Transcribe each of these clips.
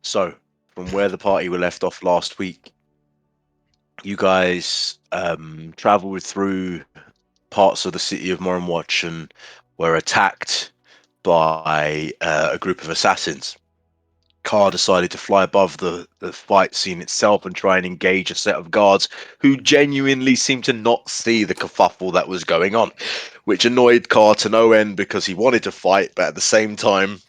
So, from where the party were left off last week, you guys traveled through parts of the city of Mornwatch and were attacked by a group of assassins. Carr decided to fly above the fight scene itself and try and engage a set of guards who genuinely seemed to not see the kerfuffle that was going on, which annoyed Carr to no end because he wanted to fight, but at the same time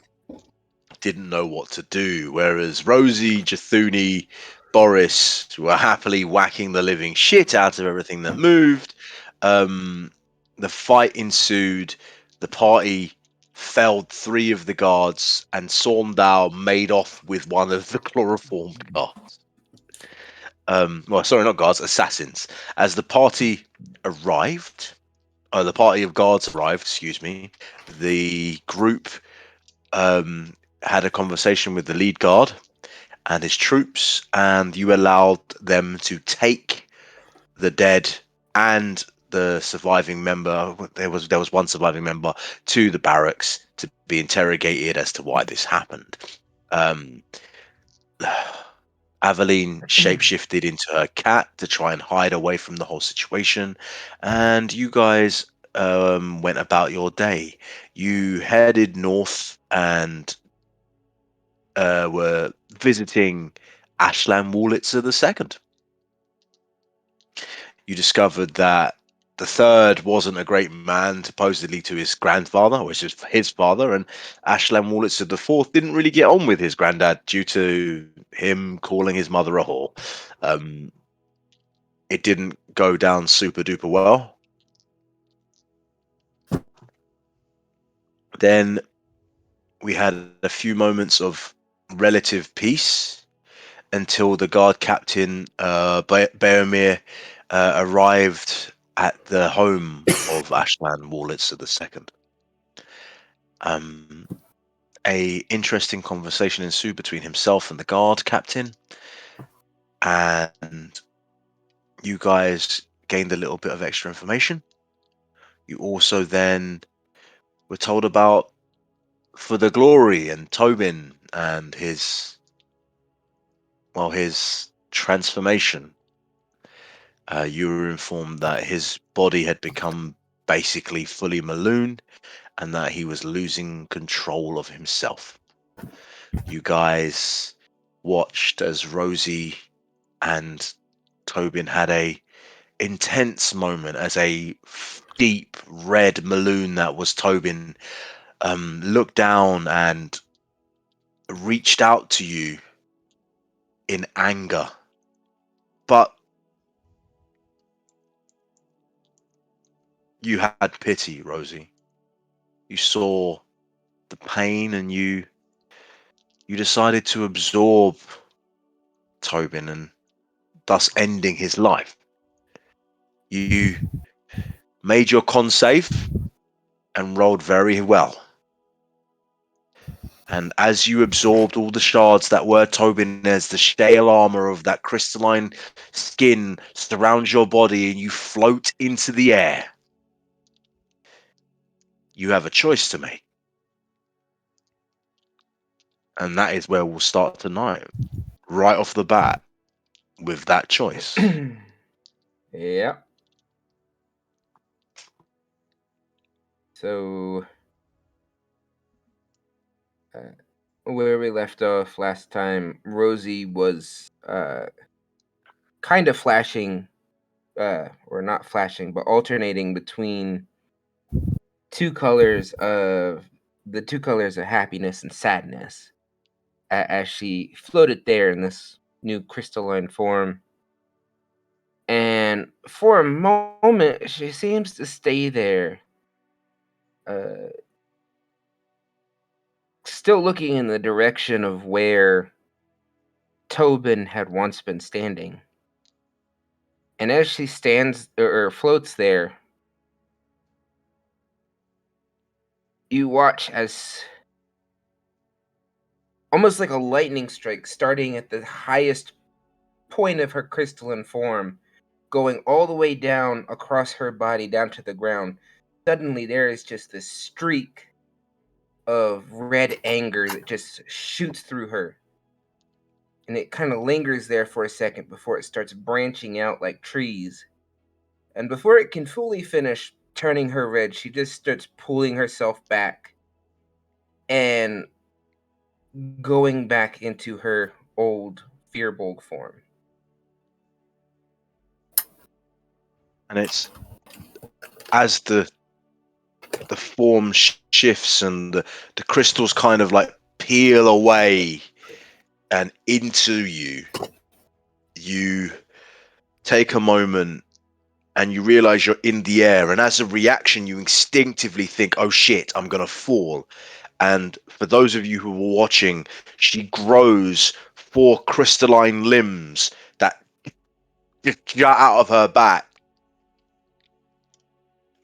didn't know what to do. Whereas Rosie, Jathuni, Boris were happily whacking the living shit out of everything that moved. Um, the fight ensued. The party felled three of the guards, and Saundau made off with one of the chloroformed guards. Well, sorry, not guards, assassins. As the party arrived, the party of guards arrived, excuse me, the group um, had a conversation with the lead guard and his troops, and you allowed them to take the dead and the surviving member. There was one surviving member to the barracks to be interrogated as to why this happened. Um, Aveline shapeshifted into her cat to try and hide away from the whole situation, and you guys went about your day. You headed north and were visiting Ashland Wurlitzer II. You discovered that the third wasn't a great man, supposedly to his grandfather, which is his father, and Ashland Wurlitzer IV didn't really get on with his granddad due to him calling his mother a whore. Um, it didn't go down super duper well. Then we had a few moments of relative peace until the guard captain Beomir arrived at the home of Ashland Wurlitzer II. Um, a interesting conversation ensued between himself and the guard captain, and you guys gained a little bit of extra information. You also then were told about For the Glory and Tobin and his transformation. You were informed that his body had become basically fully Maloon and that he was losing control of himself. You guys watched as Rosie and Tobin had a intense moment as a deep red Maloon that was Tobin looked down and reached out to you in anger. But you had pity, Rosie. You saw the pain and you decided to absorb Tobin and thus ending his life. You made your con save and rolled very well. And as you absorbed all the shards that were Tobin, as the shale armor of that crystalline skin surrounds your body and you float into the air, you have a choice to make. And that is where we'll start tonight, right off the bat, with that choice. Yeah. So, uh, where we left off last time, Rosie was kind of flashing, or not flashing, but alternating between the two colors of happiness and sadness, as she floated there in this new crystalline form. And for a moment, she seems to stay there, uh, still looking in the direction of where Tobin had once been standing. And as she stands or floats there, you watch as almost like a lightning strike, starting at the highest point of her crystalline form, going all the way down across her body down to the ground. Suddenly, there is just this streak of red anger that just shoots through her. and it kind of lingers there for a second before it starts branching out like trees. And before it can fully finish turning her red, she just starts pulling herself back and going back into her old Fearbolg form. And it's as the form shifts and the crystals kind of like peel away and into you, you take a moment and you realize you're in the air, and as a reaction you instinctively think, oh shit, I'm gonna fall. And for those of you who are watching, she grows four crystalline limbs that just jut out of her back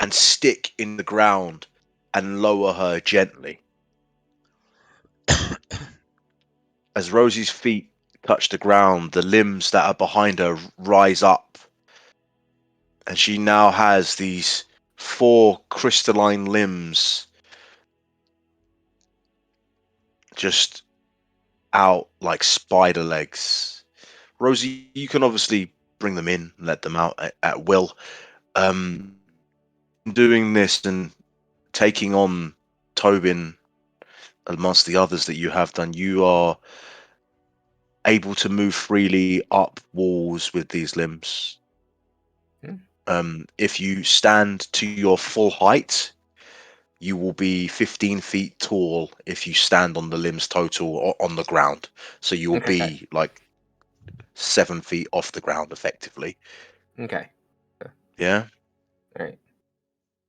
and stick in the ground and lower her gently. As Rosie's feet touch the ground, the limbs that are behind her rise up, and she now has these four crystalline limbs just out like spider legs. Rosie, you can obviously bring them in, let them out at will. Um, Doing this and taking on Tobin amongst the others that you have done, you are able to move freely up walls with these limbs. Hmm. If you stand to your full height, you will be 15 feet tall if you stand on the limbs total or on the ground. So you'll Okay. be like 7 feet off the ground effectively. Okay. Yeah. All right.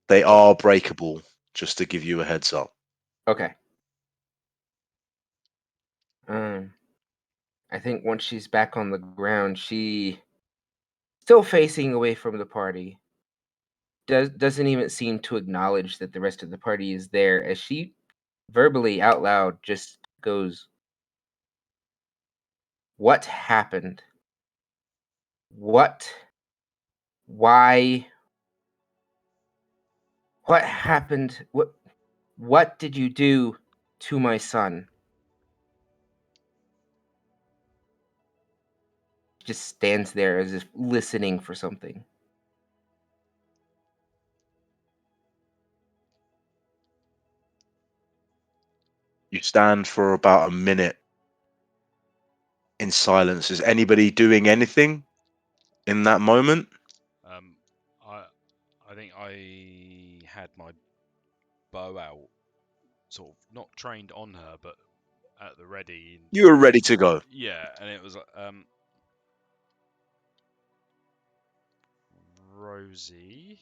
They So, are breakable, just to give you a heads up. okay. Um, I think once she's back on the ground, she still facing away from the party. Doesn't even seem to acknowledge that the rest of the party is there as she verbally out loud just goes, "What happened? What? Why? What happened? What did you do to my son?" Just stands there as if listening for something. You stand for about a minute in silence. Is anybody doing anything in that moment? Um, I I think I had my bow out, sort of not trained on her, but at the ready. You were ready to go. Yeah, and it was Rosie.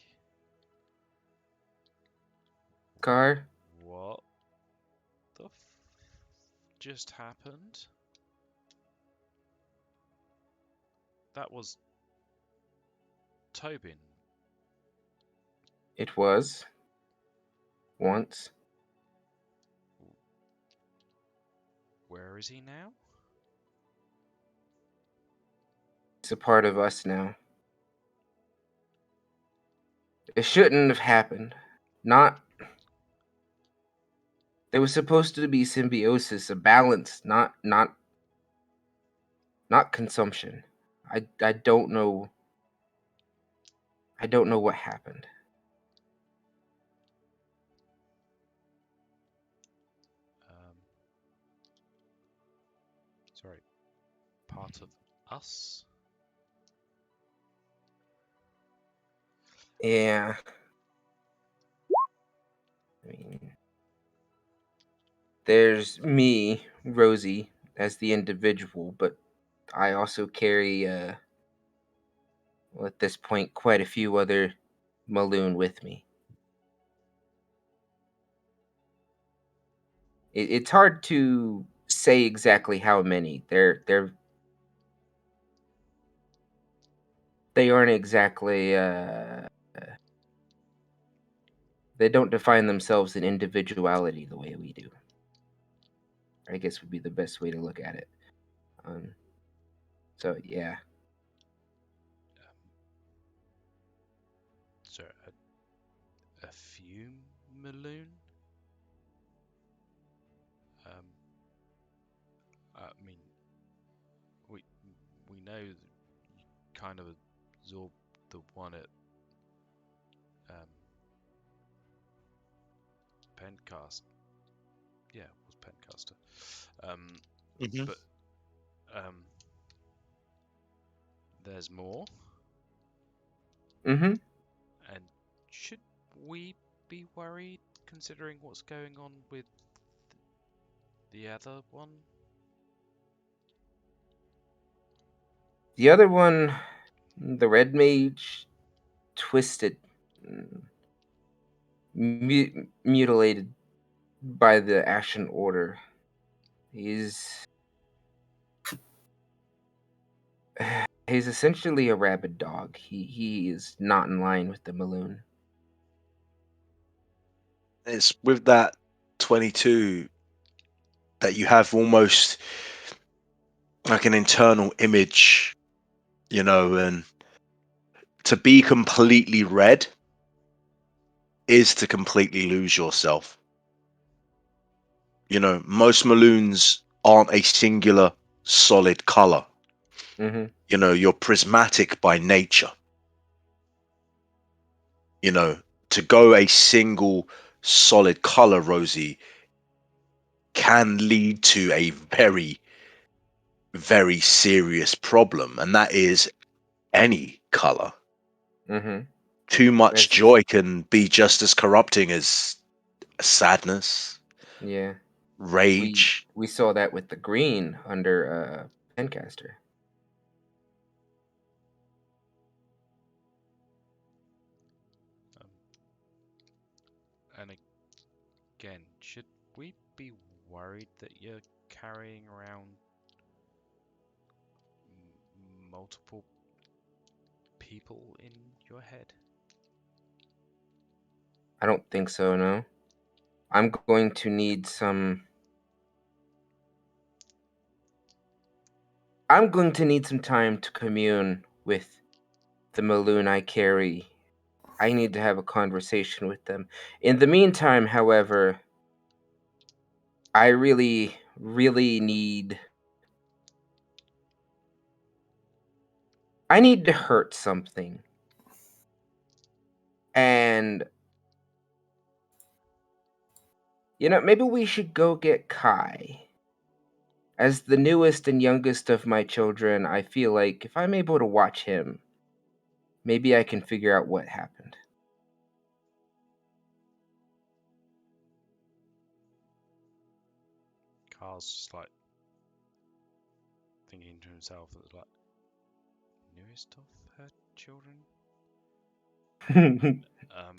Car, What the just happened? That was Tobin. it was once. Where is he now? It's a part of us now. It shouldn't have happened. Not. There was supposed to be symbiosis, a balance, not consumption. I don't know. I don't know what happened. Um, sorry, part of us. Yeah. I mean, there's me, Rosie, as the individual, but I also carry, well, at this point, quite a few other Maloon with me. It's hard to say exactly how many. They aren't exactly. They don't define themselves in individuality the way we do. I guess would be the best way to look at it. Um, so yeah, Um, so a few Maloon. Um, I mean, know that you kind of absorbed the one at um, Pencast. Yeah, it was Pencaster. Um, Hmm. but um, there's more. Mm-hmm. And should we be worried considering what's going on with the other one? The other one, the red mage, twisted, mm, mutilated by the Ashen Order. He's he's essentially a rabid dog. He is not in line with the Maloon. It's with that 22 that you have almost like an internal image, and to be completely red is to completely lose yourself. Most Maloons aren't a singular solid color. Mm-hmm. You're prismatic by nature. you know, to go a single solid color, Rosie, can lead to a very, very serious problem, and that is any color. Mm-hmm. Too much That's joy can be just as corrupting as sadness, yeah. We rage. we saw that with the green under Pencaster. Um, and again, should we be worried that you're carrying around multiple people in your head? I don't think so. No, I'm going to need some. I'm going to need some time to commune with the Maloon I carry. I need to have a conversation with them. In the meantime, however, I really, really need. I need to hurt something. And, maybe we should go get Kai. As the newest and youngest of my children, I feel like if I'm able to watch him, maybe I can figure out what happened. Carl's just like thinking to himself that like newest of her children, um,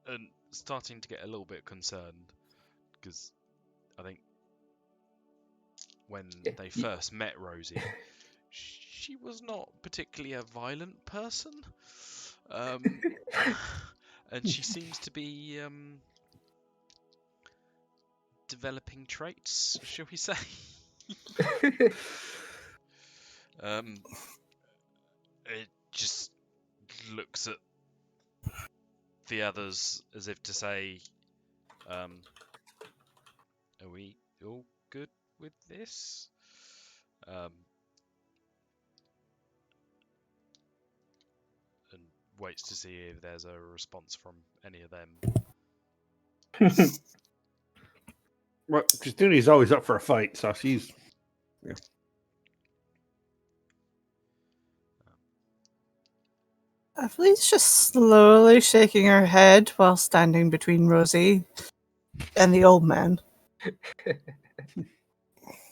and starting to get a little bit concerned because I think when they first met Rosie, she was not particularly a violent person, um, and she seems to be developing traits, shall we say? um, it just looks at the others as if to say, um, "Are we all good with this?" Um, and waits to see if there's a response from any of them. Well, Justini's always up for a fight, so she's. Yeah. Evelyn's just slowly shaking her head while standing between Rosie and the old man.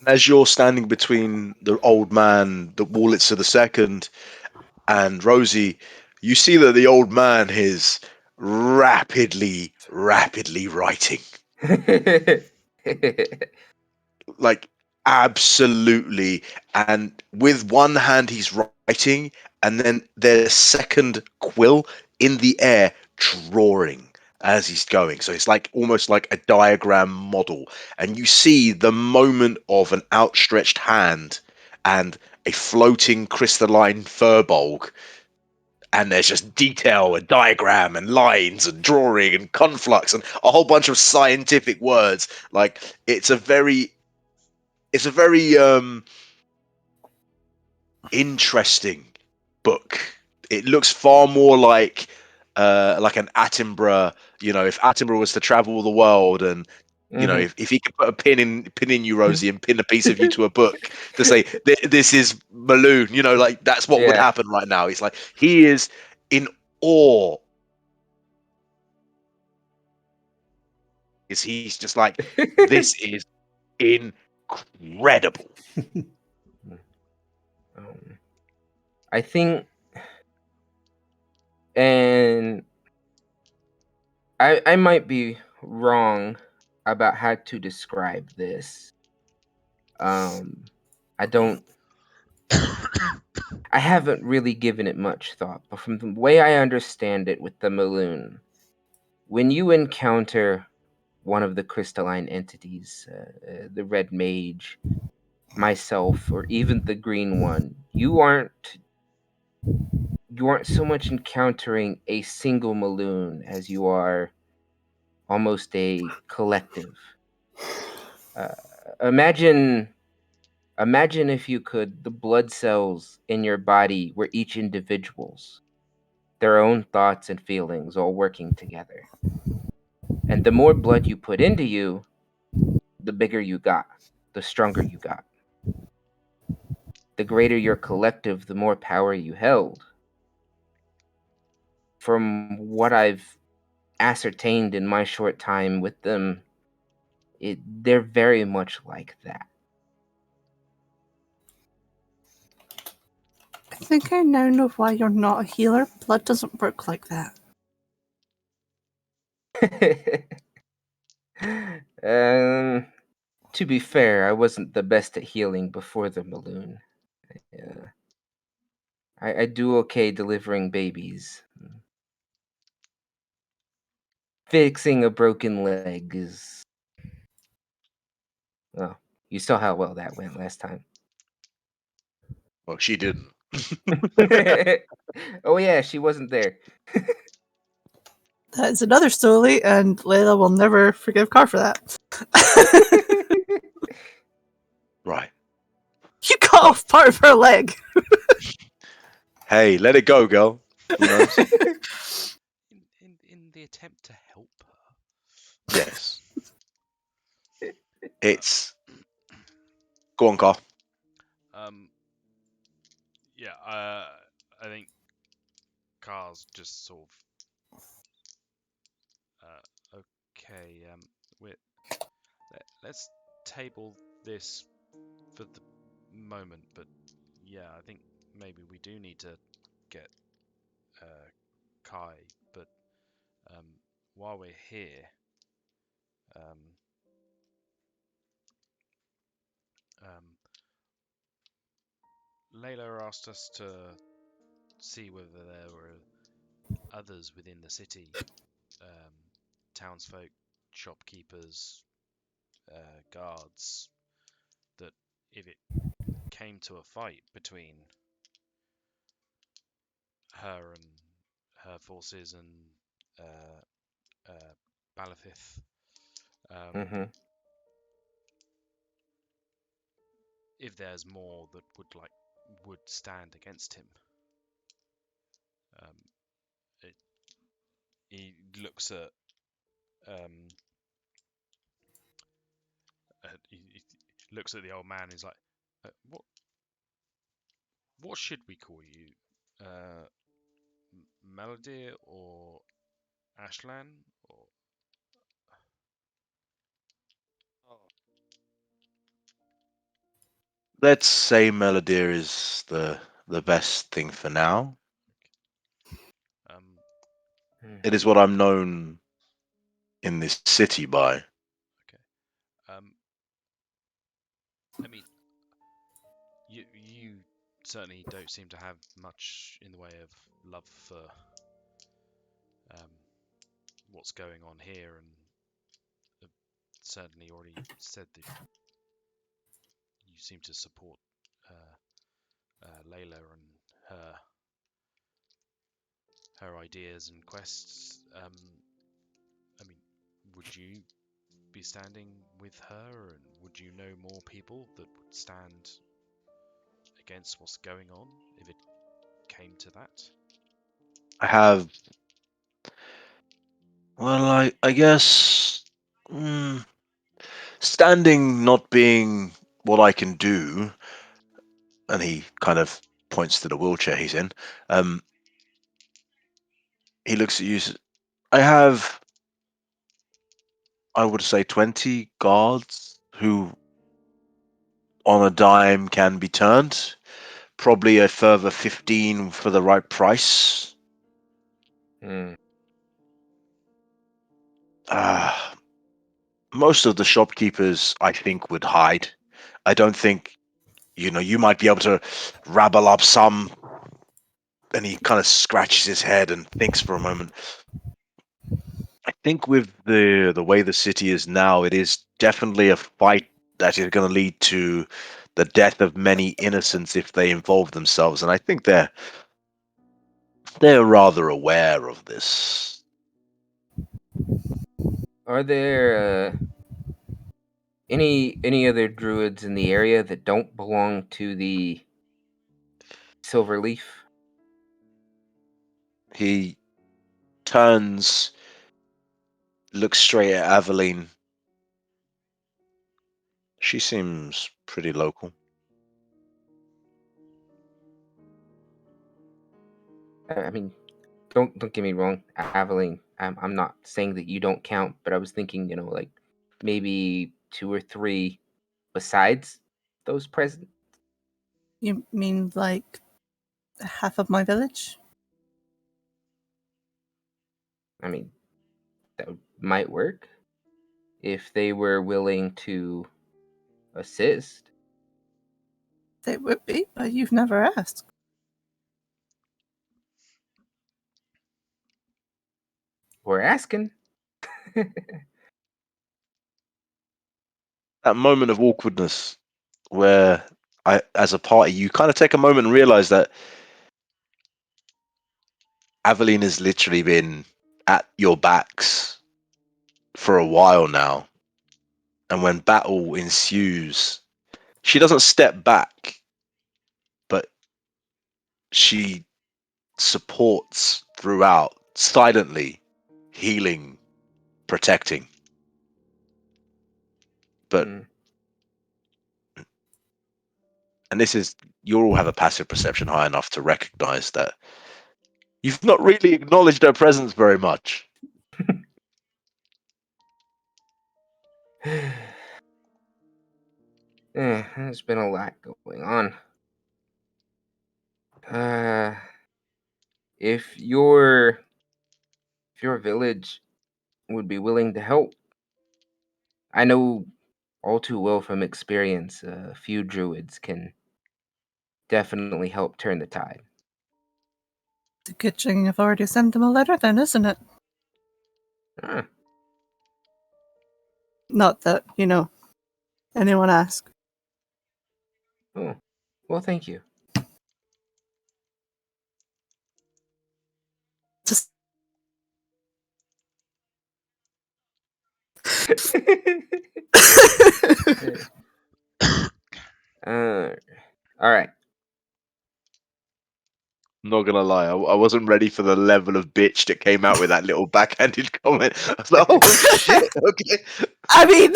As you're standing between the old man, the Wurlitzer the second, and Rosie, you see that the old man is rapidly, rapidly writing. Like, absolutely. And with one hand, he's writing, and then there's a second quill in the air drawing as he's going. So it's like almost like a diagram model. And you see the moment of an outstretched hand and a floating crystalline furbolg, and there's just detail and diagram and lines and drawing and conflux and a whole bunch of scientific words. Like, it's a very interesting book. It looks far more like an Attenborough. You know, if Attenborough was to travel the world, and you know, Mhm. if he could put a pin in you, Rosie, and pin a piece of you to a book to say this is Maloon. You know, like that's what would Yeah. happen right now. It's like he is in awe. Is he's just like this is incredible. Um, I think, and I might be wrong about how to describe this. I don't. I haven't really given it much thought, but from the way I understand it with the Maloon, when you encounter one of the crystalline entities, the red mage, myself, or even the green one, you aren't so much encountering a single Maloon as you are almost a collective. Uh, imagine imagine if you could the blood cells in your body were each individuals, their own thoughts and feelings all working together. And the more blood you put into you, the bigger you got, the stronger you got. The greater your collective, the more power you held. From what I've ascertained in my short time with them, they're very much like that. I think I now know why you're not a healer. Blood doesn't work like that. To be fair, I wasn't the best at healing before the Maloon. Yeah. I do okay delivering babies. Fixing a broken leg is. Well, you saw how well that went last time. Well, she didn't. Oh, yeah, she wasn't there. That is another story, and Layla will never forgive Car for that. Right. You cut But off part of her leg. hey, let it go, girl. You know. In the attempt to help her. Yes. It's go on, Carl. Um, yeah, I think Carl's just sort of okay. Let's table this for the moment, but yeah, I think maybe we do need to get Kai. But um, while we're here, um, um, Layla asked us to see whether there were others within the city, um, townsfolk, shopkeepers, guards, that if it came to a fight between her and her forces and Balafith, um, Hmm. if there's more that would stand against him. Um, it, he looks at um, he looks at the old man. He's like, what should we call you? Melody or Ashlan or Let's say Melodeer is the best thing for now. um, It is what I'm known in this city by. okay. I mean, you certainly don't seem to have much in the way of love for um, what's going on here, and have certainly already said that you seem to support Layla and her ideas and quests. I mean, would you be standing with her, and would you know more people that would stand against what's going on, if it came to that? I have. Well, I guess. mm, Standing not being what I can do, and he kind of points to the wheelchair he's in. Um, he looks at you. I have, I would say, 20 guards who, on a dime, can be turned. Probably a further 15 for the right price. Hmm. Uh, Most of the shopkeepers, I think, would hide. I don't think, you might be able to rabble up some. And he kind of scratches his head and thinks for a moment. I think with the way the city is now, it is definitely a fight that is going to lead to the death of many innocents if they involve themselves, and I think they're rather aware of this. Are there any other druids in the area that don't belong to the Silverleaf? He turns, looks straight at Aveline. She seems pretty local. I mean, don't get me wrong, Aveline. I'm not saying that you don't count, but I was thinking, like maybe 2 or 3 besides those present. You mean like half of my village? I mean, that might work if they were willing to assist. They would be, but you've never asked. We're asking. That moment of awkwardness where as a party, you kind of take a moment and realize that Aveline has literally been at your backs for a while now. And when battle ensues, she doesn't step back, but she supports throughout, silently, healing, protecting. But, Hmm. and this is, you all have a passive perception high enough to recognize that you've not really acknowledged her presence very much. There's been a lot going on. Uh, if your village would be willing to help, I know all too well from experience, a few druids can definitely help turn the tide. The good thing you've already sent them a letter then, isn't it? Huh. Not that, anyone asked. Oh, well, thank you. Just All right. I'm not gonna lie, I wasn't ready for the level of bitch that came out with that little backhanded comment. I was like, oh shit, okay. I mean,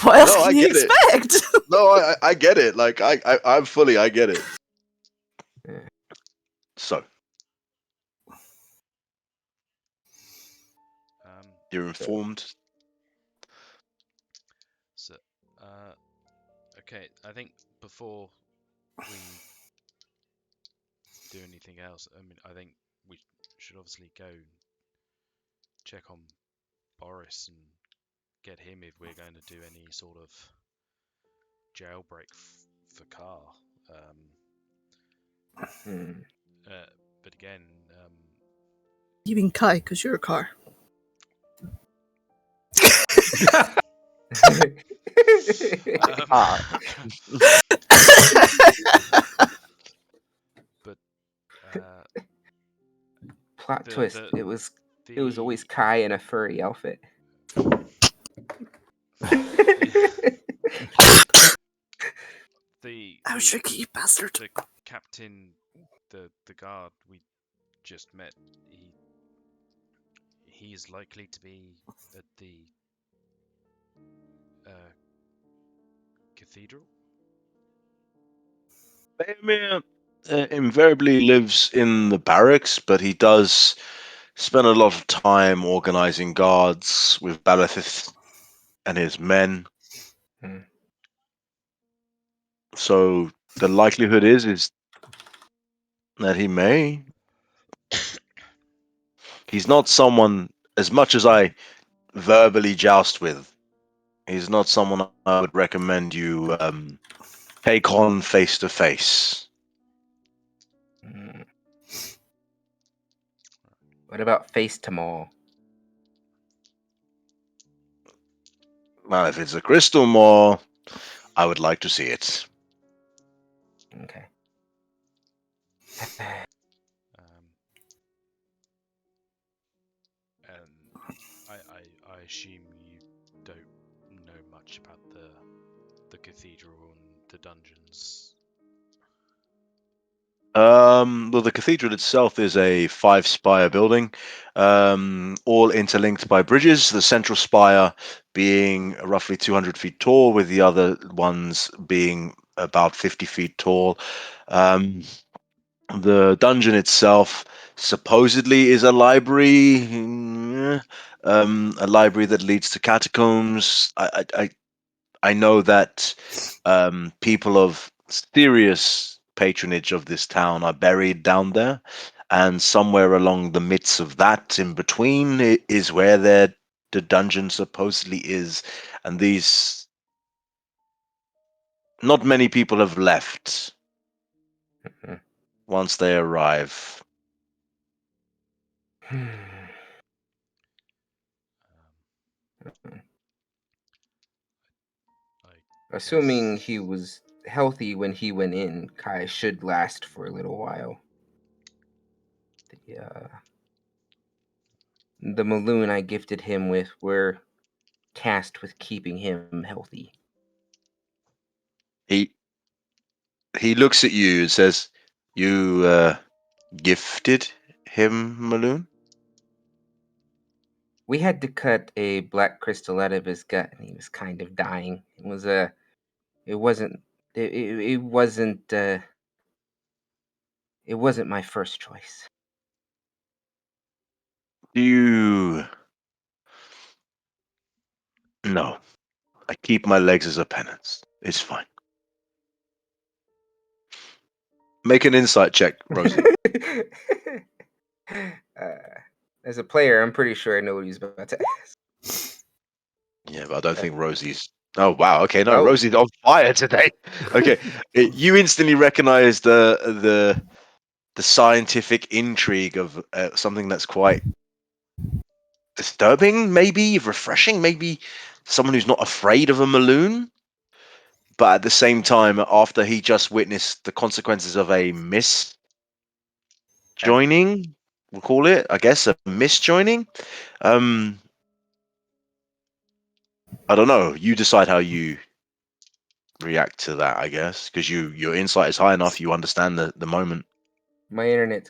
what else No, I can you get it. expect? No, I get it. Like I'm fully, I get it. Yeah. So you're So, informed. So, okay, I think before we do anything else, I think we should obviously go check on Boris and get him if we're going to do any sort of jailbreak for Car. hmm. But again, You mean Kai, because you're a car. Ah, but plot the twist. the It was the always Kai in a furry outfit. the I tricky bastard. The captain, the guard we just met, he is likely to be at the cathedral. Faramir invariably lives in the barracks, but he does spend a lot of time organizing guards with Balithith and his men. Hmm. So the likelihood is that he may. He's not someone, as much as I verbally joust with, he's not someone I would recommend you take on face to face. Hmm. What about face to maul? Well, if it's a crystal maw, I would like to see it. Okay. Um, and I assume you don't know much about the cathedral and the dungeons. Well, the cathedral itself is a five-spire building, all interlinked by bridges. The central spire being roughly 200 feet tall, with the other ones being about 50 feet tall. The dungeon itself supposedly is a library, a library that leads to catacombs. I know that people of serious patronage of this town are buried down there, and somewhere along the midst of that, in between, is where the dungeon supposedly is. And these, not many people have left Mhm. once they arrive. Um, I Assuming guess he was healthy when he went in, Kai should last for a little while. The Maloon I gifted him with were tasked with keeping him healthy. He he looks at you and says, "You gifted him, Maloon?" We had to cut a black crystal out of his gut, and he was kind of dying. It wasn't, it wasn't, it wasn't my first choice. Do you? No. I keep my legs as a penance. It's fine. Make an insight check, Rosie. As a player, I'm pretty sure I know what he's about to ask. Yeah, but I don't think Rosie's. Oh wow. Okay, no, Oh, Rosie's on fire today. Okay, you instantly recognize the scientific intrigue of something that's quite disturbing, maybe refreshing, maybe someone who's not afraid of a Maloon. But at the same time, after he just witnessed the consequences of a misjoining, we'll call it, I guess, a misjoining. Um, I don't know. You decide how you react to that, I guess, because your insight is high enough. You understand the moment. my internet's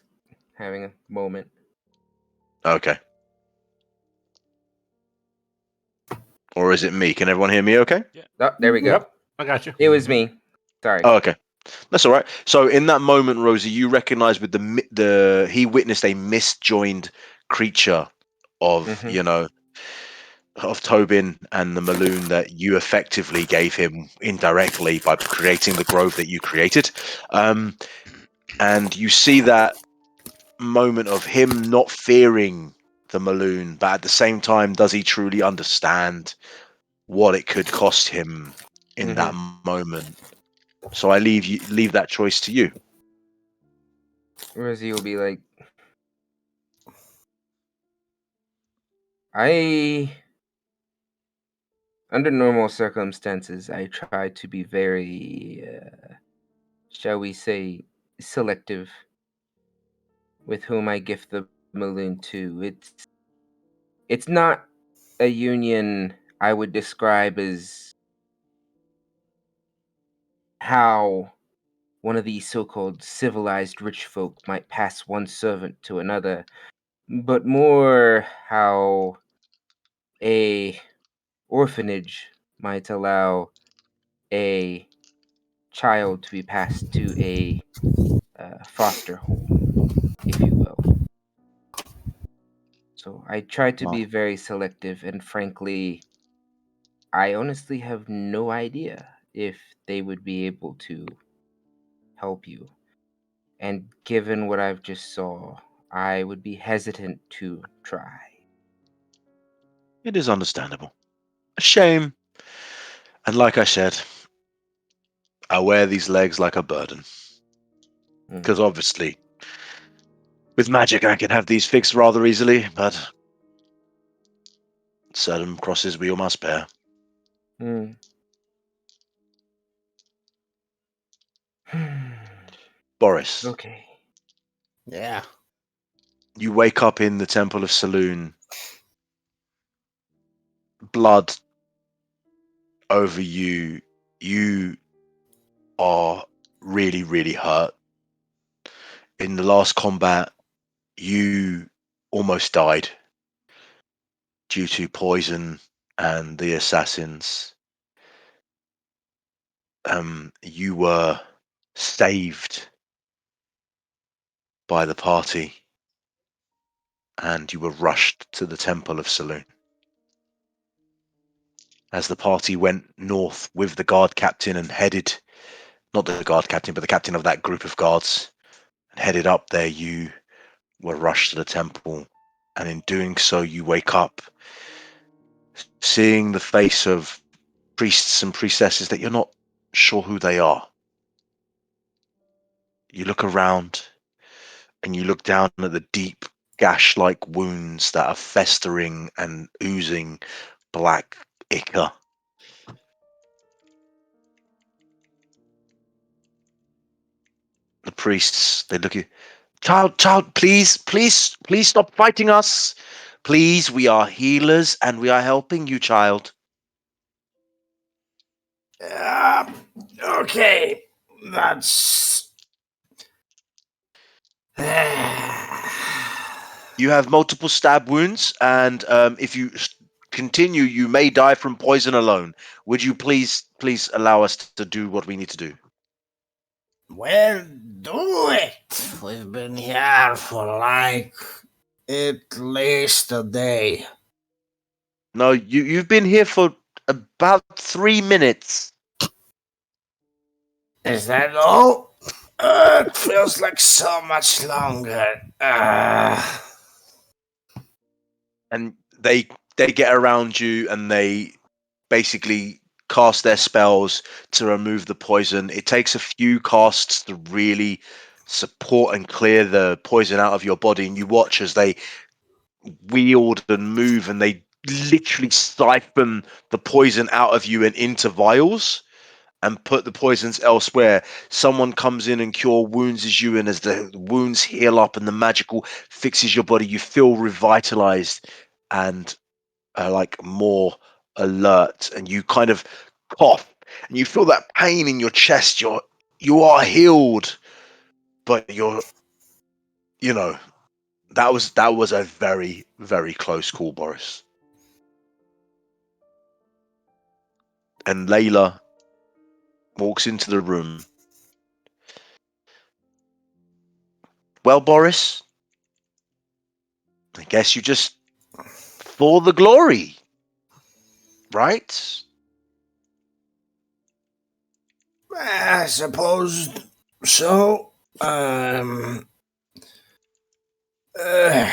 having a moment. Okay. Or is it me? Can everyone hear me? Okay. yeah. Oh, there we go. Yep, I got you. It was me. Sorry. Oh, okay. That's all right. So in that moment, Rosie, you recognize with the he witnessed a misjoined creature of Mhm. of Tobin and the Maloon that you effectively gave him indirectly by creating the grove that you created. And you see that moment of him not fearing the Maloon, but at the same time, does he truly understand what it could cost him in that Mhm. moment? So I leave that choice to you. Rosie will be like, I, under normal circumstances, I try to be very, shall we say, selective with whom I gift the Maloon to. It's not a union I would describe as how one of these so-called civilized rich folk might pass one servant to another, but more how a orphanage might allow a child to be passed to a foster home, if you will. So I tried to be Well, very selective, and frankly, I honestly have no idea if they would be able to help you. And given what I've just saw, I would be hesitant to try. it is understandable. A shame. And like I said, I wear these legs like a burden. Mm. Because obviously, with magic, I can have these fixed rather easily, but certain crosses we all must bear. Mm. Boris, Okay. Yeah. you wake up in the Temple of Saloon, blood over you. You are really, really hurt. In the last combat, you almost died due to poison and the assassins. You were saved by the party and you were rushed to the Temple of Saloon. As the party went north with the guard captain and headed, not the guard captain, but the captain of that group of guards, and headed up there, you were rushed to the temple. And in doing so, you wake up seeing the face of priests and priestesses that you're not sure who they are. You look around and you look down at the deep gash like wounds that are festering and oozing black ichor. The priests, they look at you. Child, please stop fighting us. Please, we are healers and we are helping you, child. Uh, okay. That's. You have multiple stab wounds, and if you continue, you may die from poison alone. Would you please allow us to do what we need to do? Well, do it. We've been here for like at least a day. No, you've been here for about 3 minutes. Is that all? It feels like so much longer. And they get around you and they basically cast their spells to remove the poison. It takes a few casts to really support and clear the poison out of your body, and you watch as they wield and move and they literally siphon the poison out of you and into vials and put the poisons elsewhere. Someone comes in and cure wounds as you, and as the wounds heal up and the magical fixes your body, you feel revitalized and like more alert, and you kind of cough and you feel that pain in your chest. You are healed, but you know that was a very, very close call, Boris. And Layla walks into the room. Well, Boris, I guess you just for the glory, right? I suppose so. Um, uh,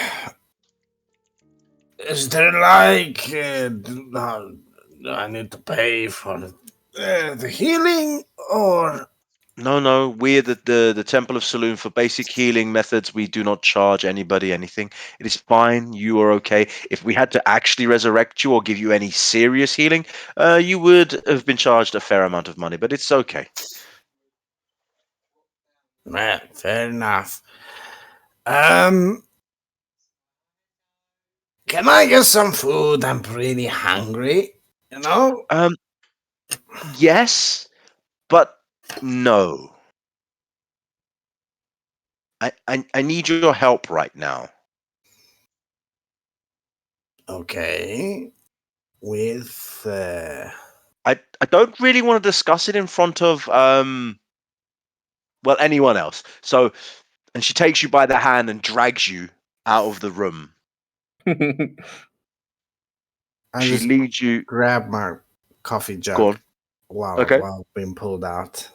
is there like do I need to pay for the healing or? No, we're the Temple of Saloon. For basic healing methods, we do not charge anybody anything. It is fine. You are okay. If we had to actually resurrect you or give you any serious healing, you would have been charged a fair amount of money, but it's okay. Fair enough. Um, can I get some food? I'm pretty hungry. You know. Yes, but no. I need your help right now. Okay. With I don't really want to discuss it in front of well, anyone else. So, and she takes you by the hand and drags you out of the room. I She just leads you. grab my coffee Go jug on. while Okay. being pulled out,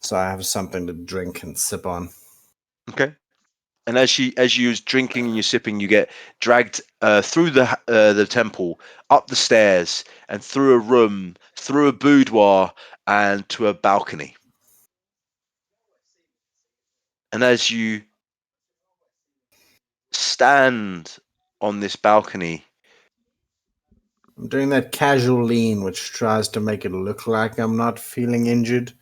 so I have something to drink and sip on. Okay. And as you was drinking and you're sipping, you get dragged through the temple, up the stairs, and through a room, through a boudoir, and to a balcony. And as you stand on this balcony, I'm doing that casual lean, which tries to make it look like I'm not feeling injured.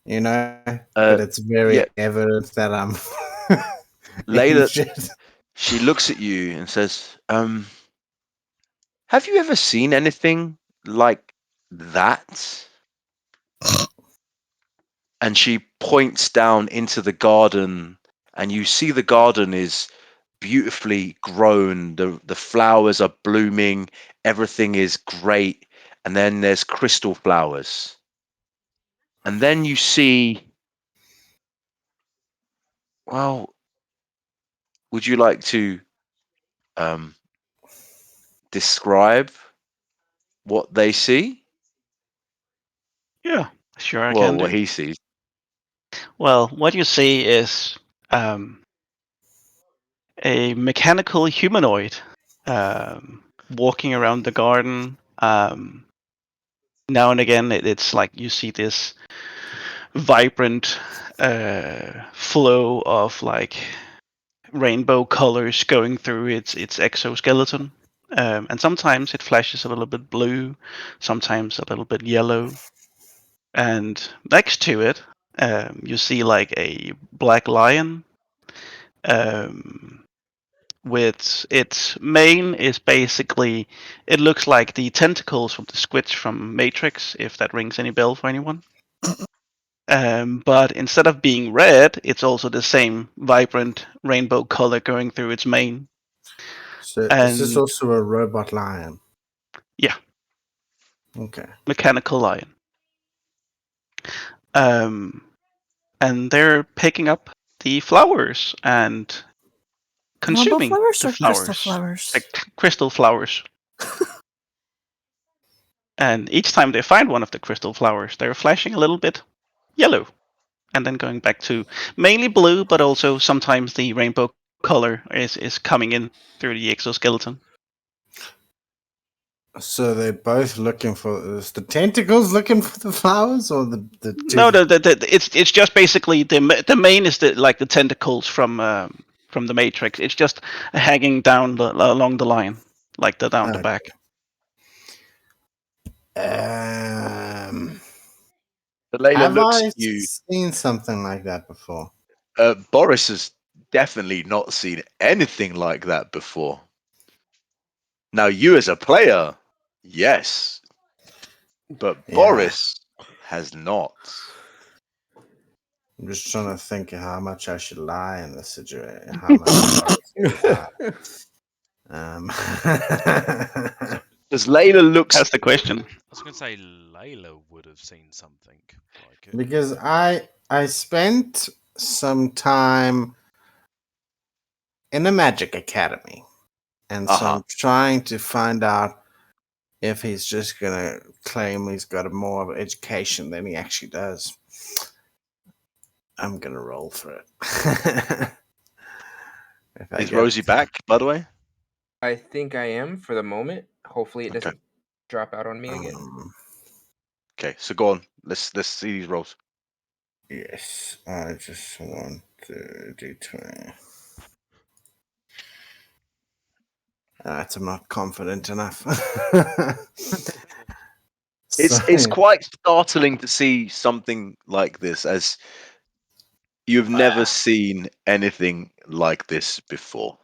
You know, uh, but it's very yeah, evident that I'm Layla, injured. she looks at you and says, "Have you ever seen anything like that?" And she points down into the garden, and you see the garden is beautifully grown. The flowers are blooming, everything is great, and then there's crystal flowers. And then you see, well, would you like to um, describe what they see? Yeah, sure I Well, can what do. he sees. Well, what you see is um, a mechanical humanoid walking around the garden. Now and again, it's like you see this vibrant flow of like rainbow colors going through its exoskeleton. And sometimes it flashes a little bit blue, sometimes a little bit yellow. And next to it, you see like a black lion um, with its mane is basically it looks like the tentacles from the squid from Matrix, if that rings any bell for anyone. But instead of being red, it's also the same vibrant rainbow color going through its mane. So, is this And also a robot lion? yeah, Okay. mechanical lion. Um, and they're picking up the flowers and Normal consuming flowers the or crystal flowers, the flowers? crystal flowers. And each time they find one of the crystal flowers, they're flashing a little bit yellow, and then going back to mainly blue, but also sometimes the rainbow color is coming in through the exoskeleton. So they're both looking for is the tentacles looking for the flowers, or the No, two? it's just basically the main is like the tentacles from the Matrix. It's just hanging down along the line, like down the back. Um, But Layla have looks I at you. seen something like that before? Boris has definitely not seen anything like that before. Now, you as a player, yes, but Yeah, Boris has not. I'm just trying to think of how much I should lie in this situation. How much Boris would lie. Um, Because Layla looks. That's the question. I was going to say Layla would have seen something like it. because I spent some time in a magic academy, and Uh so huh. I'm trying to find out if he's just gonna claim he's got a more of an education than he actually does. I'm gonna roll for it. If I Is get Rosie back, by the way? I think I am for the moment. Hopefully, it Okay. doesn't drop out on me again. Okay. So go on. Let's see these rolls. Yes, I just want to do 20. I'm not confident enough. So, It's quite startling to see something like this, as you've never seen anything like this before.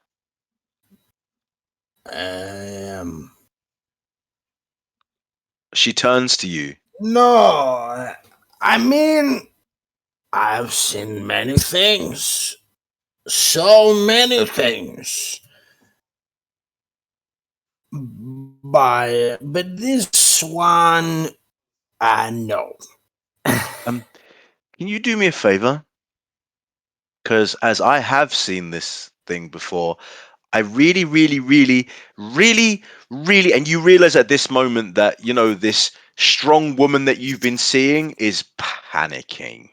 um, She turns to you. no, I mean, I've seen many things. So many things. But this one, no. Can you do me a favor? Because as I have seen this thing before, I really, really, really, really, really, and you realize at this moment that, this strong woman that you've been seeing is panicking.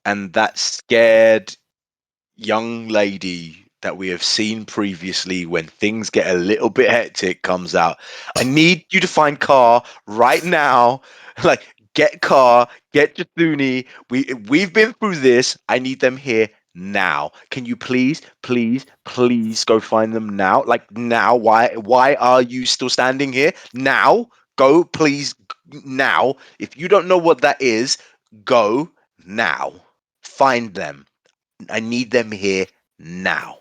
And that scared young lady that we have seen previously when things get a little bit hectic comes out. I need you to find Car right now. Like, get Car, get Jathuni. We've been through this. I need them here now. Can you please, please, please go find them now? Like now. Why are you still standing here? Now. Go, please, now. If you don't know what that is, go now. Find them. I need them here now.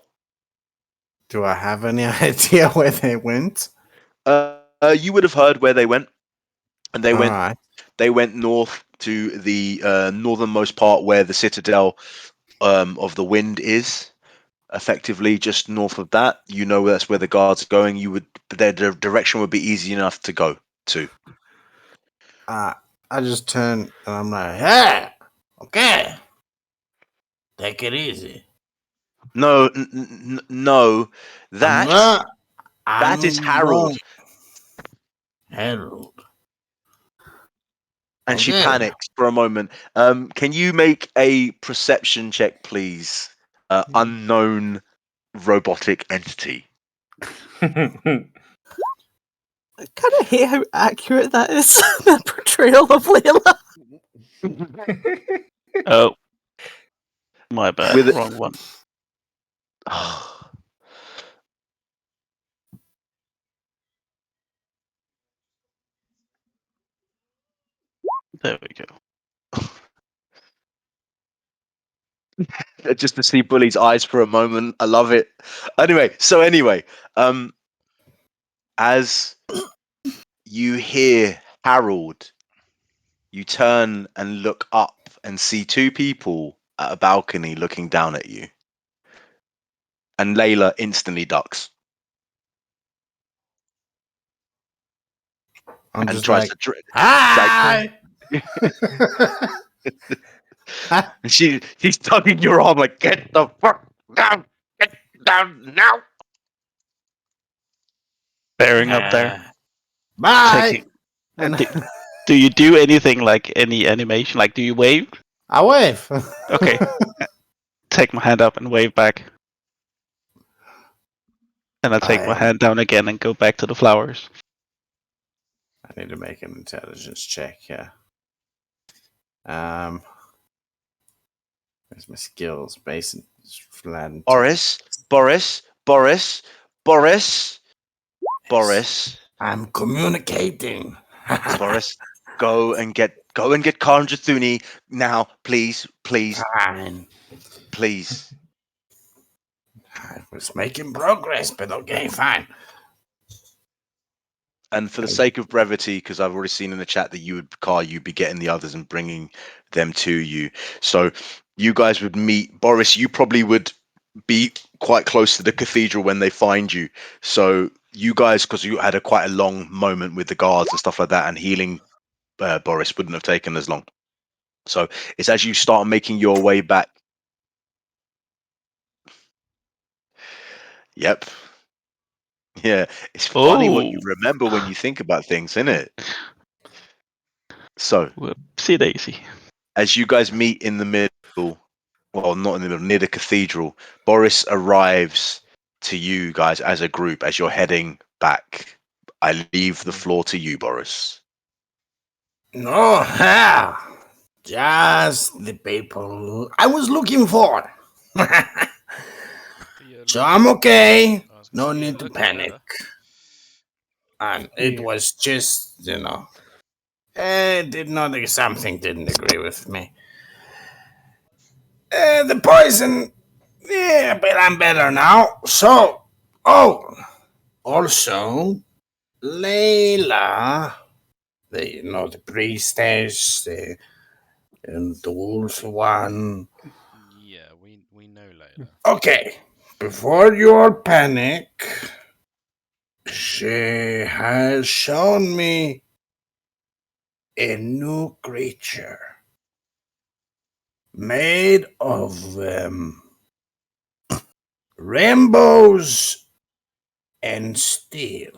Do I have any idea where they went? You would have heard where they went, and they All went right. they went north to the northernmost part where the citadel of the wind is. Effectively, just north of that, that's where the guards are going. Their direction would be easy enough to go to. I just turn and I'm like, hey, okay, take it easy. No, no, I'm that not. that is I'm Harold. going. Harold. And she Okay. panics for a moment. Can you make a perception check, please? Unknown robotic entity. I kind of hate how accurate that is. The portrayal of Layla. Oh, my bad. With it. Wrong one. There we go. Just to see Bully's eyes for a moment. I love it. Anyway, as you hear Harold, you turn and look up and see two people at a balcony looking down at you. And Layla instantly ducks I'm and just tries like, to hi. and she's tugging your arm like, get the fuck down, get down now. Bearing up there. Bye. Taking. Do you do anything like any animation? Like, do you wave? I wave. Okay. Take my hand up and wave back. And I take my hand down again and go back to the flowers. I need to make an intelligence check. Yeah. Where's my skills? Base and flat. Boris. I'm communicating. Boris, go and get Khan Jathuni now, please, Fine. please. I was making progress, but okay, fine. And for the sake of brevity, because I've already seen in the chat that you'd be getting the others and bringing them to you. So you guys would meet. Boris, you probably would be quite close to the cathedral when they find you. So you guys, because you had quite a long moment with the guards and stuff like that, and healing Boris wouldn't have taken as long. So it's as you start making your way back. Yep. Yeah. It's funny what you remember when you think about things, isn't it? So, whoopsie daisy. as you guys meet in the middle, well, not in the middle, near the cathedral, Boris arrives to you guys as a group as you're heading back. I leave the floor to you, Boris. No, just the people I was looking for. So I'm okay. No need to panic. And it was just, something didn't agree with me. The poison, yeah, but I'm better now. So, also, Layla, the priestess, And those one. Yeah, we know Layla. Okay, before your panic, she has shown me a new creature made of rainbows and steel.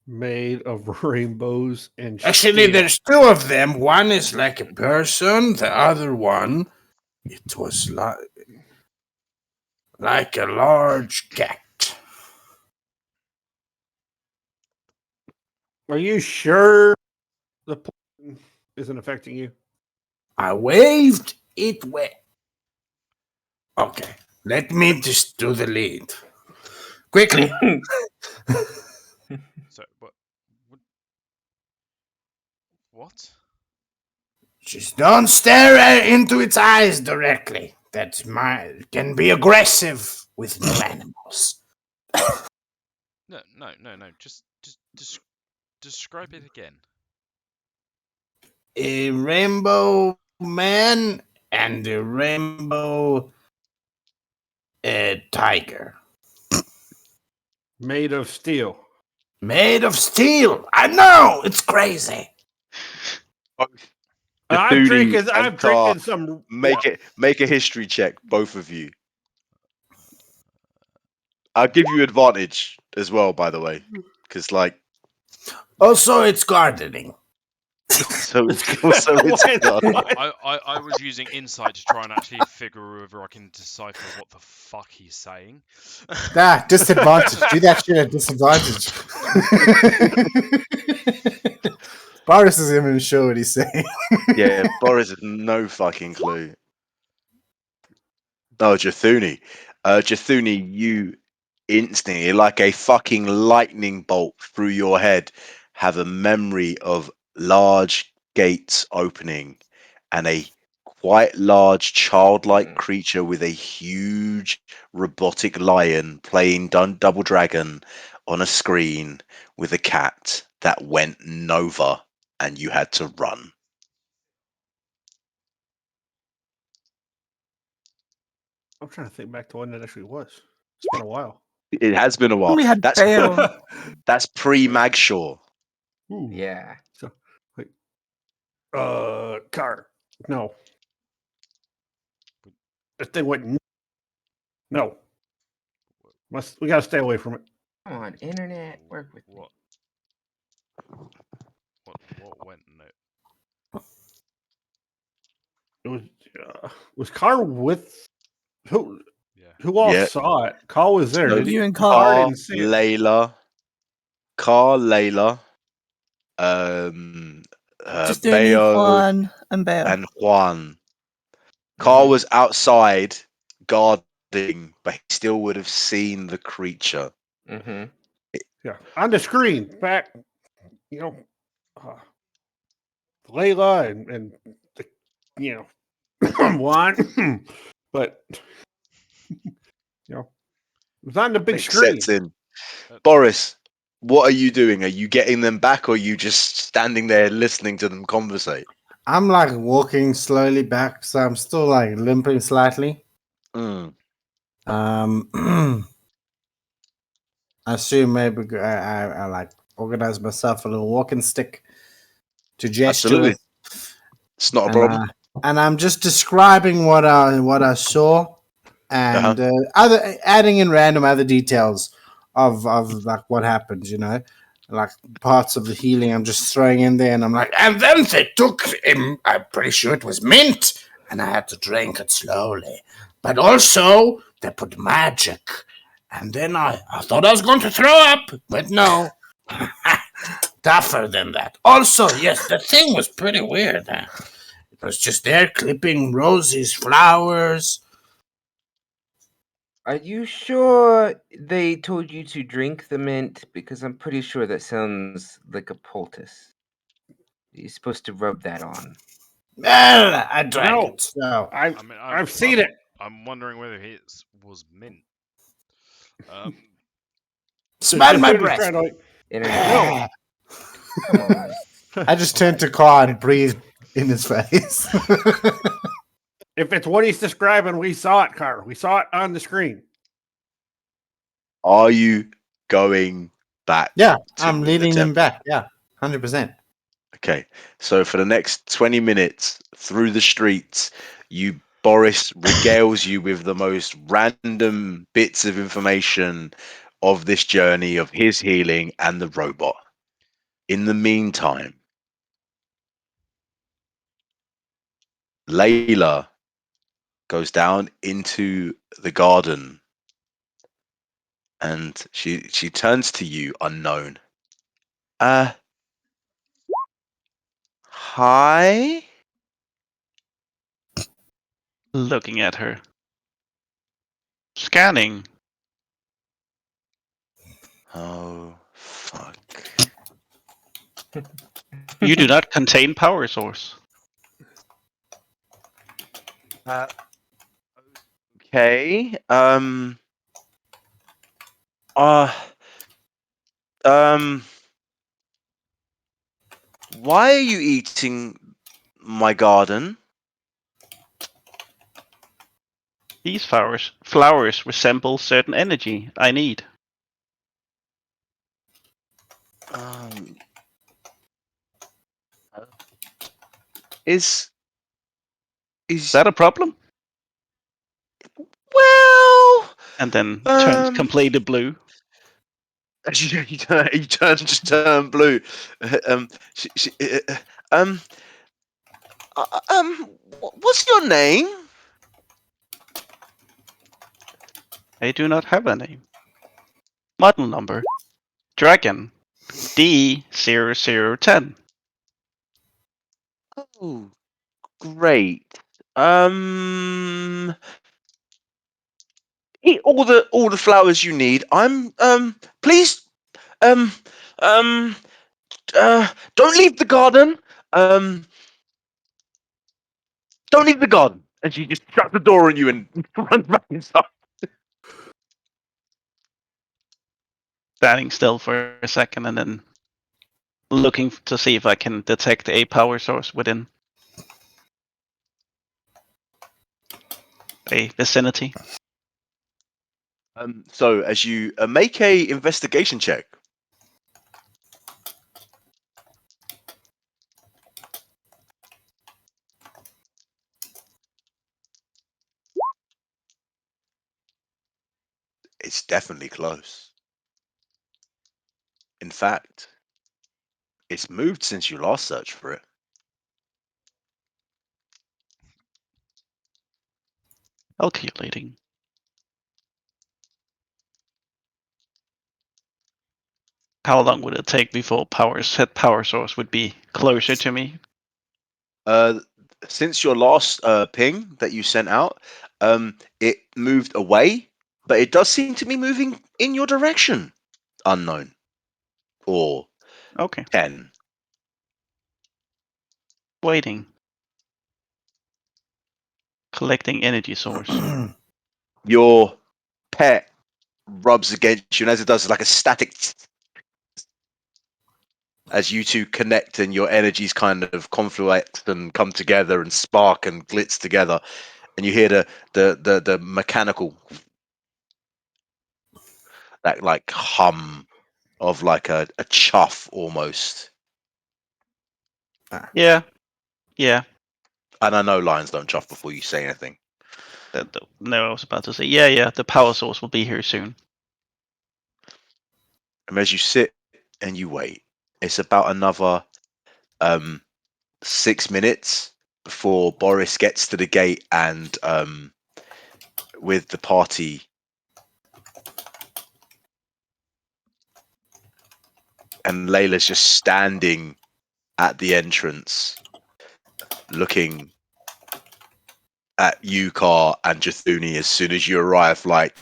Made of rainbows and Actually, steel. there's two of them. One is like a person. The other one, it was like a large cat. Are you sure the poison isn't affecting you? I waved it away. Okay, let me just do the lead. Quickly. So, what? Just don't stare into its eyes directly. That can be aggressive with new animals. No. Just describe it again. A rainbow man and a rainbow tiger. Made of steel. Made of steel. I know, it's crazy. Both I'm Bethune drinking. I'm and Car, drinking some. make a history check, both of you. I'll give you advantage as well, by the way, because like Also, it's gardening. so also it's Wait, gardening. what? I was using insight to try and actually figure whether I can decipher what the fuck he's saying. Disadvantage. Do that shit at disadvantage. Boris isn't even sure what he's saying. Yeah, Boris has no fucking clue. Oh, Jathuni. Jathuni, you instantly, like a fucking lightning bolt through your head, have a memory of large gates opening and a quite large childlike creature with a huge robotic lion playing Double Dragon on a screen with a cat that went nova and you had to run. I'm trying to think back to when that actually was. It's been a while. It has been a while. We had That's failed. that's pre Magshaw. Ooh. Yeah. So, wait. Car. No. This thing went. No. We gotta stay away from it. Come on, internet, work with me. What went no? It was Car with who? Yeah. Who all Yeah. saw it? Carl was there. So Did he? You and Car Carl. didn't see it. Layla, um, Just doing Bayo, Juan and Beo. and Juan. Carl was outside guarding, but he still would have seen the creature. Mm-hmm. Yeah, on the screen. Back. You know, Layla and the, Juan, but it was on the big It screen. sets in. Boris, what are you doing? Are you getting them back, or are you just standing there listening to them conversate? I'm like walking slowly back, so I'm still like limping slightly. Mm. I assume maybe I like organize myself a little walking stick to gesture Absolutely. with, It's not a problem. and I'm just describing what I saw, and other adding in random other details of like what happens, like parts of the healing. I'm just throwing in there, and I'm like, And then they took him, I'm pretty sure it was mint, and I had to drink it slowly. But also, they put magic. And then I thought I was going to throw up, but no. Tougher than that. Also, yes, the thing was pretty weird. It was just there clipping roses, flowers. Are you sure they told you to drink the mint? Because I'm pretty sure that sounds like a poultice. You're supposed to rub that on. Well, I drank No, it. So. I've seen it. I'm wondering whether it was mint. Smell my Just breath. trying to, Internet. Come on. I just turned to Carr and breathed in his face. If it's what he's describing, we saw it, Carr. We saw it on the screen. Are you going back? Yeah, to I'm the leading them temple? back. Yeah, 100%. Okay, so for the next 20 minutes through the streets, Boris regales you with the most random bits of information of this journey of his healing and the robot. In the meantime, Layla goes down into the garden and she turns to you, unknown. Hi? Looking at her. Scanning. Oh, fuck. You do not contain power source. Okay. Uh, um, why are you eating my garden? These flowers resemble certain energy I need. Um, is Is that a problem? well, And then turns um, completely blue. just turn blue. Um, she, um, what's your name? I do not have a name. Model number. Dragon. D0010. Oh, great. Um, eat all the flowers you need. Please, um, um, don't leave the garden. Um, don't leave the garden. And she just shuts the door on you and runs back inside. Standing still for a second and then looking to see if I can detect a power source within a vicinity. So as you make a investigation check, it's definitely close. In fact, it's moved since you last searched for it. Calculating. How long would it take before said power source would be closer to me? Uh, since your last ping that you sent out, it moved away, but it does seem to be moving in your direction. Unknown or Okay. 10. Waiting. Collecting energy source. Your pet rubs against you, and as it does, it's like a static as you two connect and your energies kind of confluence and come together and spark and glitz together, and you hear the mechanical that like hum of like a chuff almost. Yeah. Yeah. And I know lions don't chuff before you say anything. No, I was about to say, yeah, the power source will be here soon. And as you sit and you wait, it's about another 6 minutes before Boris gets to the gate and with the party and Layla's just standing at the entrance looking at Yukar and Jathuni as soon as you arrive, like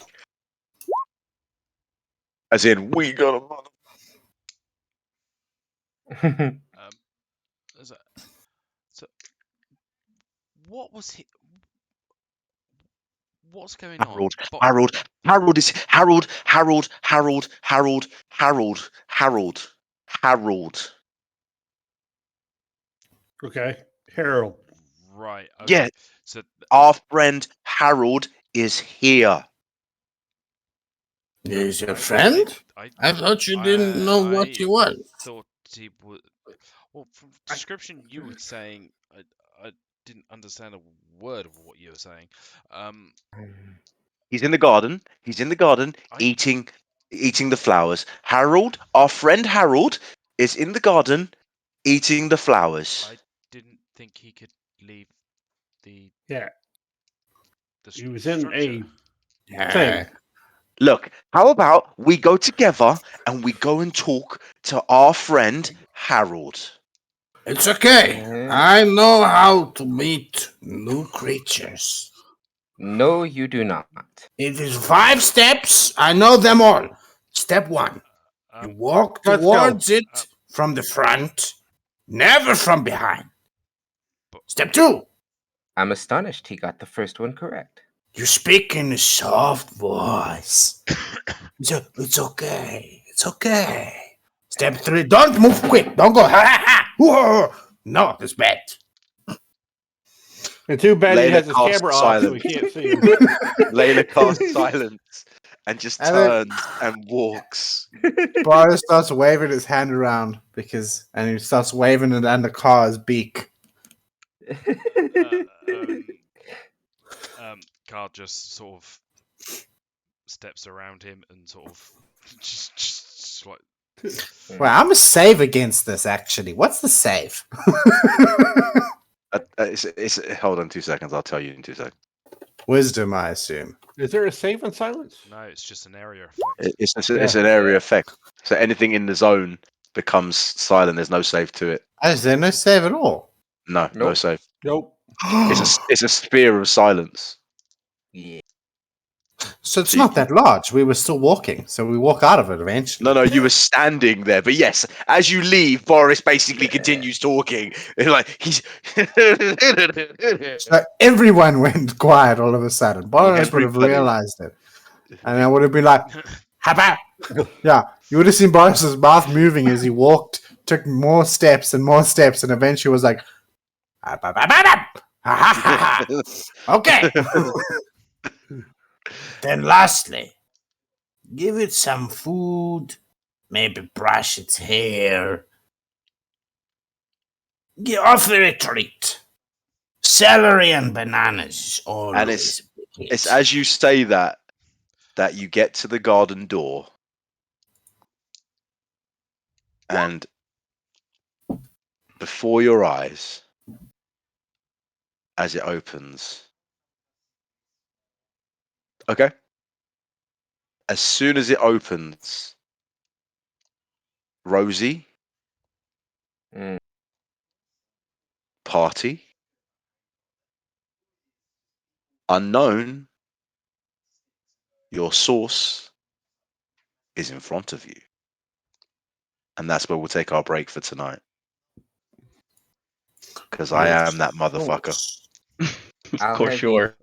as in we got a mother. So, so what was he? What's going on? Harold. Okay. Harold. Right. Okay. Yeah, So our friend Harold is here. He's your I, friend? I, I thought you didn't know what I he was. thought he would. Well, from description you were saying, I didn't understand a word of what you were saying. Um, He's in the garden. He's in the garden I eating the flowers. Harold, our friend Harold, is in the garden eating the flowers. I didn't think he could leave the Yeah. the He was in structure. a Yeah. thing. Look, how about we go together and we go and talk to our friend Harold? It's okay. I know how to meet new creatures. No, you do not. It is 5 steps. I know them all. Step 1. You Um, walk Let's go. towards it from the front, never from behind. but Step 2. I'm astonished he got the first one correct. You speak in a soft voice. It's okay. It's okay. Step 3. Don't move quick. Don't go. Ha ha ha. Whoa. No, that's bad. And too bad he Layla has his casts camera off, so we silence. can't see him. Layla casts silence and just And then- turns and walks. Boris starts waving his hand around and he starts waving it and the car's beak. uh, Carl just sort of steps around him and sort of just like Well, I'm a save against this actually. What's the save? Hold on 2 seconds. I'll tell you in 2 seconds. Wisdom, I assume. Is there a save on silence? no, it's just an area effect. It's an area effect. So anything in the zone becomes silent. There's no save to it. Is there no save at all? No Nope. save. Nope. It's a sphere of silence. Yeah. So it's So not that large. We were still walking, so we walk out of it eventually. No, you were standing there. But yes, as you leave, Boris basically continues talking. Like he's So everyone went quiet all of a sudden. Boris would have Everybody. realized it. And I would have been like, how about? Yeah, you would have seen Boris's mouth moving as he walked, took more steps, and eventually was like, "Ah, ba, ba, ba, ba. Ha, ha, ha, ha." Okay. Then lastly, give it some food, maybe brush its hair. Offer it a treat. Celery and bananas is always And a big hit. it's as you say that you get to the garden door, and before your eyes, as it opens, okay. As soon as it opens, Rosie, Mm. party, unknown, your source is in front of you. And that's where we'll take our break for tonight. Because I am that motherfucker. For sure.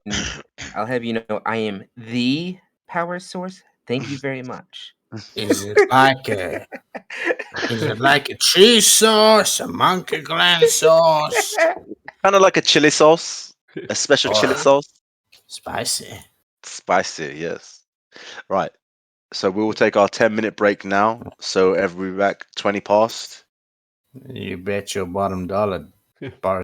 I'll have you know I am the power source. Thank you very much. Is it like a cheese sauce, a monkey gland sauce, Kind of like a chili sauce, a special chili or sauce. spicy? Spicy, yes. Right. So we will take our 10-minute break now. So everybody back 20 past. You bet your bottom dollar, Boris.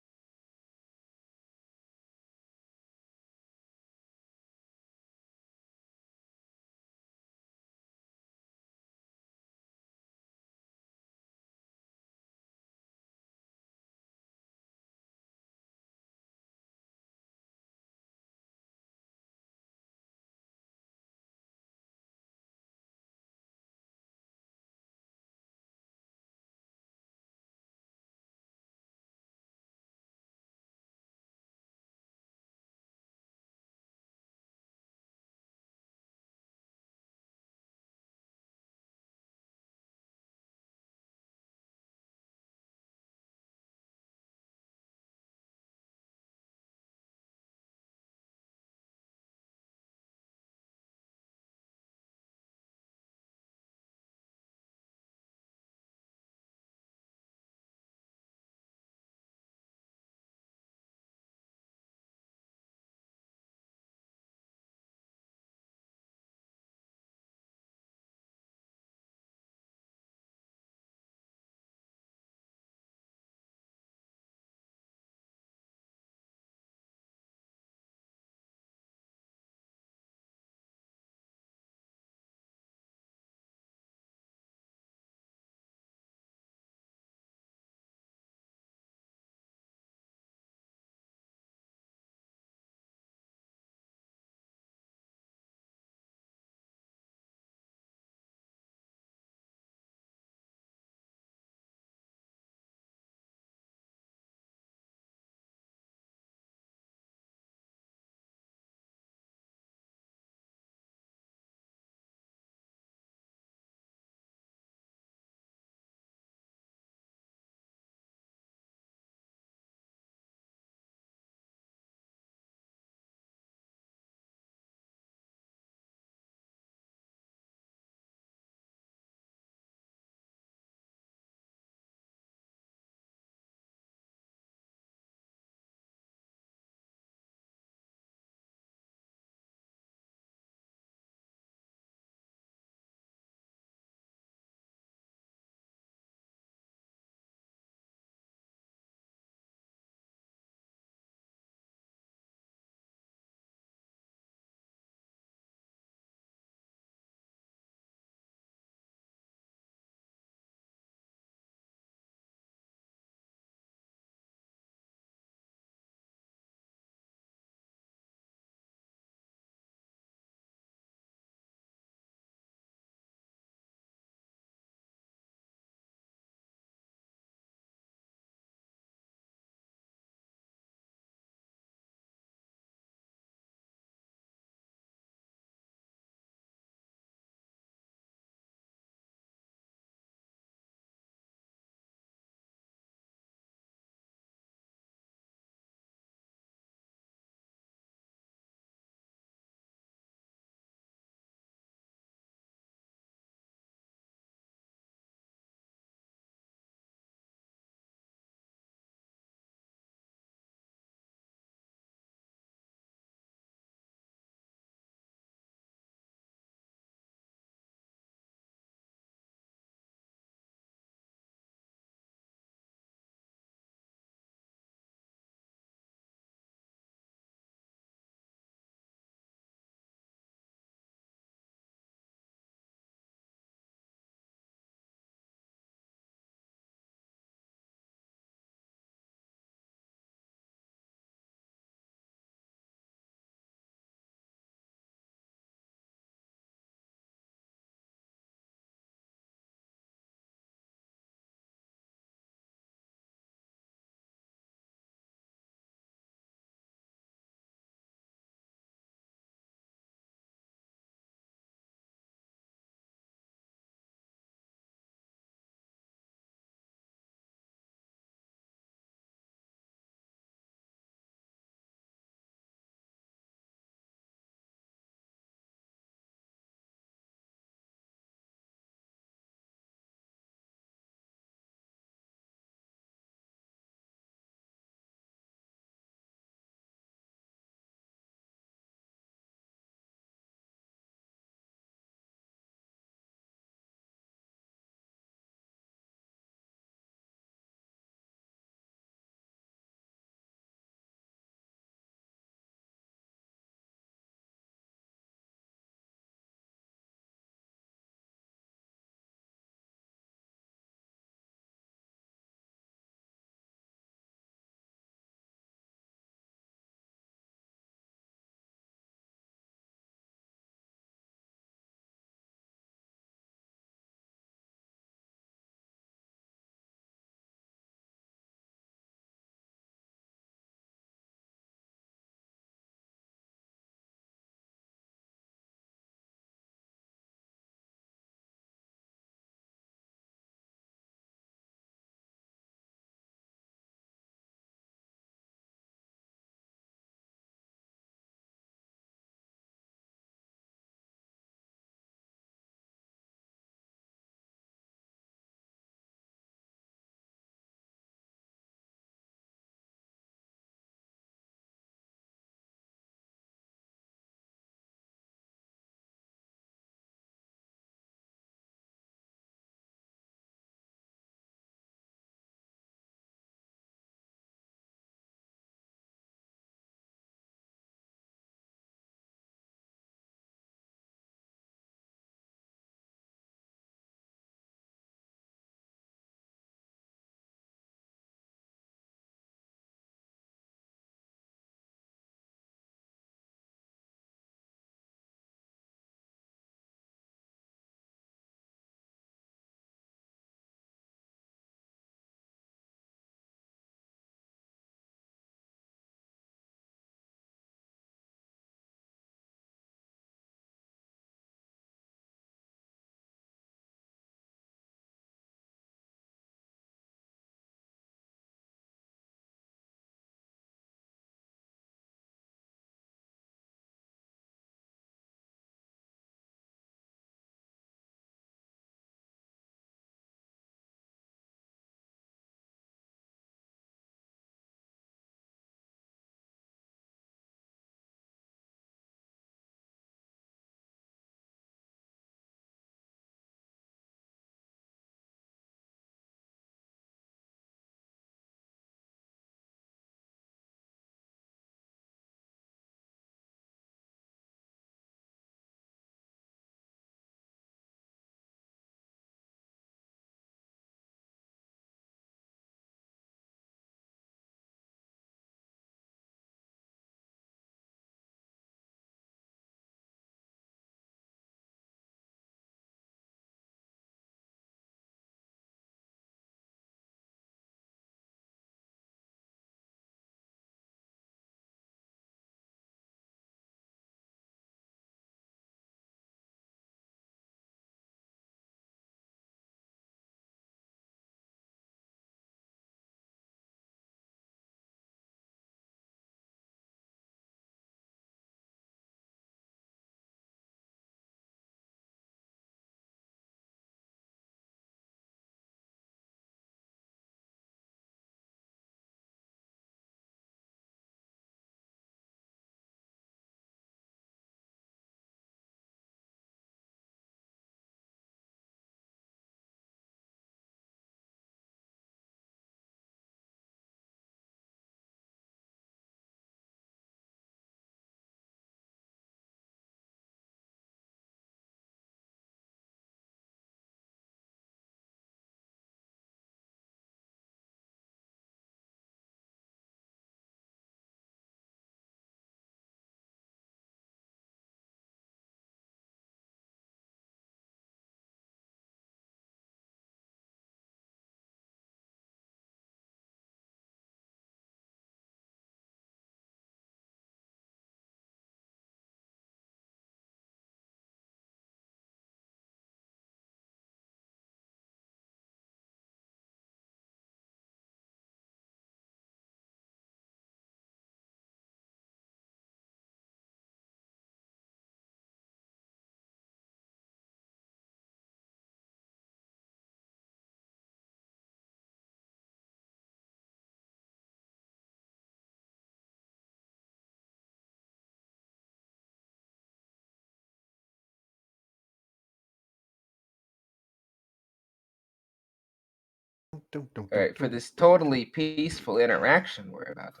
All right, for this totally peaceful interaction we're about to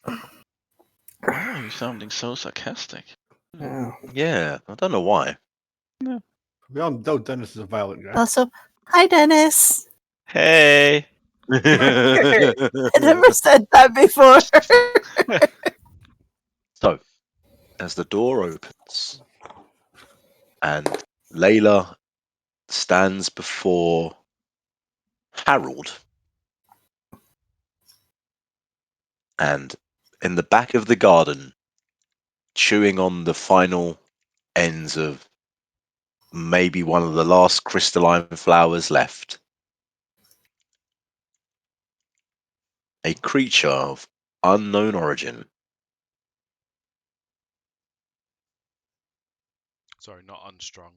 have. Why are you sounding so sarcastic? Yeah, I don't know why. We all know Dennis is a violent guy. Also, hi, Dennis. Hey. I never said that before. So, as the door opens and Layla stands before Harold, and in the back of the garden, chewing on the final ends of maybe one of the last crystalline flowers left, a creature of unknown origin. Sorry, not unstrung.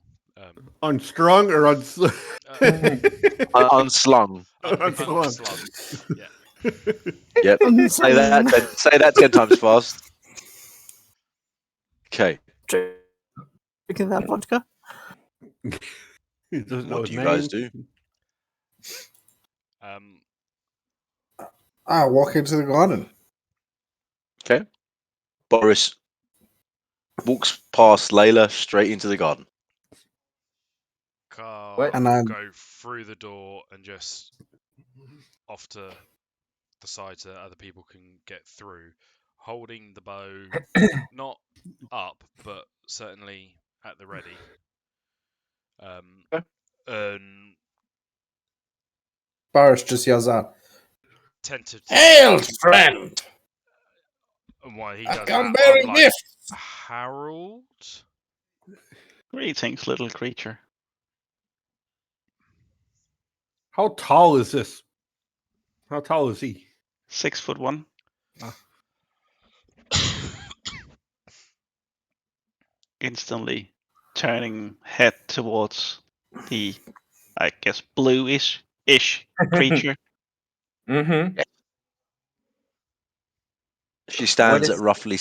Unstrung or Unslung. Unslung. Yeah. Yep. Say that. Say that 10 times fast. Okay. Drinking that vodka. He doesn't know What his do you name. guys do? I walk into the garden. Okay. Boris walks past Layla straight into the garden. Carl What? And will I'm- go through the door and just off to the side so that other people can get through, holding the bow not up, but certainly at the ready. Okay. And Boris just yells out, tentative. Hail, friend! And while he I does come that, bearing I'm like, gifts. Harold? Greetings, little creature. How tall is this? How tall is he? 6'1". Instantly turning head towards the, I guess, bluish creature. Mm-hmm. She stands What at is- roughly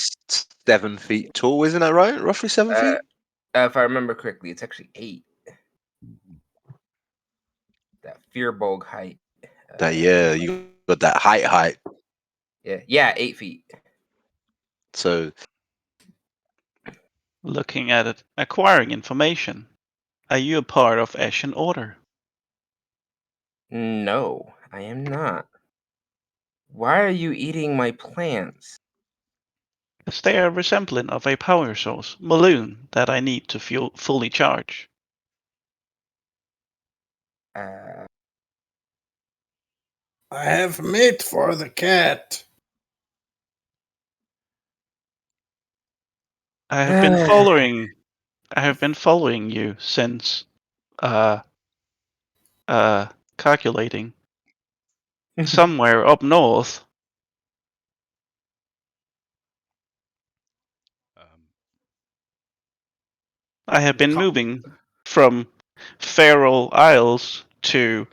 7 feet tall, isn't that right? Roughly 7 feet? If I remember correctly, it's actually 8. That Fearbog height. Yeah, you got that height. Yeah, 8 feet. So, Looking at it, acquiring information. Are you a part of Ashen Order? No, I am not. Why are you eating my plants? As they are resembling of a power source, Maloon, that I need to fully charge. Uh, I have meat for the cat. I have been following you since calculating. Somewhere up north. I have been moving from Faroe Isles to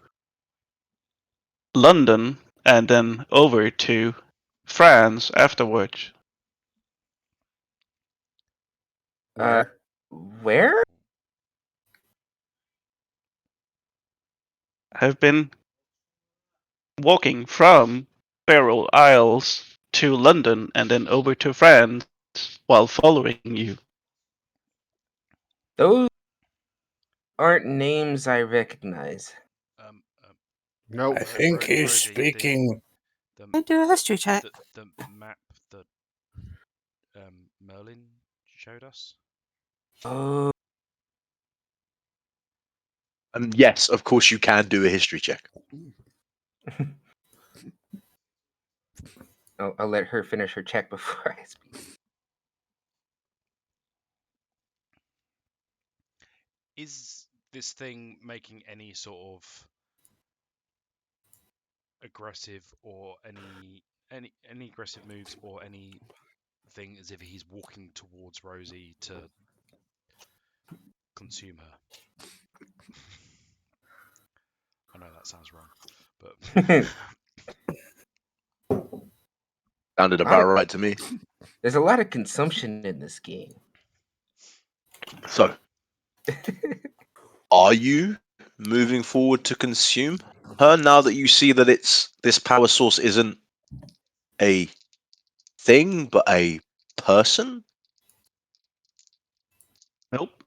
London and then over to France afterwards. Where? Where? I've been walking from Faroe Isles to London and then over to France while following you. Those aren't names I recognize. No. I think he's Rosie, speaking. I do a history check. The map that Merlin showed us. Oh, yes, of course you can do a history check. I'll let her finish her check before I speak. Is this thing making any sort of aggressive or any aggressive moves or anything as if he's walking towards Rosie to consume her? I know that sounds wrong, but Sounded about right to me. There's a lot of consumption in this game. So, are you moving forward to consume her now that you see that this power source isn't a thing but a person? Nope.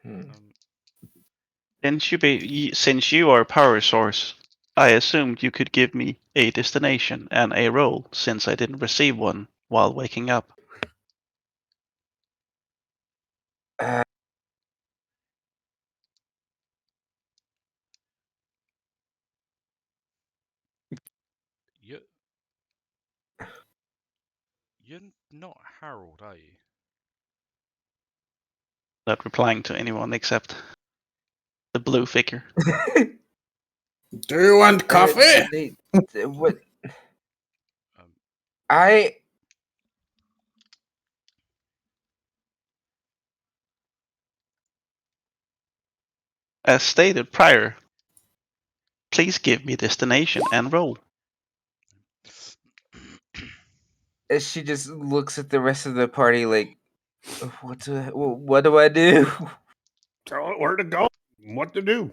Um, Since you are a power source, I assumed you could give me a destination and a role, since I didn't receive one while waking up. Uh, you you're not Harold, are you? Not replying to anyone except the blue figure. Do you want coffee? what Um, I As stated prior, please give me destination and role. she just looks at the rest of the party like, what do I do? Tell it where to go, what to do.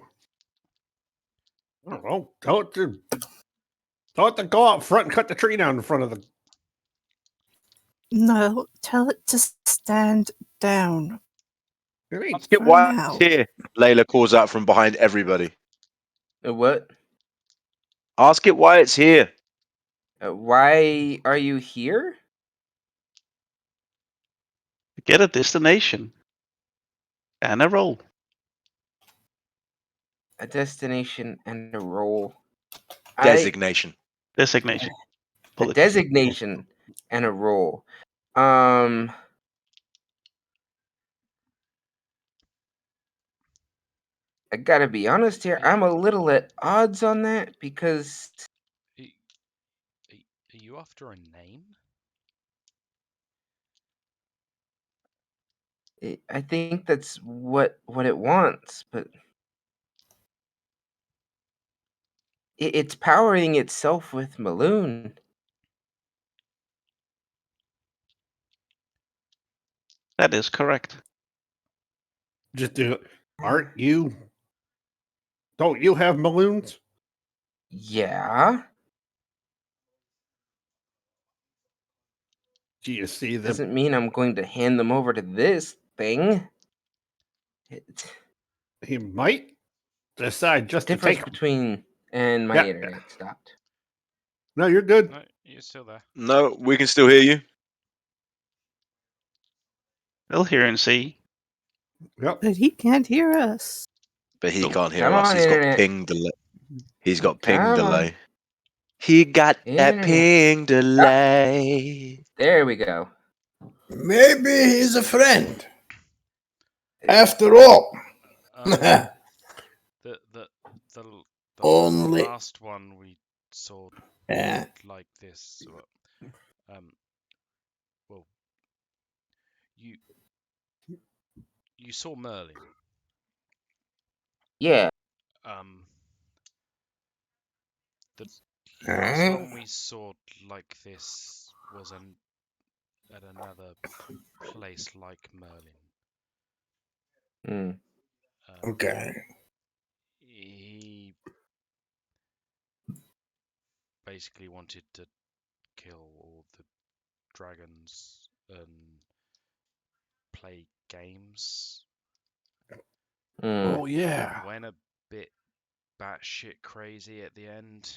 I don't know. Tell it to go out front and cut the tree down in front of the. No, tell it to stand down. It ain't. Ask it For why now. it's here. Layla calls out from behind everybody. What? Ask it why it's here. Why are you here? Get a destination and a role. A destination and a role. Designation. Designation. A Apologies. designation and a role. I gotta be honest here. I'm a little at odds on that because are, are you after a name? I think that's what it wants, but it's powering itself with Maloon. That is correct. Just do it. Aren't you? Don't you have balloons? Yeah, Do you see them? doesn't mean I'm going to hand them over to this thing. It's He might decide just to difference take them. between and my Yeah. internet stopped. No, you're good. No, you're still there. No, we can still hear you. We'll hear and see. Yep. But he can't hear us. But he Nope. can't hear Come us. on, He's got internet. ping delay. He's got ping Come on, delay. He got that internet. ping delay. There we go. Maybe he's a friend. After all. Um, the the the the Only. last one we saw Yeah. like this. Well, you you saw Merlin. Yeah. Um, the last one we saw like this was at another place like Merlin. Mm. Okay. He basically wanted to kill all the dragons and play games. Mm. Oh yeah. Went a bit batshit crazy at the end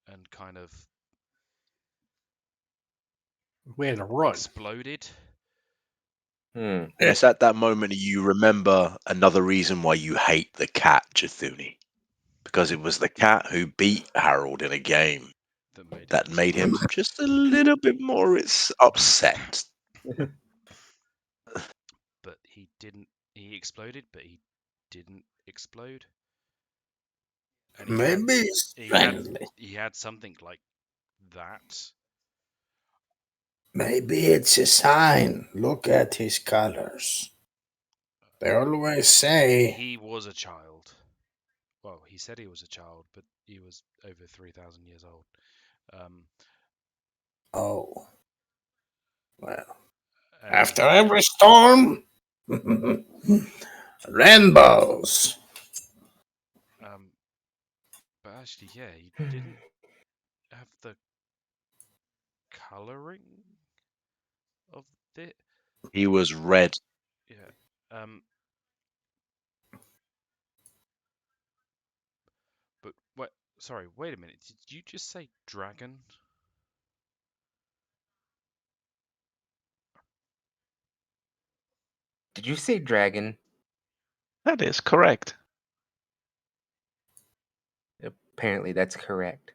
and kind of We had to run. exploded. Mm. And it's at that moment you remember another reason why you hate the cat, Jathuni. Because it was the cat who beat Harold in a game that made him Explode. just a little bit more upset. But he didn't. He exploded, but he didn't explode. And Maybe he's friendly. he had something like that. Maybe it's a sign. Look at his colors. They always say, He was a child. Well, he said he was a child, but he was over 3,000 years old. Um, oh, well, After every storm, rainbows. But actually, yeah, he didn't have the coloring of it. He was red. Yeah. But what? Sorry, wait a minute. Did you just say dragon? Did you say dragon? That is correct. Apparently, that's correct.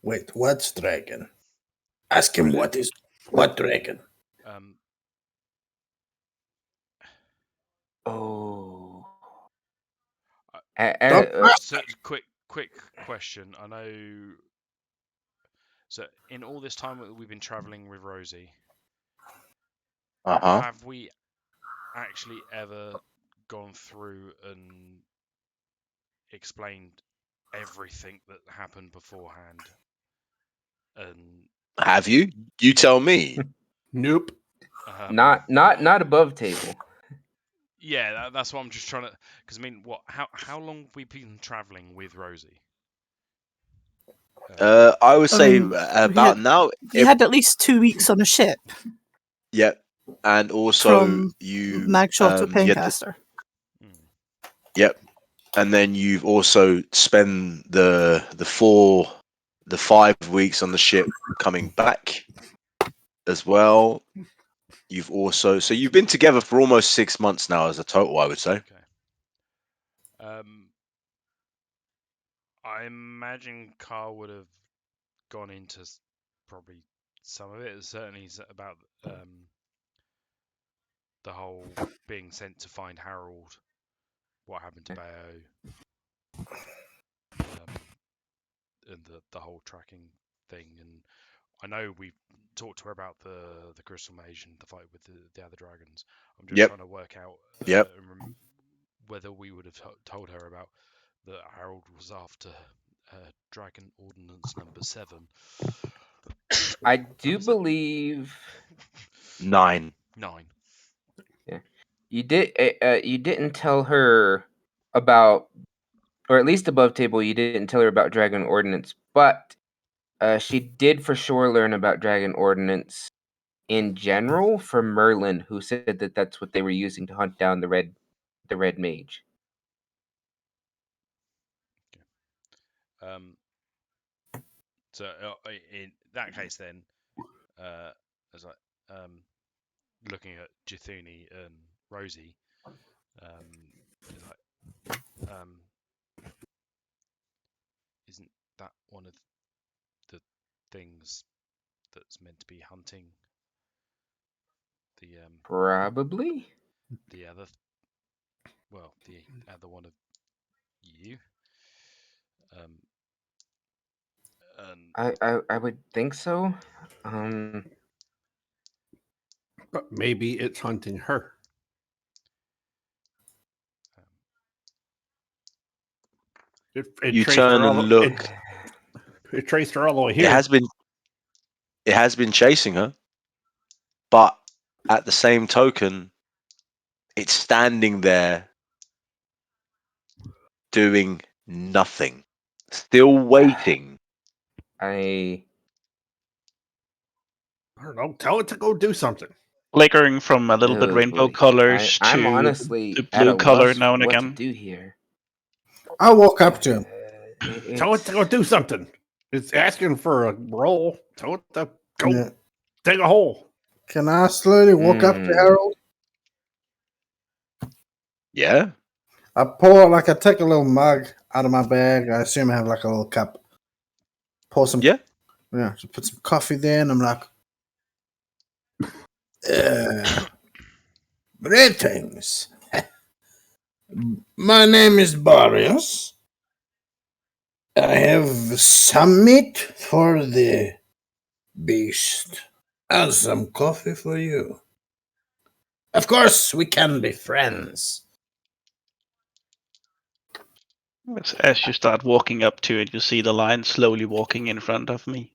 Wait, what's dragon? Ask him what dragon? Oh. So quick question. I know. So in all this time that we've been traveling with Rosie, have we actually ever gone through and explained everything that happened beforehand? And Have you? You tell me. Nope. Not above table. Yeah, that's what I'm just trying to. Because I mean, what? How long have we been traveling with Rosie? I would say about now. You had at least 2 weeks on a ship. Yep, and also from you Magshot to you had Pencaster. Yep, and then you've also spent the 5 weeks on the ship coming back as well. You've also you've been together for almost 6 months now as a total, I would say. Okay. I imagine Carl would have gone into probably some of it. Certainly about the whole being sent to find Harold, what happened to Bayo, and the whole tracking thing. And I know we talked to her about the Crystal Mage and the fight with the other dragons. I'm just trying to work out whether we would have told her about that Harold was after Dragon Ordinance number 7. I do believe 9. 9. Yeah, you didn't tell her about, or at least above table, you didn't tell her about Dragon Ordinance, but she did for sure learn about Dragon Ordinance in general from Merlin, who said that that's what they were using to hunt down the red mage. So in that case, then, as looking at Jithuni and Rosie, isn't that one of the things that's meant to be hunting the Probably the other one of you? I would think so. But maybe it's hunting her. You turn and look. It traced her all the way here. It has been chasing her, but at the same token, it's standing there doing nothing, still waiting. I don't know. Tell it to go do something. Flickering from a little bit rainbow colors I'm to honestly the at blue a color loss now and what again. to do here. I'll walk up to him. Tell it to go do something. It's asking for a roll. Tell it to go dig a hole. Can I slowly walk up to Harold? Yeah. I take a little mug out of my bag. I assume I have like a little cup. Pour some. Yeah. Yeah. So put some coffee there, and I'm like, greetings. My name is Barrios. I have some meat for the beast and some coffee for you. Of course, we can be friends. As you start walking up to it, you see the lion slowly walking in front of me.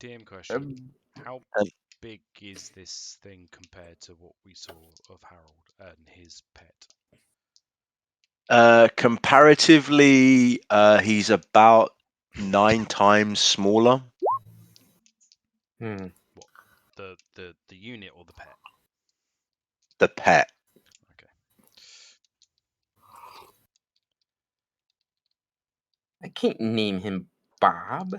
TM question. How Um, big is this thing compared to what we saw of Harold and his pet? Comparatively, he's about 9 times smaller. Hmm. What the unit or the pet? The pet. Okay. I can't name him Bob.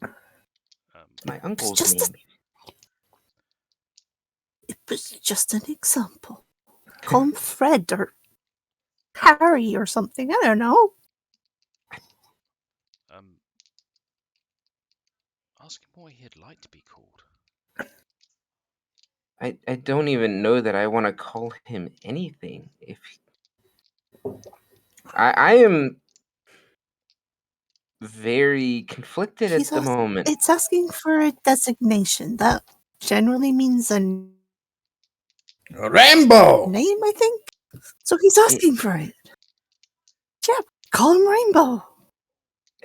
It's my It's uncle's just name. it was just an example. Call him Fred or Harry or something. I don't know. Ask him what he'd like to be called. I don't even know that I want to call him anything. If I am very conflicted He's at the moment. it's asking for a designation. That generally means a Rainbow! name, I think. So he's asking for it. Yeah, call him Rainbow.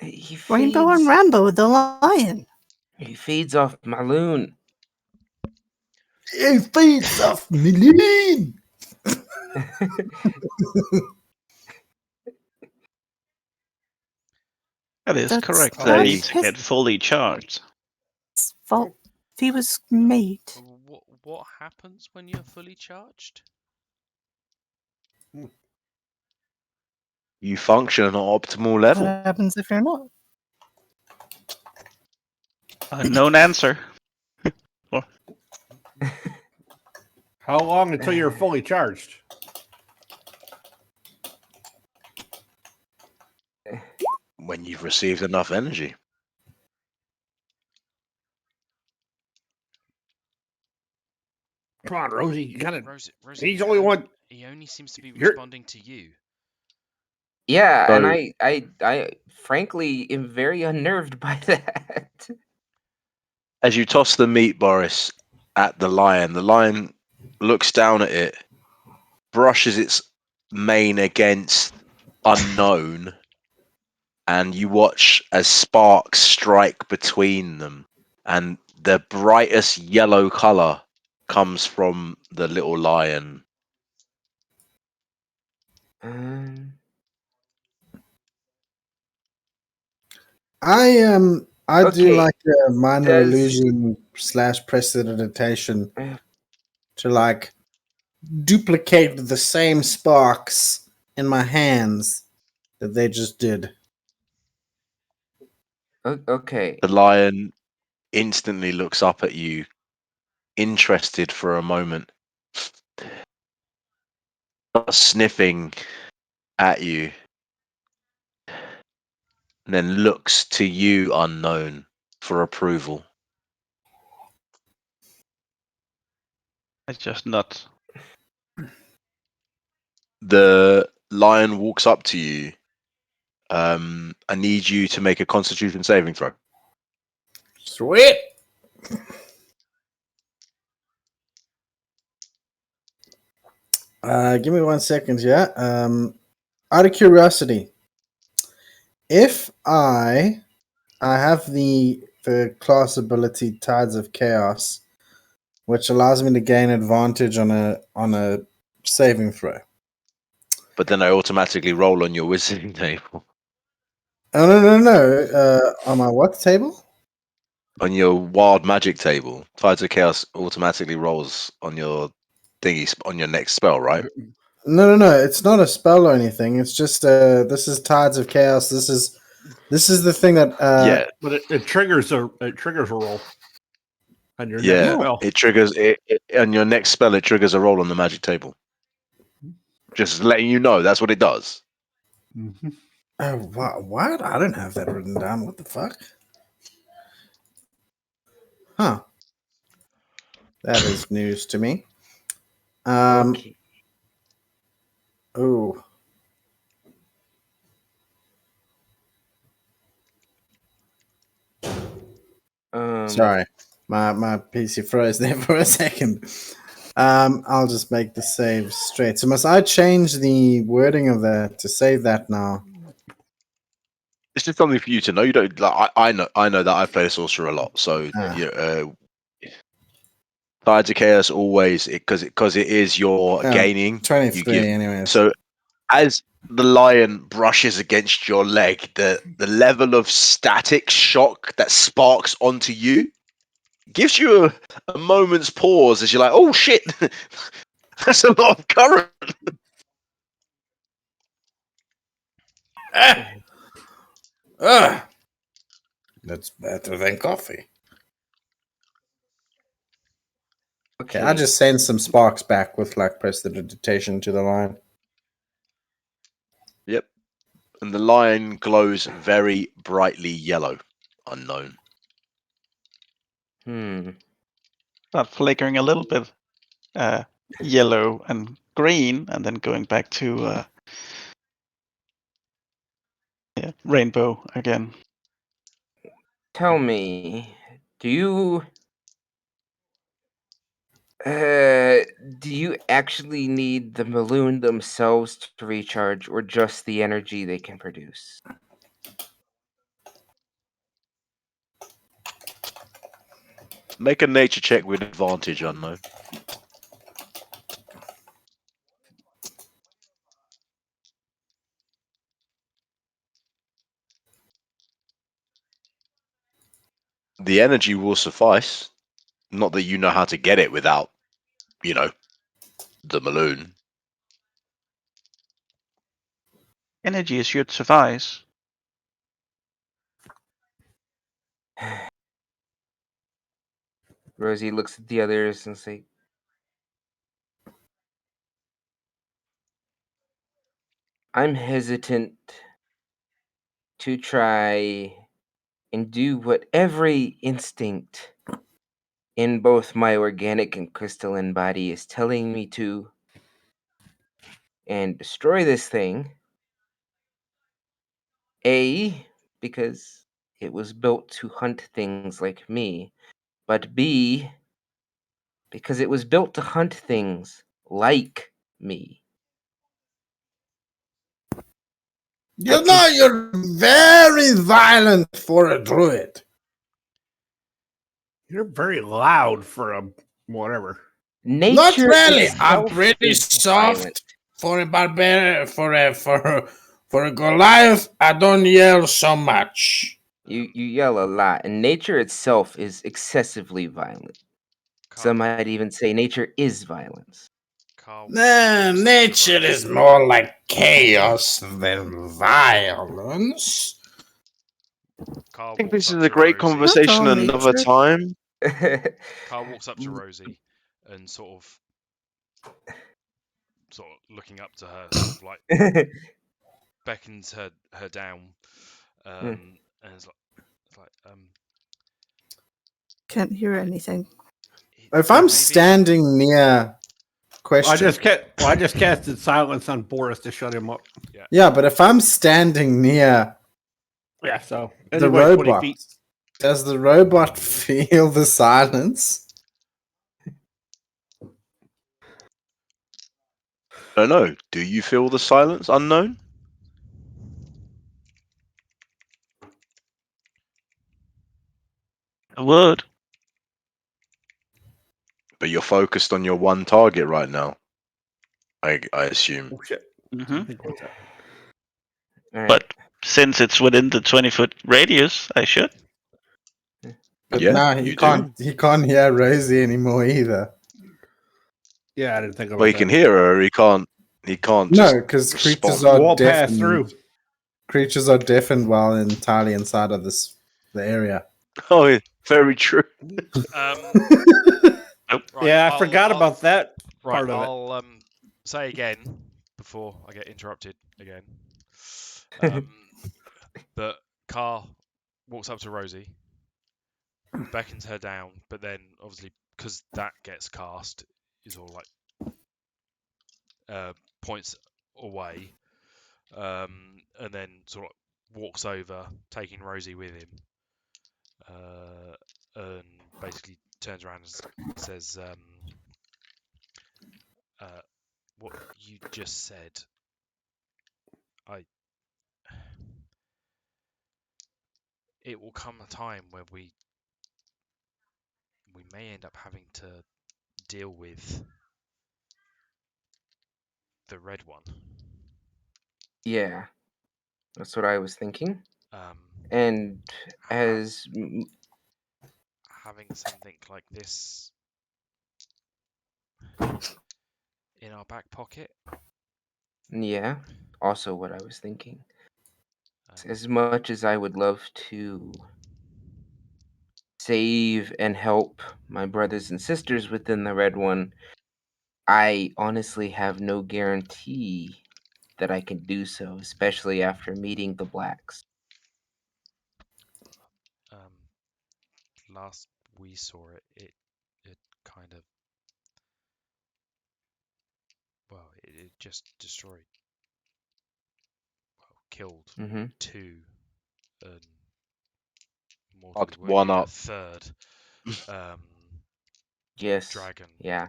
He Rainbow and feeds. Rambo the lion. He feeds off my loon. It feeds off million. That is That's correct. not They not need to his get fully charged. fault. He was made. What happens when you're fully charged? You function at an optimal What level. happens if you're not? Unknown answer. How long until you're fully charged? When you've received enough energy. Come on, Rosie. You gotta. Rosie, He's he only one. He only seems to be You're- responding to you. Yeah, and So I frankly am very unnerved by that. as you toss the meat, Boris, at the lion looks down at it, brushes its mane against unknown, and you watch as sparks strike between them, and the brightest yellow color comes from the little lion. Um, I do Okay, like a minor does illusion / prestidigitation uh, to like duplicate the same sparks in my hands that they just did. okay. The lion instantly looks up at you, interested for a moment, sniffing at you, and then looks to you, unknown, for approval. It's just nuts. The lion walks up to you. I need you to make a Constitution saving throw. Sweet. Give me 1 second, yeah. Out of curiosity, if I have the class ability Tides of Chaos, which allows me to gain advantage on a saving throw. But then I automatically roll on your wizarding table. Oh no! On my what table? On your wild magic table, Tides of Chaos automatically rolls on your thingy on your next spell, right? No! It's not a spell or anything. It's just this is Tides of Chaos. This is the thing that Yeah, But it triggers a roll on your next yeah. spell. It triggers it on your next spell. It triggers a roll on the magic table. Just letting you know, that's what it does. Mm-hmm. What? I don't have that written down. What the fuck? Huh. That is news to me. Okay. Oh. Sorry. My PC froze there for a second. I'll just make the save straight. So must I change the wording of that to save that now? It's just something for you to know. You don't like. I know that I play the sorcerer a lot, so yeah. Tides of Chaos always because it is your gaining. 23 anyways. So as the lion brushes against your leg, the level of static shock that sparks onto you gives you a moment's pause as you're like, oh shit, that's a lot of current. That's better than coffee. Okay, I just send some sparks back with like prestidigitation to the line. Yep. And the lion glows very brightly yellow. Unknown. Start flickering a little bit, yellow and green, and then going back to rainbow again. Tell me, do you actually need the balloon themselves to recharge, or just the energy they can produce? Make a nature check with advantage, unknown. The energy will suffice. Not that you know how to get it without, the balloon. Energy should suffice. Rosie looks at the others and say, I'm hesitant to try and do what every instinct in both my organic and crystalline body is telling me to, and destroy this thing. A, because it was built to hunt things like me, but B, because it was built to hunt things like me. You know, you're very violent for a druid. You're very loud for a whatever. Nature Not really. I'm itself pretty is soft violent. for a barbarian. For a Goliath, I don't yell so much. You yell a lot, and nature itself is excessively violent. Some might even say nature is violence. Nah, nature is more like chaos than violence. Carl I think walks this up is a to great Rosie. conversation all another nature. time. Carl walks up to Rosie and sort of looking up to her, sort of like beckons her down, and it's like Can't hear anything. If I'm standing near, question. I just casted silence on Boris to shut him up. Yeah, but if I'm standing near Yeah, so the anyway, 20 robot, feet. does the robot feel the silence? I don't know. Do you feel the silence, unknown? I would. But you're focused on your one target right now. I assume. Oh shit. Mm-hmm. All right. But since it's within the 20-foot radius, I should. But Yeah, now he you can't. He can't hear Rosie anymore either. Yeah, I didn't think about Well, he that. can hear her. He can't. He can't No, just because creatures respond. are Wall pass deafened. through. Creatures are deafened while entirely inside of the area. Oh, yeah, very true. Right, Yeah, I forgot about that Right, part of it. I'll say again before I get interrupted again. That Carr walks up to Rosie, beckons her down, but then obviously because that gets cast, is all like points away, and then sort of walks over, taking Rosie with him, and basically turns around and says, "What you just said, it will come a time where we may end up having to deal with the red one. Yeah, that's what I was thinking. Um, And ha- as having something like this in our back pocket. yeah, also what I was thinking. Um, As much as I would love to save and help my brothers and sisters within the red one, I honestly have no guarantee that I can do so, especially after meeting the blacks. um, last we saw it, it kind of it just destroyed, killed Mm-hmm. 2 and mortally Fucked one wounded a up. 3rd Yes. dragon, Yeah.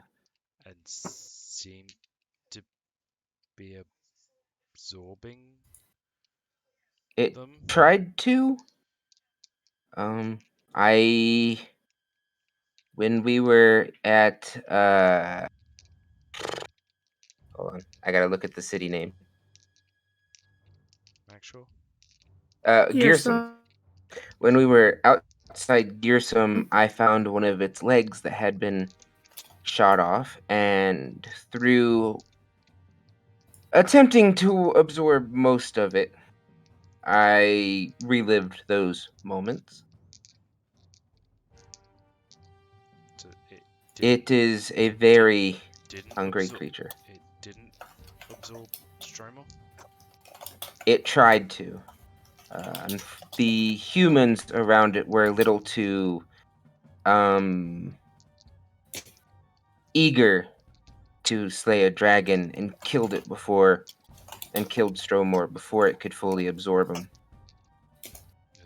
and seemed to be absorbing It them. tried to. I when we were at hold on, I gotta look at the city name. Actual. Gearsome. When we were outside Gearsome, I found one of its legs that had been shot off, and through attempting to absorb most of it, I relived those moments. So It is a very didn't hungry absorb. creature. It didn't absorb Stromal. It tried to. The humans around it were a little too um, eager to slay a dragon and killed Stromor before it could fully absorb him.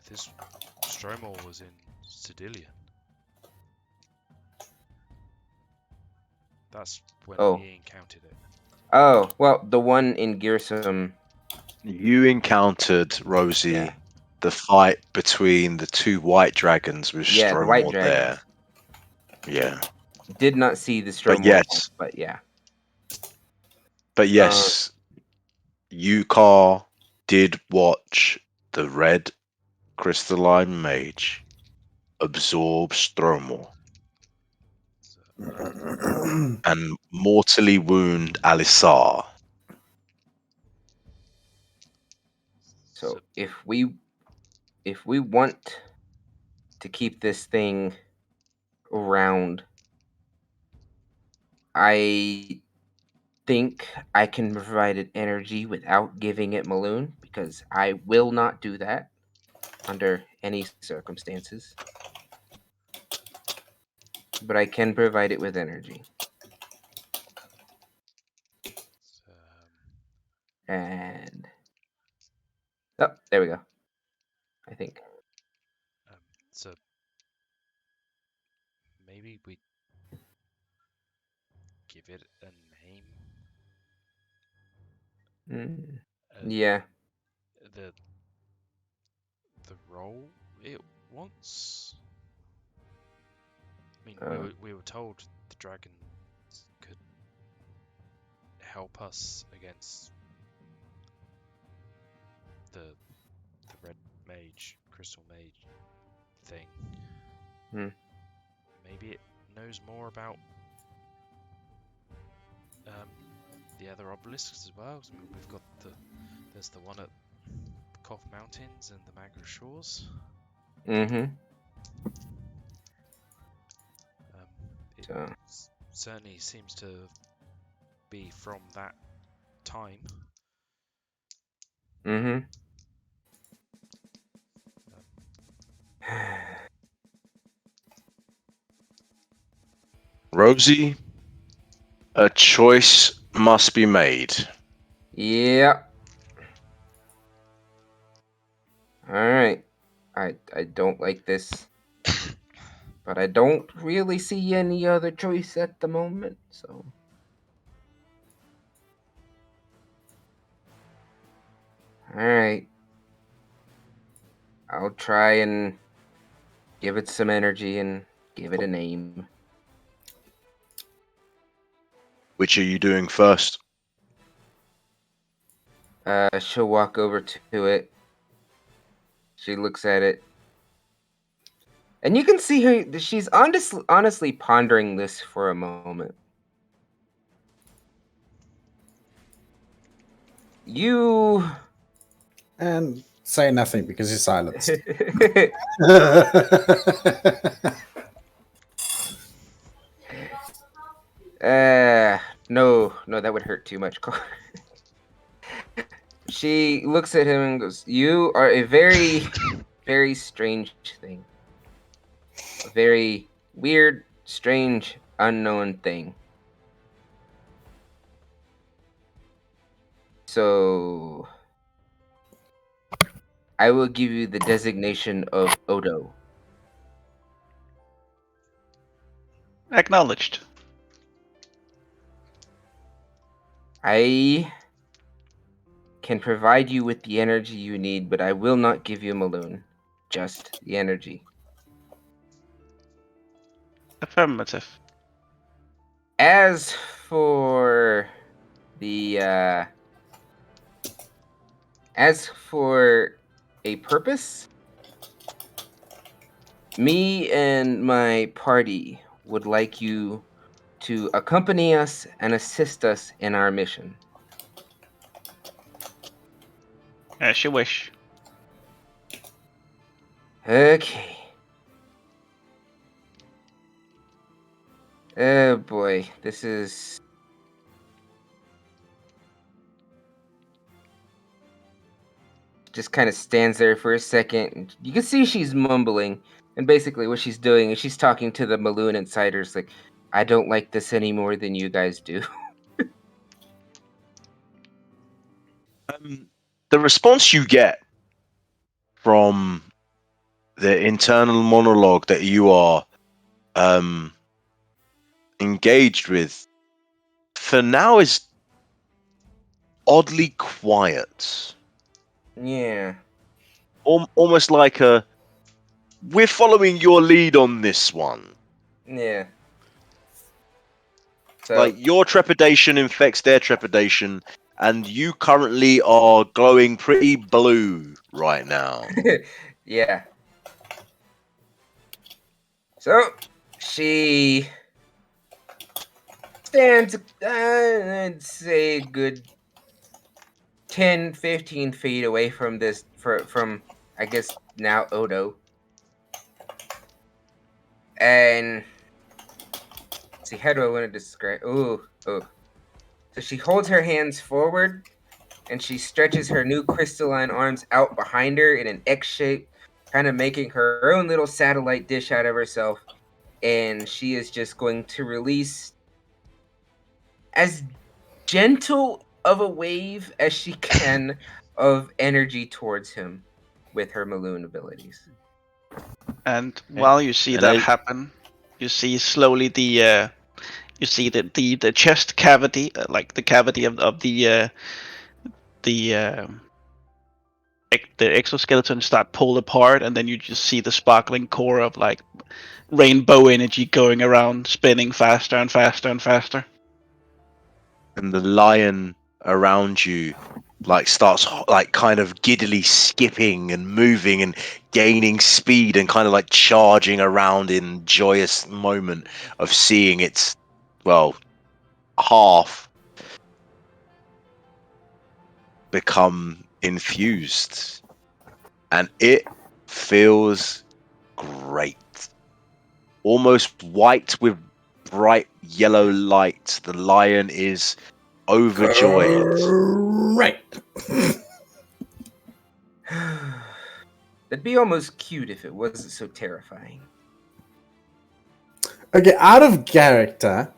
This Stromal was in Sedilian. That's when Oh. we encountered it. Oh, well, the one in Gearsome. You encountered Rosie. Yeah. The fight between the 2 white dragons with Yeah, the white Stromor dragons. there. Yeah. Did not see the But Stromor one, yes, but yeah. Yukar did watch the red crystalline mage absorb Stromor So, and mortally wound Alisar. So if we want to keep this thing around, I think I can provide it energy without giving it Maloon, because I will not do that under any circumstances. But I can provide it with energy. And oh, there we go. I think. So maybe we give it a name. Yeah. The role it wants. I mean, we were told the dragons could help us against the red mage, crystal mage thing. Maybe it knows more about the other obelisks as well. I mean, we've got there's the one at the Koth Mountains and the Magra Shores. It certainly seems to be from that time. Rosie, a choice must be made. Yeah. All right. I don't like this, but I don't really see any other choice at the moment. So. All right. I'll try and give it some energy and give it a name. Which are you doing first? She'll walk over to it. She looks at it. And you can see her, she's honestly pondering this for a moment. You... And say nothing because you're silenced. No, that would hurt too much. She looks at him and goes, "You are a very, very strange thing. A very weird, strange, unknown thing. So, I will give you the designation of Odo." Acknowledged. I can provide you with the energy you need, but I will not give you a Maloon. Just the energy. Affirmative. As for the as for a purpose, me and my party would like you to accompany us and assist us in our mission. As you wish. Okay. Oh boy, this is... Just kind of stands there for a second. You can see she's mumbling, and basically what she's doing is she's talking to the Maloon insiders like, I don't like this any more than you guys do. The response you get from the internal monologue that you are engaged with for now is oddly quiet. Yeah. Almost like we're following your lead on this one. Yeah. So, Like, your trepidation infects their trepidation, and you currently are glowing pretty blue right now. yeah. So, she stands, I'd say, a good 10, 15 feet away from from, I guess, now Odo. And, see, how do I want to describe? Oh. So she holds her hands forward, and she stretches her new crystalline arms out behind her in an X shape, kind of making her own little satellite dish out of herself. And she is just going to release as gentle of a wave as she can of energy towards him with her Maloon abilities. And while you see And that happen, you see slowly the chest cavity, like the cavity of the exoskeleton start pulled apart, and then you just see the sparkling core of like rainbow energy going around, spinning faster and faster and faster. And the lion around you like starts like kind of giddily skipping and moving and gaining speed and kind of like charging around in joyous moment of seeing its, well, half become infused, and it feels great. Almost white with bright yellow light. The lion is overjoyed. Right. That'd be almost cute if it wasn't so terrifying. Okay, out of character,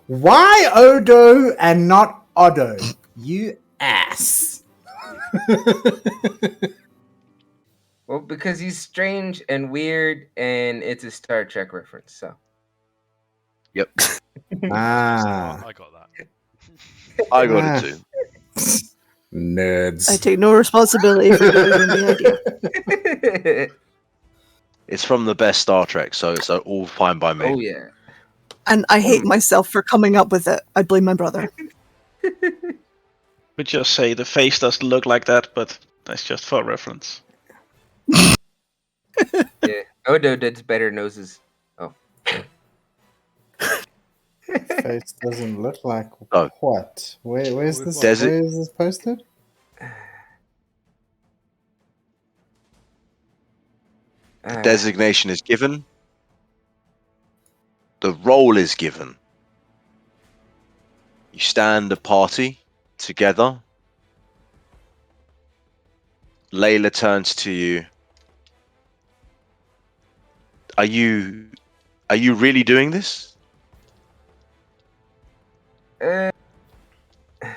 why Odo and not Odo? You ass. Well, because he's strange and weird, and it's a Star Trek reference, so. Yep. I Ah. got that. I got it too. Nerds. I take no responsibility for delivering the idea. It's from the best Star Trek, so it's all fine by me. Oh yeah. And I hate myself for coming up with it. I blame my brother. We just say the face doesn't look like that, but that's just for reference. Yeah. Odo does better noses. Oh. Face doesn't look like Oh. what? Where's With this? what? Desert- Where is this posted? The designation is given. The role is given. You stand a party together. Layla turns to you. Are you really doing this? Uh, I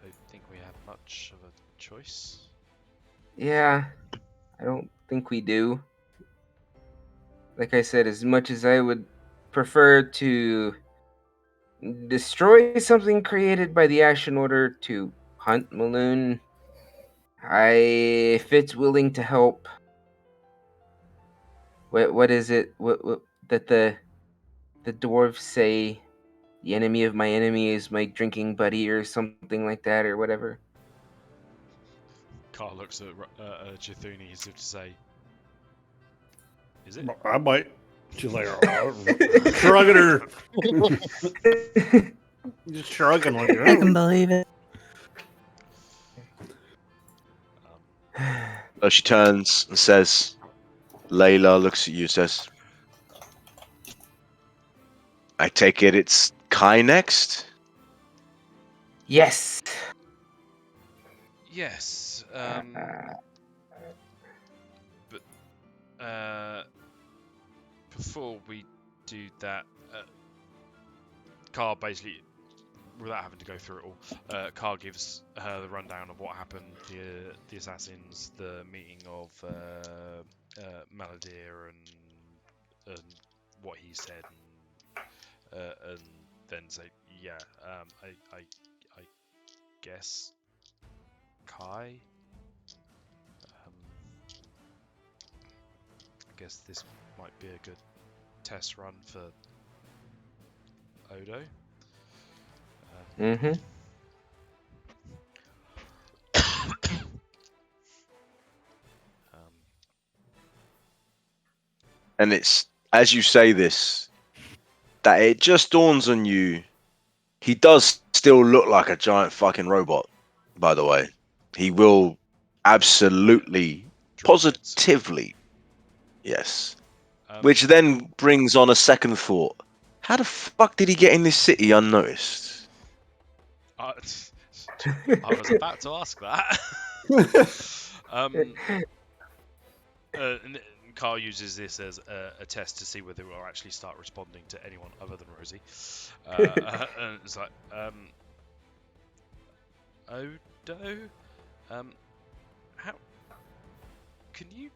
don't think we have much of a choice. yeah. I don't think we do. Like I said, as much as I would prefer to destroy something created by the Ashen Order to hunt Maloon, if it's willing to help. What is it? What that the dwarves say? The enemy of my enemy is my drinking buddy, or something like that, or whatever. Carl looks at Jithuni as if to say, "Is it?" I might. She's like shrugging her, just shrugging like I can that. believe it. So she turns and says, Layla looks at you and says, I take it it's Kai next? Yes. Yes. But before we do that, Carl basically, without having to go through it all, Carl gives her the rundown of what happened, the assassins, the meeting of Matterr and what he said, and then say, yeah, I guess Kai. I guess this might be a good test run for Odo. Mm-hmm. And it's, as you say this, that it just dawns on you, he does still look like a giant fucking robot, by the way. He will absolutely, Draw bits. positively, yes. Which then brings on a second thought. How the fuck did he get in this city unnoticed? I was about to ask that. And Carl uses this as a test to see whether we'll actually start responding to anyone other than Rosie. And it's like, Odo, how can you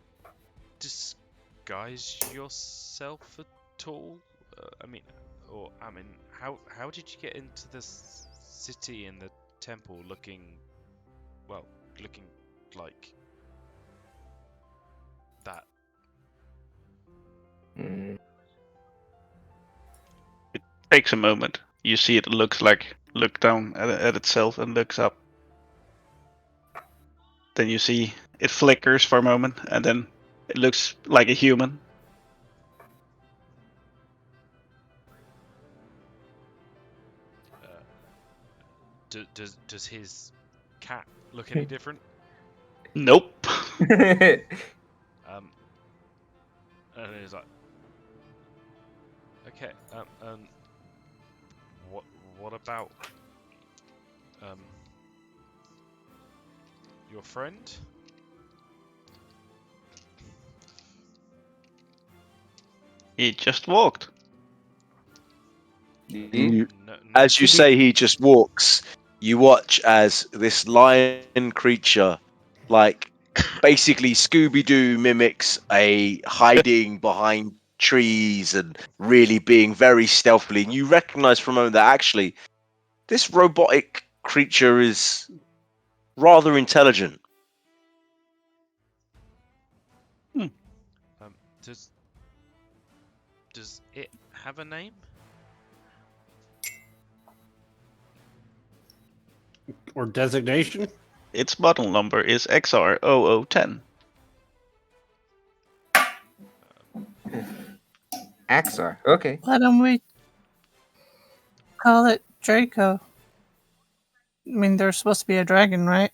disguise yourself at all? How did you get into this city and the temple looking like that? Mm. Takes a moment. You see it look down at itself and looks up. Then you see it flickers for a moment, and then it looks like a human. Does his cat look any different? Nope. And he's like, okay, what about your friend? He just walked. As you say, he just walks. You watch as this lion creature, like, basically Scooby-Doo mimics a hiding behind trees and really being very stealthily. And you recognize for a moment that actually This robotic creature is rather intelligent. Does it have a name? Or designation? Its model number is XR0010. Axar. Okay. Why don't we call it Draco? I mean, there's supposed to be a dragon, right?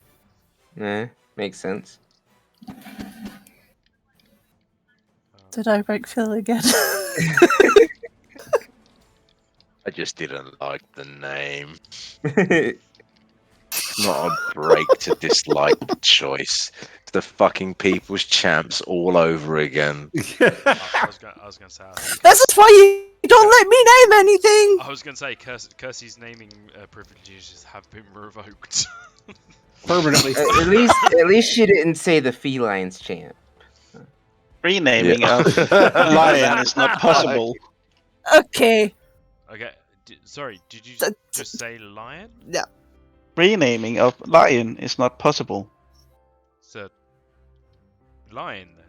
Makes sense. Did I break Phil again? I just didn't like the name. Not a break to dislike the choice. It's the fucking people's champs all over again. I was gonna say. This is why you don't let me name anything! I was gonna say Kersey's naming privileges have been revoked. Permanently. At least she didn't say the felines champ. Renaming Yeah. of lion is not possible. Okay. Okay. Sorry. Did you just say lion? Yeah. Renaming of lion is not possible. So lion then.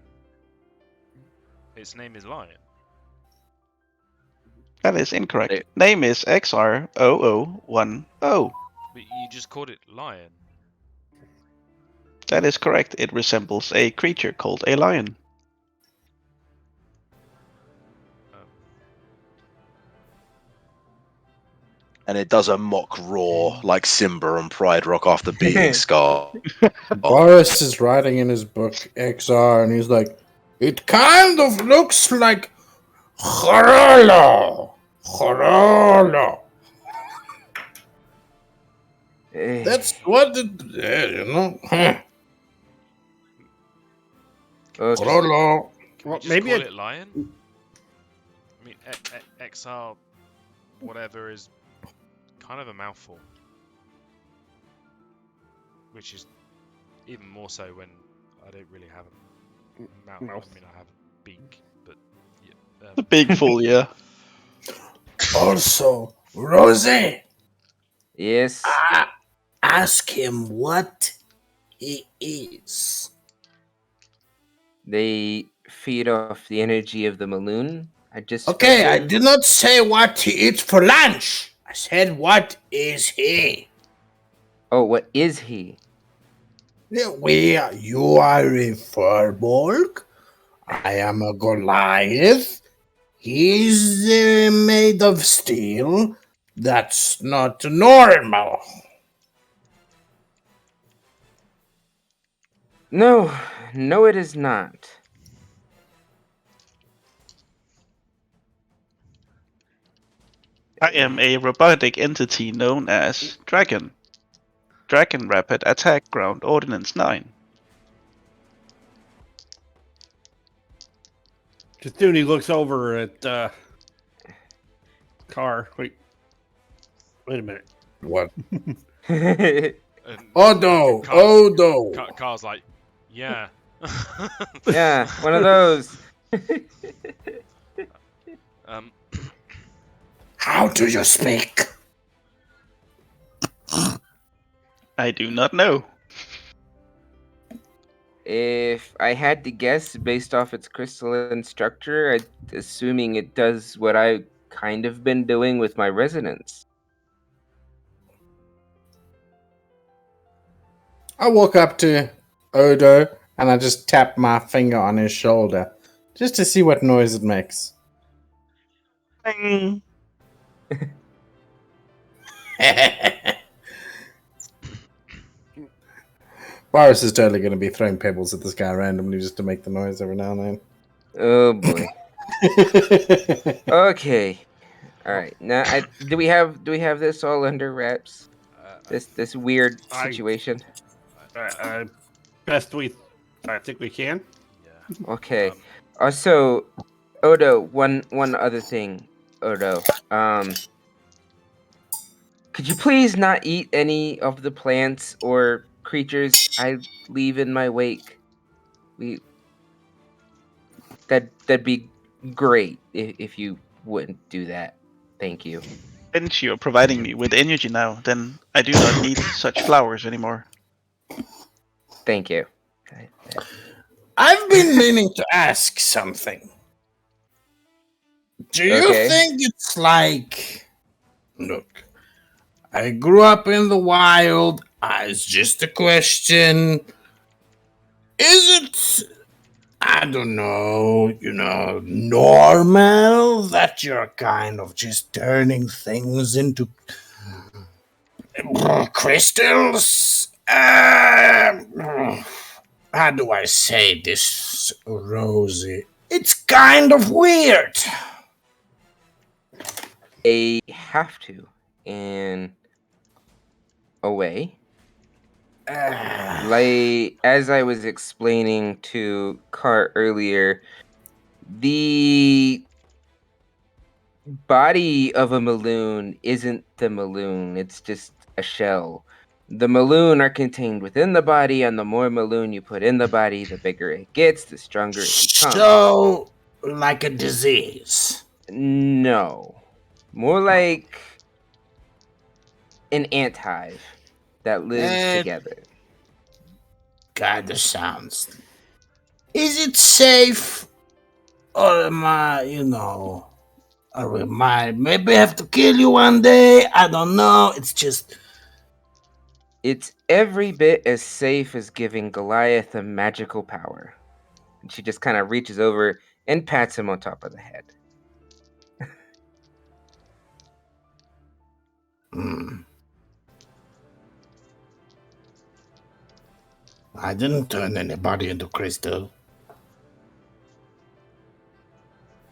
Its name is lion. That is incorrect. Name is XR0010. But you just called it lion. That is correct. It resembles a creature called a lion. And it does a mock roar like Simba on Pride Rock after beating Scar. Boris is writing in his book XR, and he's like, it kind of looks like Horolo. Horolo. That's what it, you know. Okay. Horolo. Can we Well, just maybe call I- it lion? I mean, XR whatever is kind of a mouthful. Which is even more so when I don't really have a mouth. Mouth. I mean, I have a beak, but yeah. The big fool, yeah. Also, Rosie, Yes. ask him what he is. They feed off the energy of the Maloon. I just Okay, fed I him- did not say what he eats for lunch. I said, what is he? Oh, what is he? You are a Furbolg. I am a Goliath. He's made of steel. That's not normal. No, it is not. I am a robotic entity known as Dragon. Dragon Rapid Attack Ground Ordnance 9. Just soon he looks over at Car. Wait a minute. What? And Odo! Car's- Odo! Car's like, yeah. Yeah, one of those. How do you speak? I do not know. If I had to guess based off its crystalline structure, assuming it does what I kind of been doing with my resonance. I walk up to Odo and I just tap my finger on his shoulder just to see what noise it makes. Ding. Boris is totally going to be throwing pebbles at this guy randomly just to make the noise every now and Oh boy. then. Okay. All right. Now, do we have this all under wraps? This weird I- situation. Best I think we can. Yeah. Okay. Also, Odo, one other thing, Odo. Could you please not eat any of the plants or creatures I leave in my wake? That'd be great if you wouldn't do that. Thank you. Since you're providing me with energy now, then I do not need such flowers anymore. Thank you. I've been meaning to ask something. Do you Okay. think it's like. Look, I grew up in the wild. It's just a question. Is it, I don't know, normal that you're kind of just turning things into crystals? How do I say this, Rosie? It's kind of weird. I have to. In a way. Like, as I was explaining to Cart earlier, the body of a Maloon isn't the Maloon, it's just a shell. The Maloon are contained within the body, and the more Maloon you put in the body, the bigger it gets, the stronger it becomes. So, like a disease. No. More like an ant hive that lives together. Kinda sounds. Is it safe? Or am I, or we might maybe have to kill you one day? I don't know. It's just. It's every bit as safe as giving Goliath a magical power. And she just kind of reaches over and pats him on top of the head. I didn't turn anybody into crystal.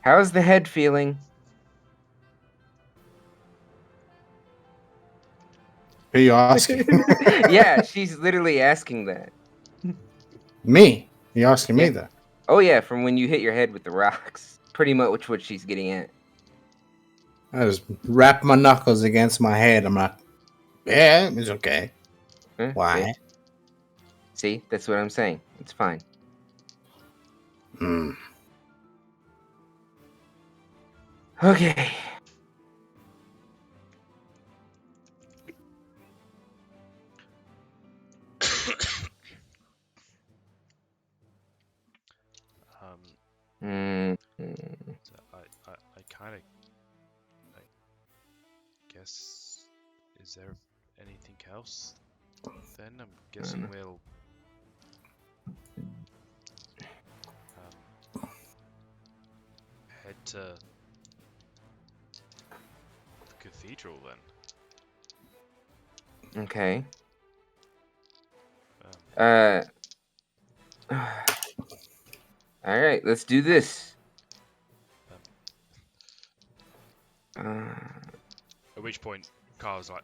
How's the head feeling? Who are you asking? Yeah, she's literally asking that. Me? You asking me Yeah. that? Oh yeah, from when you hit your head with the rocks. Pretty much what she's getting at. I just wrap my knuckles against my head. I'm like, yeah, it's okay. Huh? Why? See, that's what I'm saying. It's fine. Okay. So I kind of, I guess, is there anything else? Then I'm guessing we'll head to the cathedral then. Okay. All right, let's do this. At which point, Carl's like,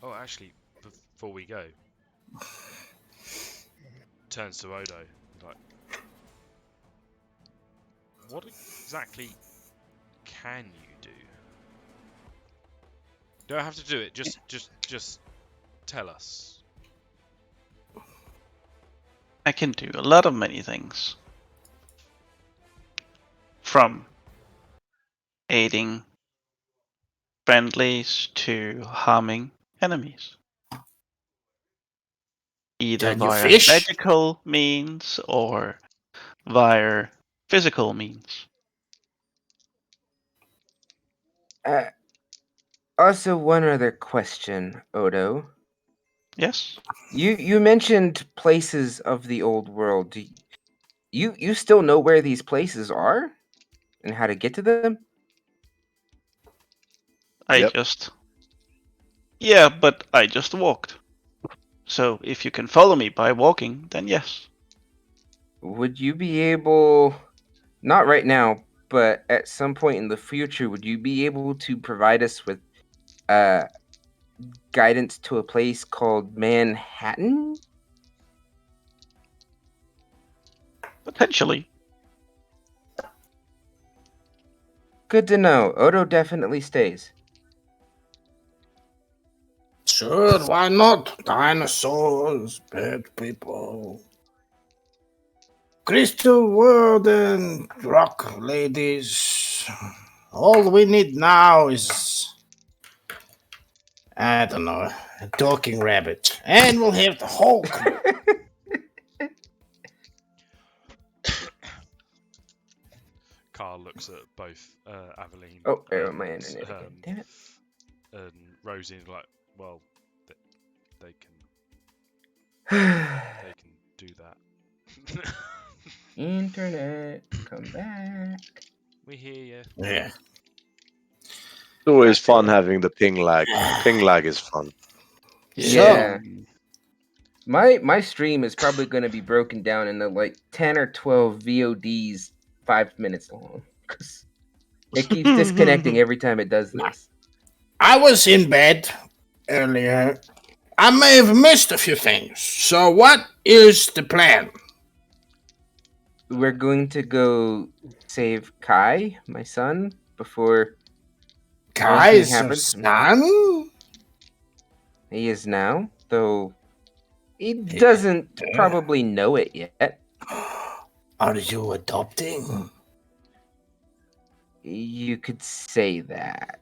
"Oh, actually, before we go," turns to Odo, like, "What exactly can you do? Don't have to do it. Just tell us." I can do a lot of many things. From aiding friendlies to harming enemies. Either Can you via fish? magical means or via physical means. Also, one other question, Odo. Yes? You mentioned places of the old world. Do you still know where these places are and how to get to them? Yep. Yeah, but I just walked. So if you can follow me by walking, then yes. Would you be able, not right now, but at some point in the future, would you be able to provide us with guidance to a place called Manhattan? Potentially. Good to know. Odo definitely stays. Sure, why not? Dinosaurs, bad people. Crystal world and rock ladies. All we need now is I don't know, a talking rabbit, and we'll have the whole crew. Carl looks at both Aveline Oh, there and, went my internet again. Damn it. and Rosie and like, well, they can do that. Internet, come back. We hear you. Yeah. It's always fun having the ping lag. Ping lag is fun. Yeah. My stream is probably going to be broken down into like 10 or 12 VODs 5 minutes long. Because it keeps disconnecting every time it does this. I was in bed earlier. I may have missed a few things. So what is the plan? We're going to go save Kai, my son, before Kai's anything happens. son? He is now, though he doesn't probably know it yet. Are you adopting? You could say that.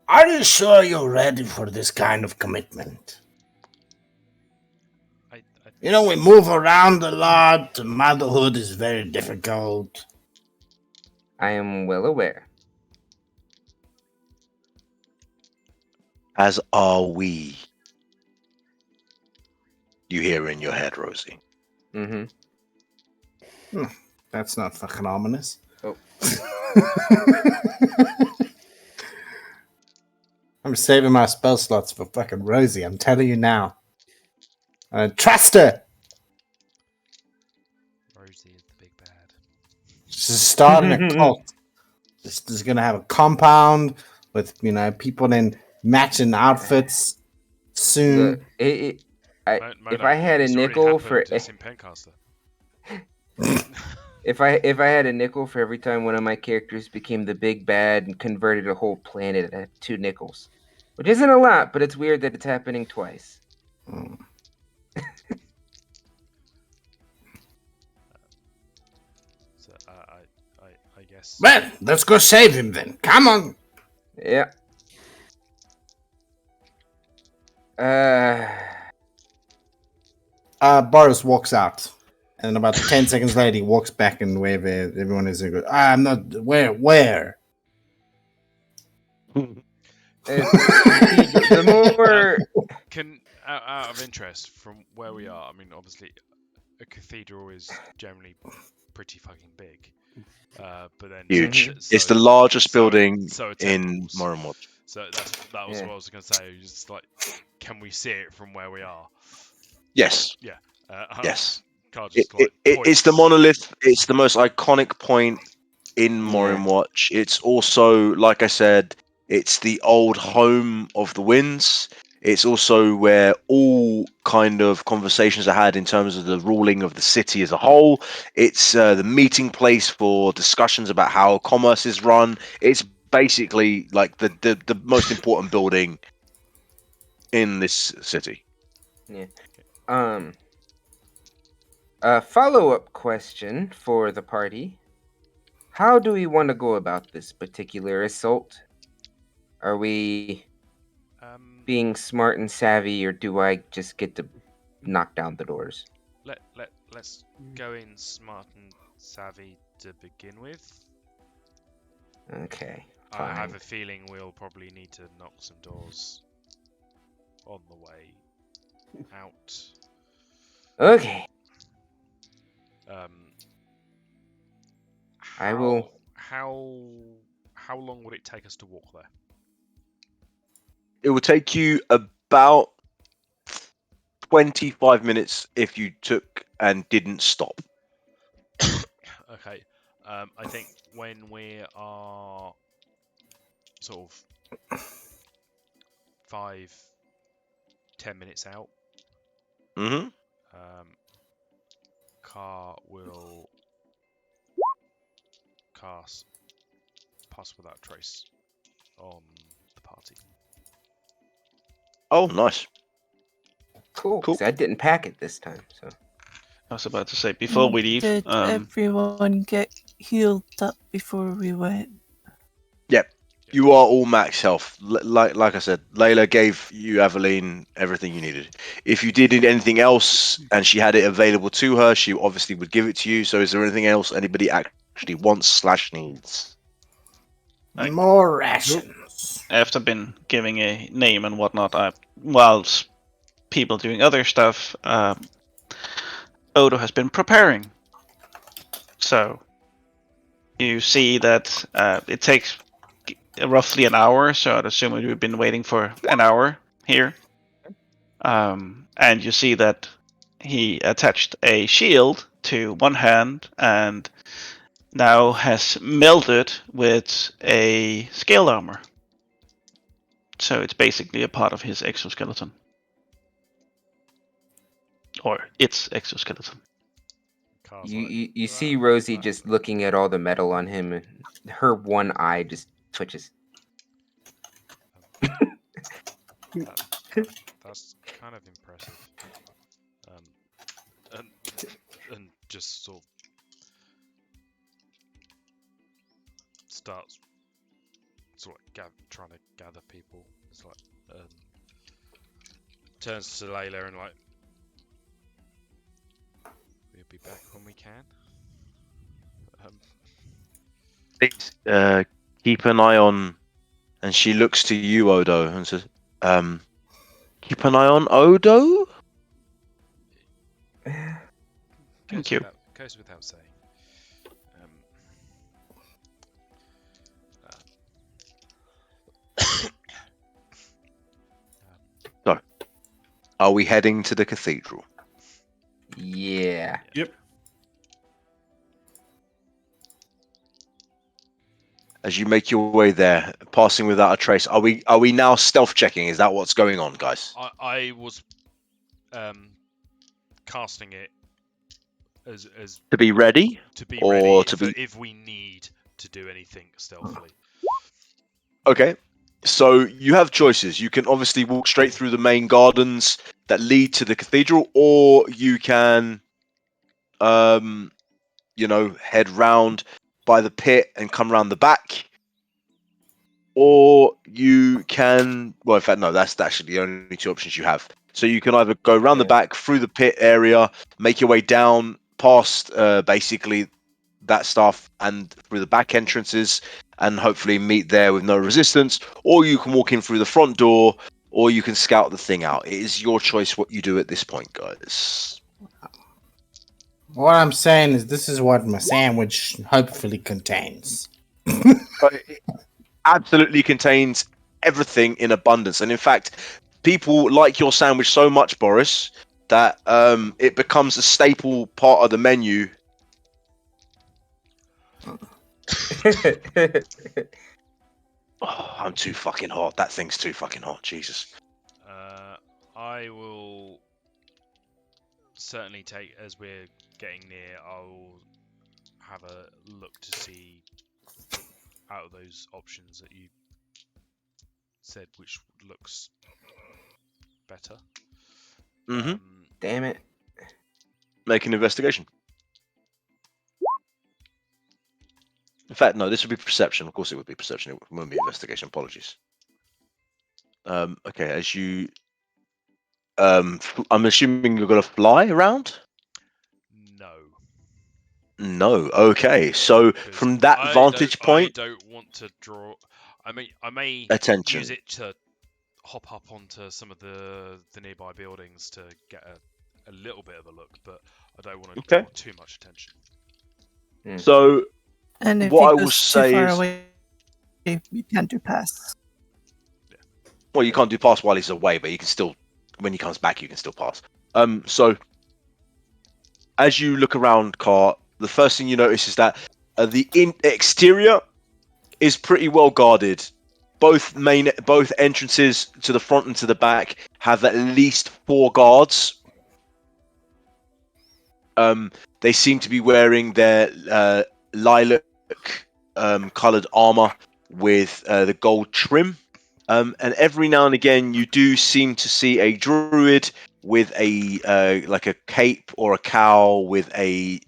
Are you sure you're ready for this kind of commitment? You know, we move around a lot. Motherhood is very difficult. I am well aware. As are we. You hear in your head, Rosie. Mm-hmm. That's not fucking ominous. Oh. I'm saving my spell slots for fucking Rosie. I'm telling you now. Trust her. Rosie is the big bad. She's starting a cult. She's gonna have a compound with people in matching outfits soon. Look, if I had a nickel for it's in Pencaster. if I had a nickel for every time one of my characters became the big bad and converted a whole planet, I'd have 2 nickels, which isn't a lot, but it's weird that it's happening twice. So I guess. Well, let's go save him then. Come on. Yeah. Boris walks out, and about 10 seconds later, he walks back and where everyone is. And goes, I'm not. Where? The more Can out of interest, from where we are, I mean, obviously, a cathedral is generally pretty fucking big, but then Huge. so- It's the largest building so are in temples. Mormont. So that was what I was going to say. Just like, can we see it from where we are? Yes. Yes. It's the monolith. It's the most iconic point in Morin Watch. It's also, like I said, it's the old home of the winds. It's also where all kind of conversations are had in terms of the ruling of the city as a whole. It's the meeting place for discussions about how commerce is run. It's basically like the most important building in this city. Yeah. A follow-up question for the party. How do we want to go about this particular assault? Are we being smart and savvy, or do I just get to knock down the doors? Let's go in smart and savvy to begin with. Okay. I Fine. have a feeling we'll probably need to knock some doors on the way out. Okay. I will. How long would it take us to walk there? It would take you about 25 minutes if you took and didn't stop. Okay. I think when we are sort of 5-10 minutes out, Car will cast Pass Without Trace on the party. Oh, nice. Cool. I didn't pack it this time, so. I was about to say, before we leave... Did everyone get healed up before we went? Yep. You are all max health. Like I said, Layla gave you Aveline everything you needed. If you did need anything else and she had it available to her, she obviously would give it to you. So is there anything else anybody actually wants / needs? More rations. After been giving a name and whatnot, whilst people doing other stuff, Odo has been preparing. So you see that it takes roughly an hour. So I'd assume we've been waiting for an hour here. And you see that he attached a shield to one hand and now has melded with a scale armor. So it's basically a part of his exoskeleton. Or its exoskeleton. You see Rosie just looking at all the metal on him, and her one eye just twitches. That's kind of impressive. And just sort of starts trying to gather people. It's like turns to Layla and like, we'll be back when we can. Please keep an eye on. And she looks to you, Odo, and says, "Keep an eye on Odo." Thank you. Goes without saying. So, are we heading to the cathedral? Yeah. Yep. As you make your way there, passing without a trace, are we now stealth checking? Is that what's going on, guys? I was casting it as To be ready, to be or ready to be if we need to do anything stealthily. okay. So you have choices. You can obviously walk straight through the main gardens that lead to the cathedral, or you can, head round by the pit and come round the back. Or you can, well, in fact, no, that's actually the only two options you have. So you can either go round the back through the pit area, make your way down past basically that stuff and through the back entrances and hopefully meet there with no resistance, or you can walk in through the front door, or you can scout the thing out. It is your choice what you do at this point, guys. What I'm saying is, this is what my sandwich hopefully contains. But it absolutely contains everything in abundance, and in fact, people like your sandwich so much, Boris, that it becomes a staple part of the menu. Oh, I'm too fucking hot. That thing's too fucking hot. Jesus. I will certainly take, as we're getting near, I'll have a look to see out of those options that you said which looks better. Mm-hmm. Damn it. Make an investigation. In fact, no, this would be perception. Of course it would be perception. It wouldn't be investigation. Apologies. Okay, as you... I'm assuming you're going to fly around? No. No. Okay, so 'Cause from that vantage point... I don't want to draw... I may Attention. use it to hop up onto some of the nearby buildings to get a little bit of a look, but I don't want to draw too much attention. So, And if what he I will goes too say far is... away, you can't do pass. Well, you can't do pass while he's away, but you can still... When he comes back, you can still pass. So, as you look around, Car, the first thing you notice is that the exterior is pretty well guarded. Both entrances to the front and to the back have at least 4 guards. They seem to be wearing their lilac coloured armor with the gold trim. And every now and again, you do seem to see a druid with a like a cape or a cowl with the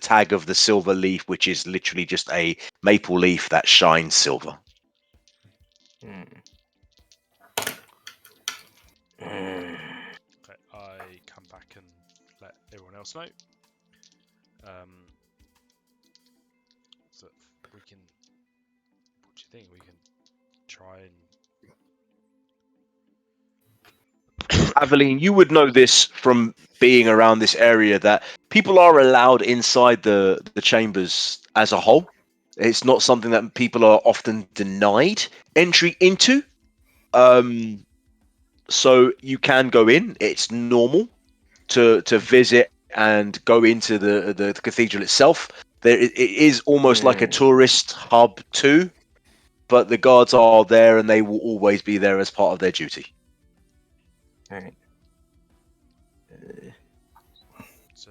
tag of the silver leaf, which is literally just a maple leaf that shines silver. else know. So we can. What do you think? We can try and. Aveline, you would know this from being around this area that people are allowed inside the chambers as a whole. It's not something that people are often denied entry into. So you can go in. It's normal to visit and go into the cathedral itself. It is almost like a tourist hub too, but the guards are there and they will always be there as part of their duty. All right. So,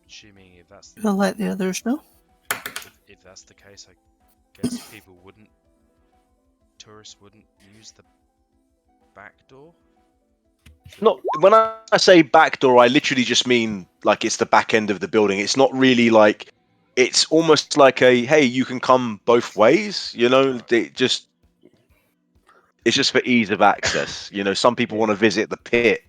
assuming if that's We'll let the others know. if that's the case, I guess tourists wouldn't use the back door. Not when I say back door, I literally just mean like it's the back end of the building. It's not really like it's almost like a hey, you can come both ways. You know, it's just for ease of access. You know, some people want to visit the pit,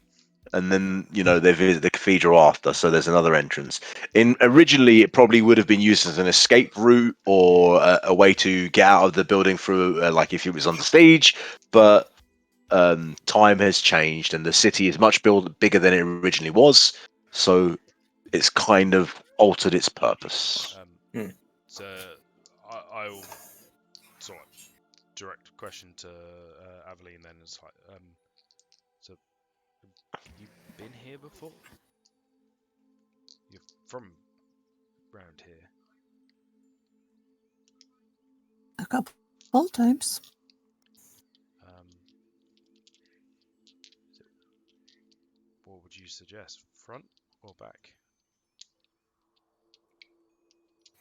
and then they visit the cathedral after. So there's another entrance. Originally, it probably would have been used as an escape route or a way to get out of the building through, like if it was on the stage, but. Time has changed and the city is much bigger than it originally was, so it's kind of altered its purpose. So I'll sort of direct a question to Aveline then. It's like, so have you been here before? You're from around here. A couple times. What would you suggest, front or back?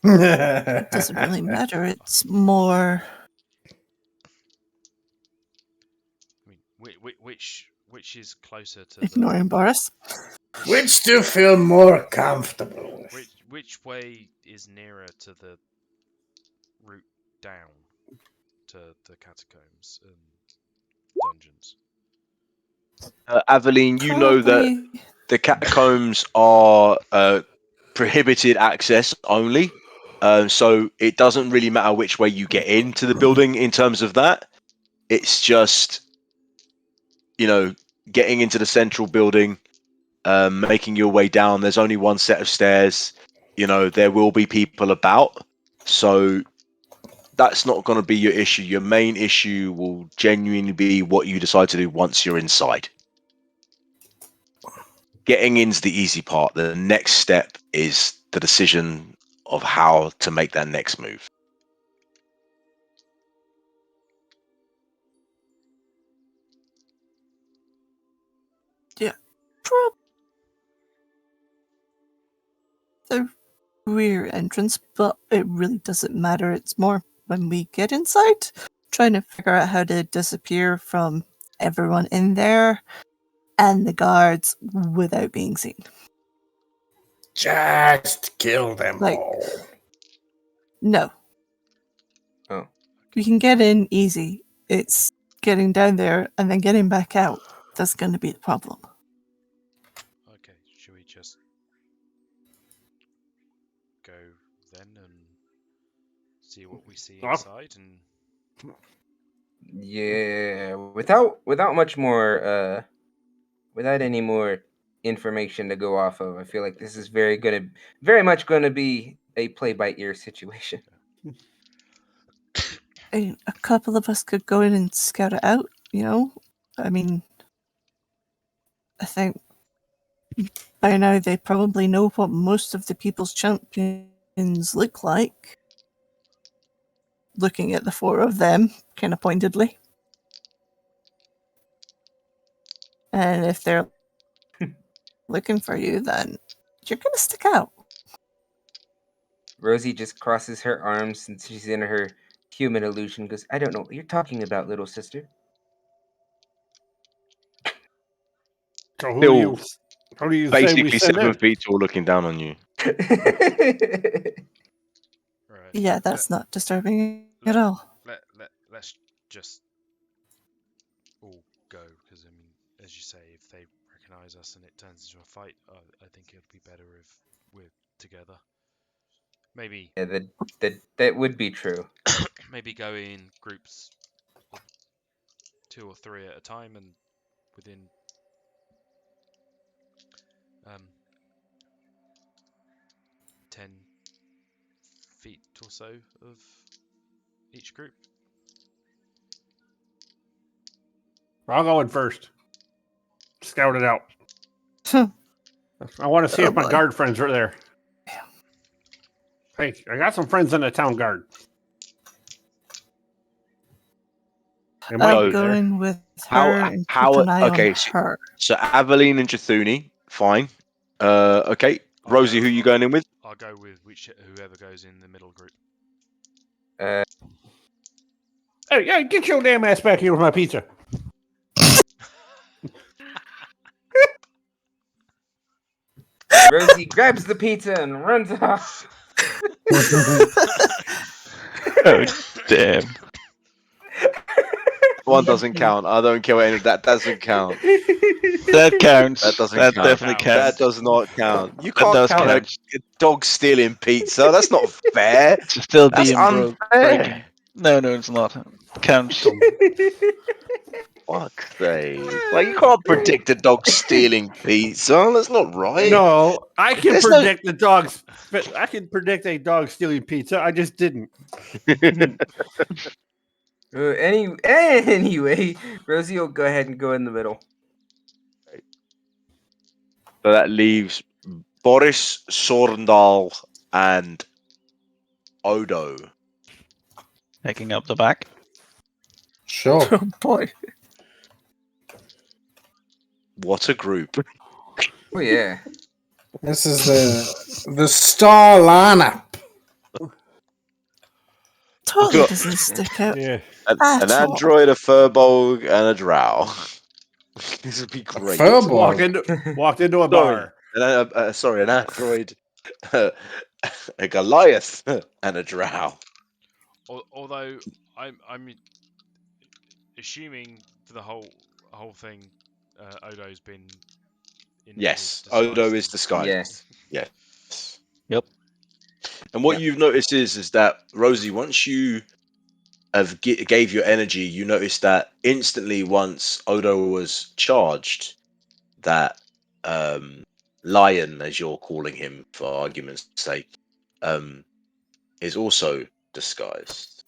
It doesn't really matter. It's more. I mean, which is closer to Ignoring Boris. Which do you feel more comfortable with? Which way is nearer to the route down to the catacombs and dungeons? Aveline, you know that the catacombs are prohibited access only, so it doesn't really matter which way you get into the building in terms of that. It's just getting into the central building, making your way down. There's only one set of stairs. There will be people about, so that's not going to be your issue. Your main issue will genuinely be what you decide to do once you're inside. Getting in's the easy part. The next step is the decision of how to make that next move. Yeah. The rear entrance, but it really doesn't matter. It's more when we get inside, trying to figure out how to disappear from everyone in there and the guards without being seen. Just kill them all. No. Oh. We can get in easy. It's getting down there and then getting back out. That's going to be the problem. Okay, should we just go then and see what we see inside? And yeah, without much more, without any more information to go off of, I feel like this is very much gonna be a play by ear situation. A couple of us could go in and scout it out, I mean, I think by now they probably know what most of the people's champions look like. Looking at the four of them, kind of pointedly. And if they're looking for you, then you're going to stick out. Rosie just crosses her arms since she's in her human illusion, goes, I don't know what you're talking about, little sister. So who do you say we basically send 7 in? feet tall looking down on you. right. Yeah, that's not disturbing at all. Let's just all go, because I mean, as you say, if they recognise us and it turns into a fight, I think it would be better if we're together. Maybe Yeah, that would be true. maybe go in groups of 2 or 3 at a time, and within 10 feet or so of each group. I'll go in first. Scout it out. I want to see if my boy. guard friends are there. Hey, I got some friends in the town guard. They might I'll be go there. in with her and keep an eye okay, on her. so Aveline and Jathuni, fine. Okay, Rosie, who you going in with? I'll go with whoever goes in the middle group. Hey, get your damn ass back here with my pizza. Rosie grabs the pizza and runs off. Oh, damn. One doesn't count. I don't care what any of that doesn't count. That counts. That doesn't That count. definitely That counts. does not count. You That can't does count count. a dog stealing pizza. That's not fair. It's still That's being unfair. breaking. No, it's not. Counts. Fuck's sake. Like, you can't predict a dog stealing pizza. That's not right. No, I can There's no- predict the dogs. But I can predict a dog stealing pizza. I just didn't. Anyway, Rosie will go ahead and go in the middle. So that leaves Boris, Sorndal, and Odo. Taking up the back. Sure. Oh boy. What a group. Oh yeah. This is the star lineup. Totally got- doesn't stick out. Yeah. An At all. android, a furbolg, and a drow. This would be great. Furbolg. Walked into a Sorry. bar. Sorry, an android, a Goliath, and a drow. Although I'm assuming for the whole thing, Odo's been in Yes, his disguise Odo is thing. disguised. Yeah. Yes. Yep. And what Yeah. you've noticed is that Rosie, once you have gave your energy, you notice that instantly once Odo was charged, that lion, as you're calling him for argument's sake, is also disguised.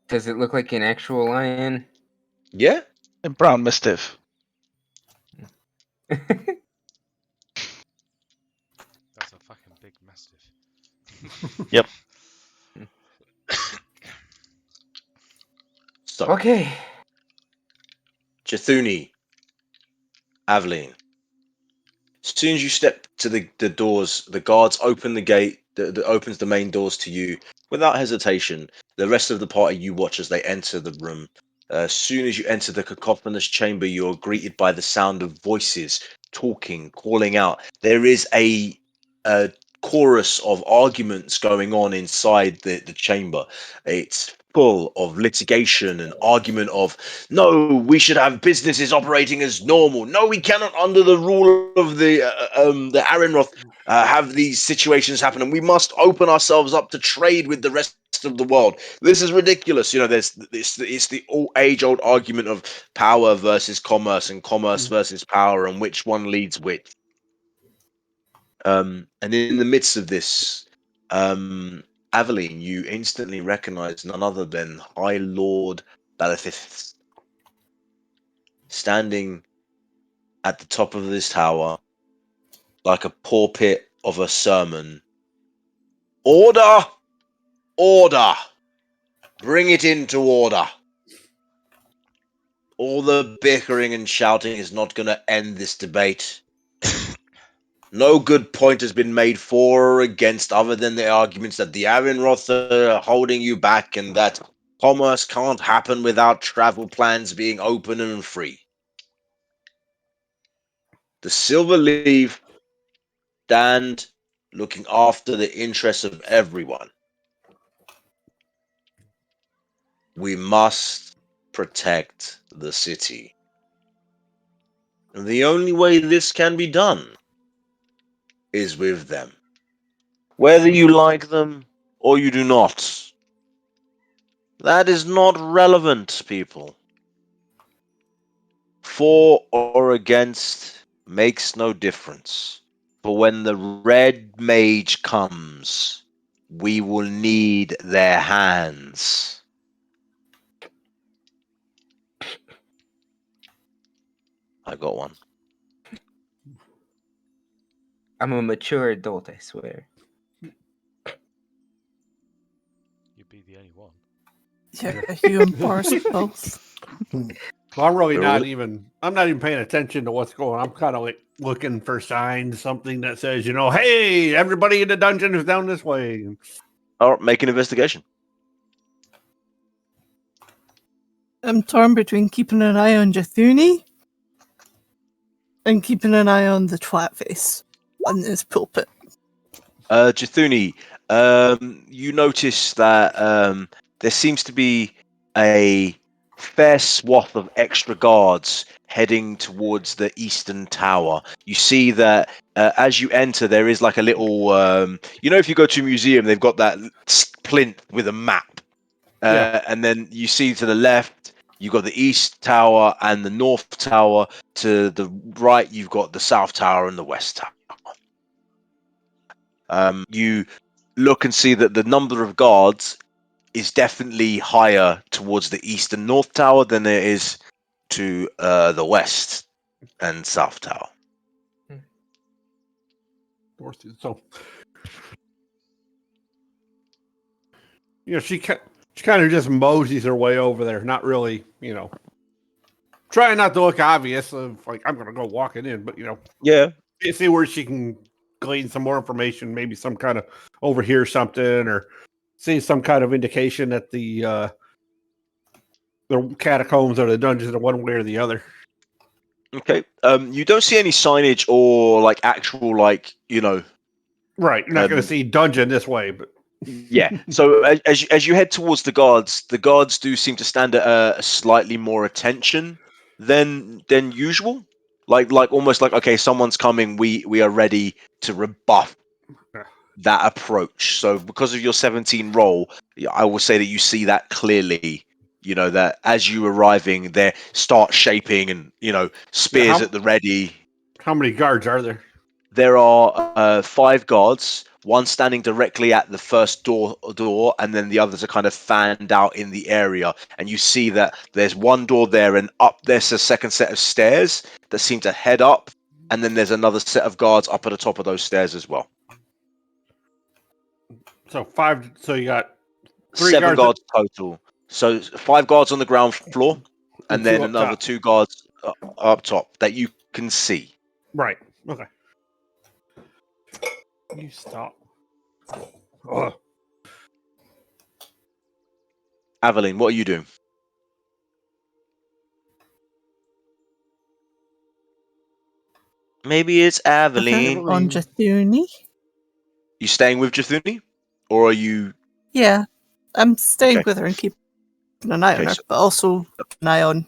Does it look like an actual lion? Yeah. A brown mastiff. That's a fucking big mastiff. Yep. So Okay. Jathuni, Aveline. As soon as you step to the doors, the guards open the gate that opens the main doors to you without hesitation. The rest of the party, you watch as they enter the room. As soon as you enter the cacophonous chamber, you are greeted by the sound of voices talking, calling out. There is a chorus of arguments going on inside the chamber. It's full of litigation and argument of, no, we should have businesses operating as normal. No, we cannot, under the rule of the Arenroth, have these situations happen, and we must open ourselves up to trade with the rest of the world. This is ridiculous. You know, it's the age-old argument of power versus commerce, and commerce versus power, and which one leads which. And in the midst of this, Aveline, you instantly recognize none other than High Lord Balithith, standing at the top of this tower like a pulpit of a sermon. Order! Order! Bring it into order. All the bickering and shouting is not going to end this debate. No good point has been made for or against, other than the arguments that the Arenroth are holding you back and that commerce can't happen without travel plans being open and free. The Silver Leaf stand looking after the interests of everyone. We must protect the city. And the only way this can be done is with them. Whether you like them or you do not, that is not relevant, people. For or against makes no difference. For when the red mage comes, we will need their hands. I got one. I'm a mature adult, I swear. You'd be the only one. Yeah, you and Boris both. Well, I'm really They're not all- even. I'm not even paying attention to what's going on. I'm kind of like looking for signs, something that says, hey, everybody in the dungeon is down this way. All right, make an investigation. I'm torn between keeping an eye on Jathuni and keeping an eye on the twat face on this pulpit. Jathuni, you notice that there seems to be a fair swath of extra guards heading towards the eastern tower. You see that as you enter, there is like a little, if you go to a museum, they've got that plinth with a map. And then you see to the left, you've got the east tower and the north tower. To the right, you've got the south tower and the west tower. You look and see that the number of guards is definitely higher towards the east and north tower than it is to the west and south tower. So, she kind of just moseys her way over there, not really, trying not to look obvious of like I'm gonna go walking in, but Yeah. see where she can glean some more information, maybe some kind of overhear something or see some kind of indication that the catacombs or the dungeons are one way or the other. Okay. You don't see any signage or like actual Right, you're not going to see dungeon this way, but yeah. So as you head towards the guards do seem to stand at a slightly more attention than usual. Like almost like, okay, someone's coming. We are ready to rebuff that approach. So because of your 17 roll, I will say that you see that clearly. That as you arriving, they start shaping and spears at the ready. how many guards are there? There are 5 guards, one standing directly at the first door, and then the others are kind of fanned out in the area. And you see that there's one door there, and up there's a second set of stairs that seem to head up, and then there's another set of guards up at the top of those stairs as well. So 5. So you got 3 7 guards total. So 5 guards on the ground floor, and then 2 up another top. 2 guards up top that you can see. Right. Okay. You stop. Ugh. Aveline, what are you doing? Maybe it's Aveline. On Jathuni. You staying with Jathuni? Or are you... Yeah, I'm staying with her and keeping an eye on her, so but also an eye on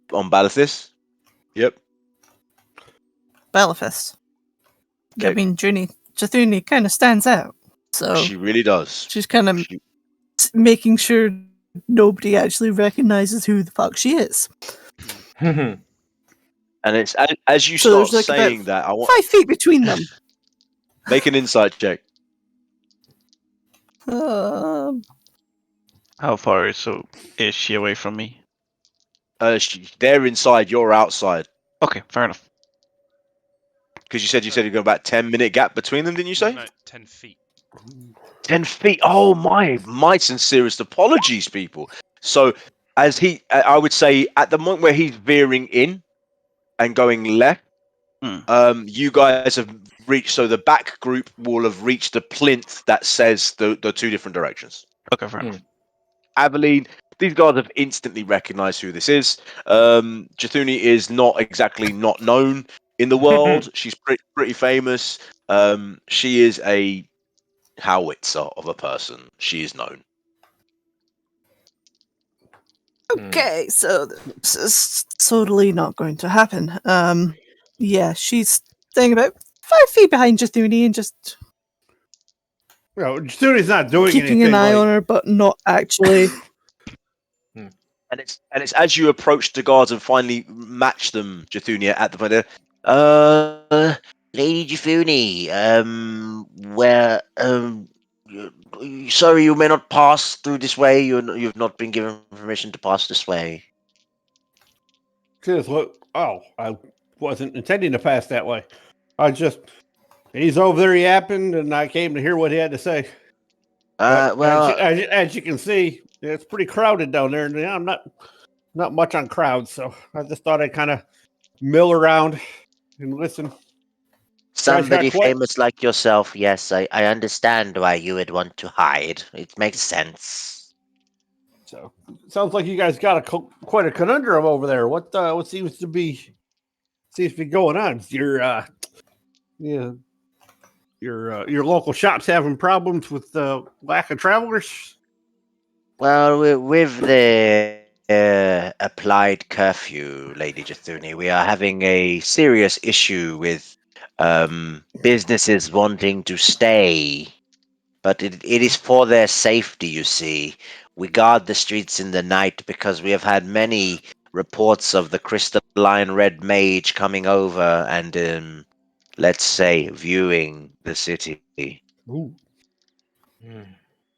Balithis? Yep. Belafist. Okay. I mean, Jathuni kind of stands out, so She really does. she's kind of making sure nobody actually recognizes who the fuck she is. And it's as you So start there's like saying about that, I want 5 feet between them. make an insight check. How far is she away from me? They're inside, you're outside. Okay, fair enough. Because you said you're going about 10-minute gap between them, didn't you say? No, 10 feet. 10 feet. Oh my sincerest apologies, people. So as I would say at the moment where he's veering in and going left, you guys have reached. So the back group will have reached the plinth that says the 2 different directions. Okay, fair enough. Aveline, these guys have instantly recognized who this is. Jathuni is not exactly not known in the world. She's pretty famous. She is a howitzer of a person. She is known. Okay, so this is totally not going to happen. Yeah, she's staying about 5 feet behind Jathuni and just Judy's not doing keeping an anything eye like. on her, but not actually. And it's as you approach the guards and finally match them, Jathunia, at the point there. Lady Jafuni, where sorry, you may not pass through this way. You've not been given permission to pass this way. Just look. Oh, I wasn't intending to pass that way. He's over there yapping, and I came to hear what he had to say. But Well, as you can see, it's pretty crowded down there, and I'm not much on crowds, so I just thought I'd kind of mill around and listen. Guys got somebody quiet. famous like yourself, yes, I understand why you would want to hide. It makes sense. So sounds like you guys got quite a conundrum over there. What seems to be going on? Yeah, your local shops having problems with the lack of travelers. Well, with the applied curfew, Lady Jathuni, we are having a serious issue with businesses wanting to stay. But it is for their safety, you see. We guard the streets in the night because we have had many reports of the crystalline red mage coming over and, let's say, viewing the city. Ooh.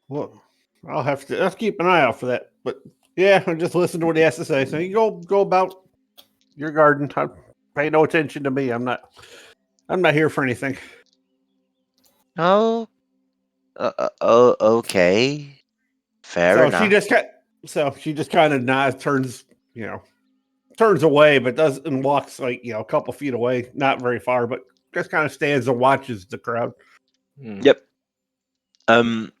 Well, I'll keep an eye out for that. But yeah, I just listen to what he has to say. So you go about your garden. Pay no attention to me. I'm not here for anything. Oh, okay. Fair So she enough. just she just kind of nods, turns away, but doesn't walks like a couple feet away, not very far, but just kind of stands and watches the crowd. Yep. Um,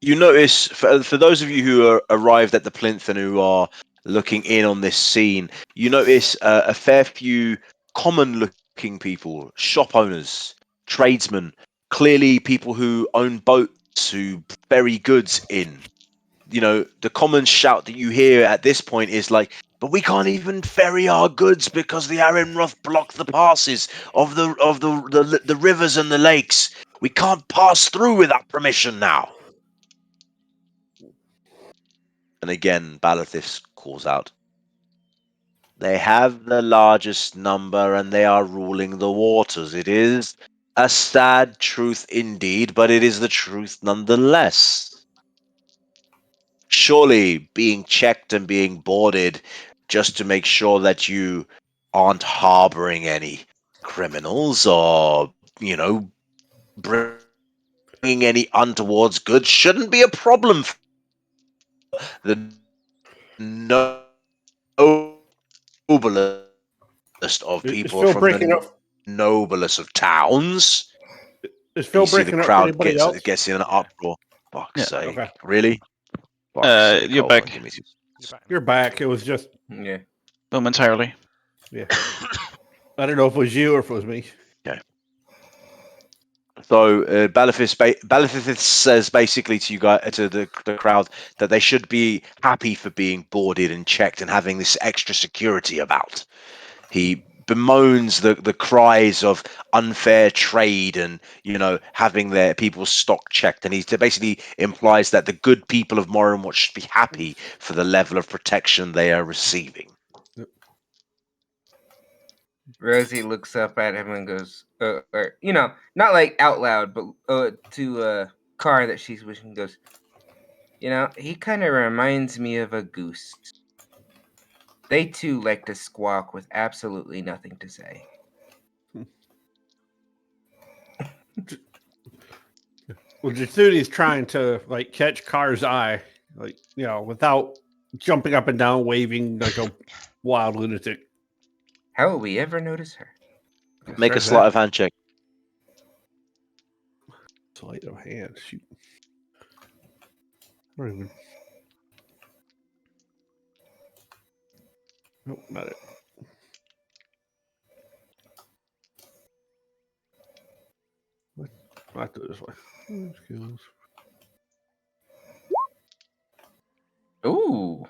you notice for those of you who are arrived at the plinth and who are looking in on this scene, you notice a fair few common-looking people, shop owners, tradesmen, clearly people who own boats, who ferry goods in. You know, the common shout that you hear at this point is like, "But we can't even ferry our goods because the Arinroth block the passes of the rivers and the lakes. We can't pass through without permission now." And again, Balathis calls out, "They have the largest number and they are ruling the waters. It is a sad truth indeed, but it is the truth nonetheless. Surely being checked and being boarded just to make sure that you aren't harboring any criminals or, bringing any untowards goods shouldn't be a problem for the noblest of Is people Phil from breaking the up? noblest of towns." Is And Phil you see the breaking up for crowd anybody else? gets in an uproar. Fuck's Yeah. Okay, sake. Really? Fuck's sake. You're Hold on, back give me two. You're back you're now. back. It was just Yeah. momentarily. yeah. I don't know if it was you or if it was me. Okay. So Balathis says basically to you guys, to the crowd, that they should be happy for being boarded and checked and having this extra security about. He bemoans the cries of unfair trade and having their people's stock checked, and he basically implies that the good people of Morronwatch should be happy for the level of protection they are receiving. Rosie looks up at him and goes, or not like out loud, but to Car that she's wishing, goes, he kind of reminds me of a goose. They too like to squawk with absolutely nothing to say. Well, Jatsuni's trying to like catch Car's eye, like without jumping up and down, waving like a wild lunatic. How will we ever notice her? Make a sleight of hand check. Sleight of hand. Shoot. I don't even. Nope, not it. What? I have to do it this way. Skills. Ooh.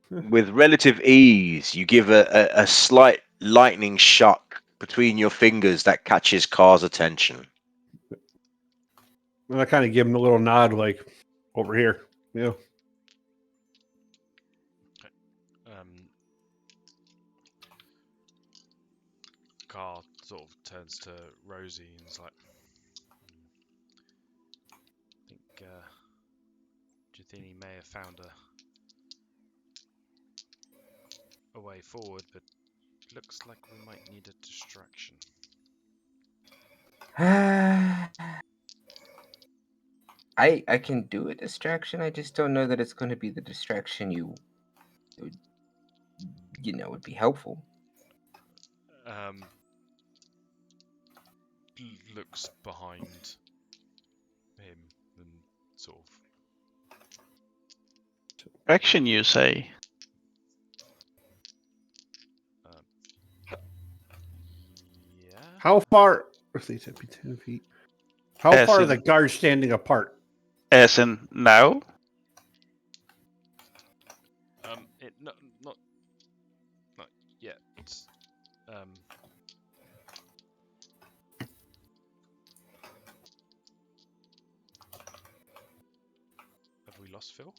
With relative ease, you give a slight lightning shock between your fingers that catches Car's attention. And I kind of give him a little nod, like over here. Yeah. Um, Carl sort of turns to Rosie and is like, I think Jathini may have found a way forward, but looks like we might need a distraction. I can do a distraction. I just don't know that it's going to be the distraction would be helpful. Looks behind him and sort of. Action, you say? Yeah. How far? Let's see, 10 feet. How As far are in- the guards standing apart? As in now? Not yet. Have we lost Phil?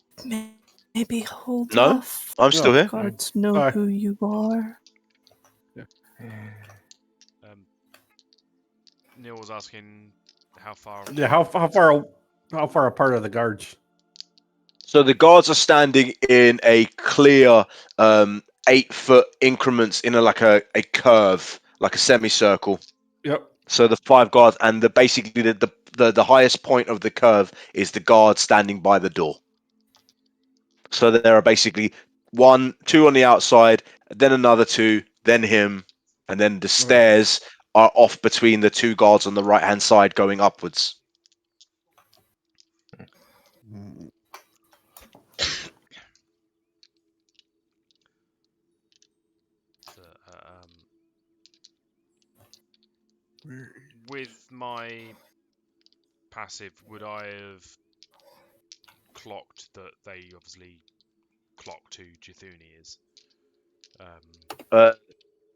Maybe hold No, off. I'm still here. Guards know who you are. Neil was asking how far. Yeah, how far apart are the guards? So the guards are standing in a clear 8-foot increments in like a curve, like a semicircle. Yep. So the 5 guards, and basically the highest point of the curve is the guard standing by the door. So there are basically 1, 2 on the outside, then another 2, then him, and then the stairs are off between the 2 guards on the right hand side going upwards. So, with my passive, would I have clocked that they obviously clocked who Jithuni is?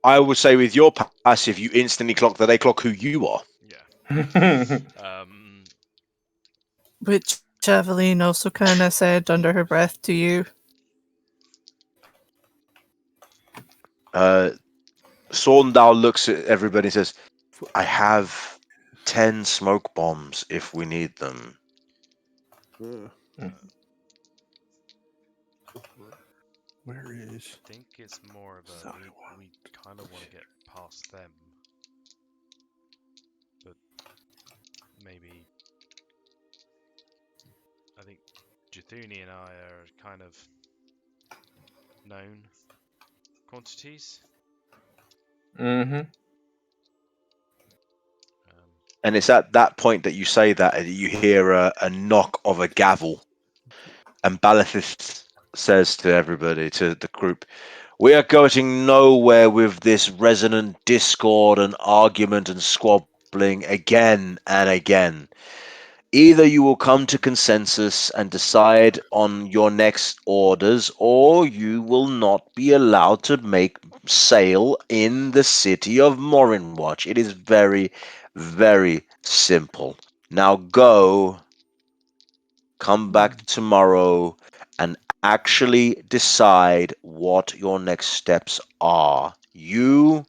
I would say with your passive, you instantly clock that they clock who you are. Yeah. Which Javeline also kind of said under her breath to you. Sorndal looks at everybody and says, I have 10 smoke bombs if we need them. Where is? I think it's more of a we kind of want to get past them, but maybe I think Jithuni and I are kind of known quantities. Mm-hmm. And it's at that point that you say that you hear a knock of a gavel. And Balithis says to everybody, to the group, we are going nowhere with this resonant discord and argument and squabbling again and again. Either you will come to consensus and decide on your next orders, or you will not be allowed to make sail in the city of Morinwatch. It is very, very simple. Now go, come back tomorrow, and actually decide what your next steps are. You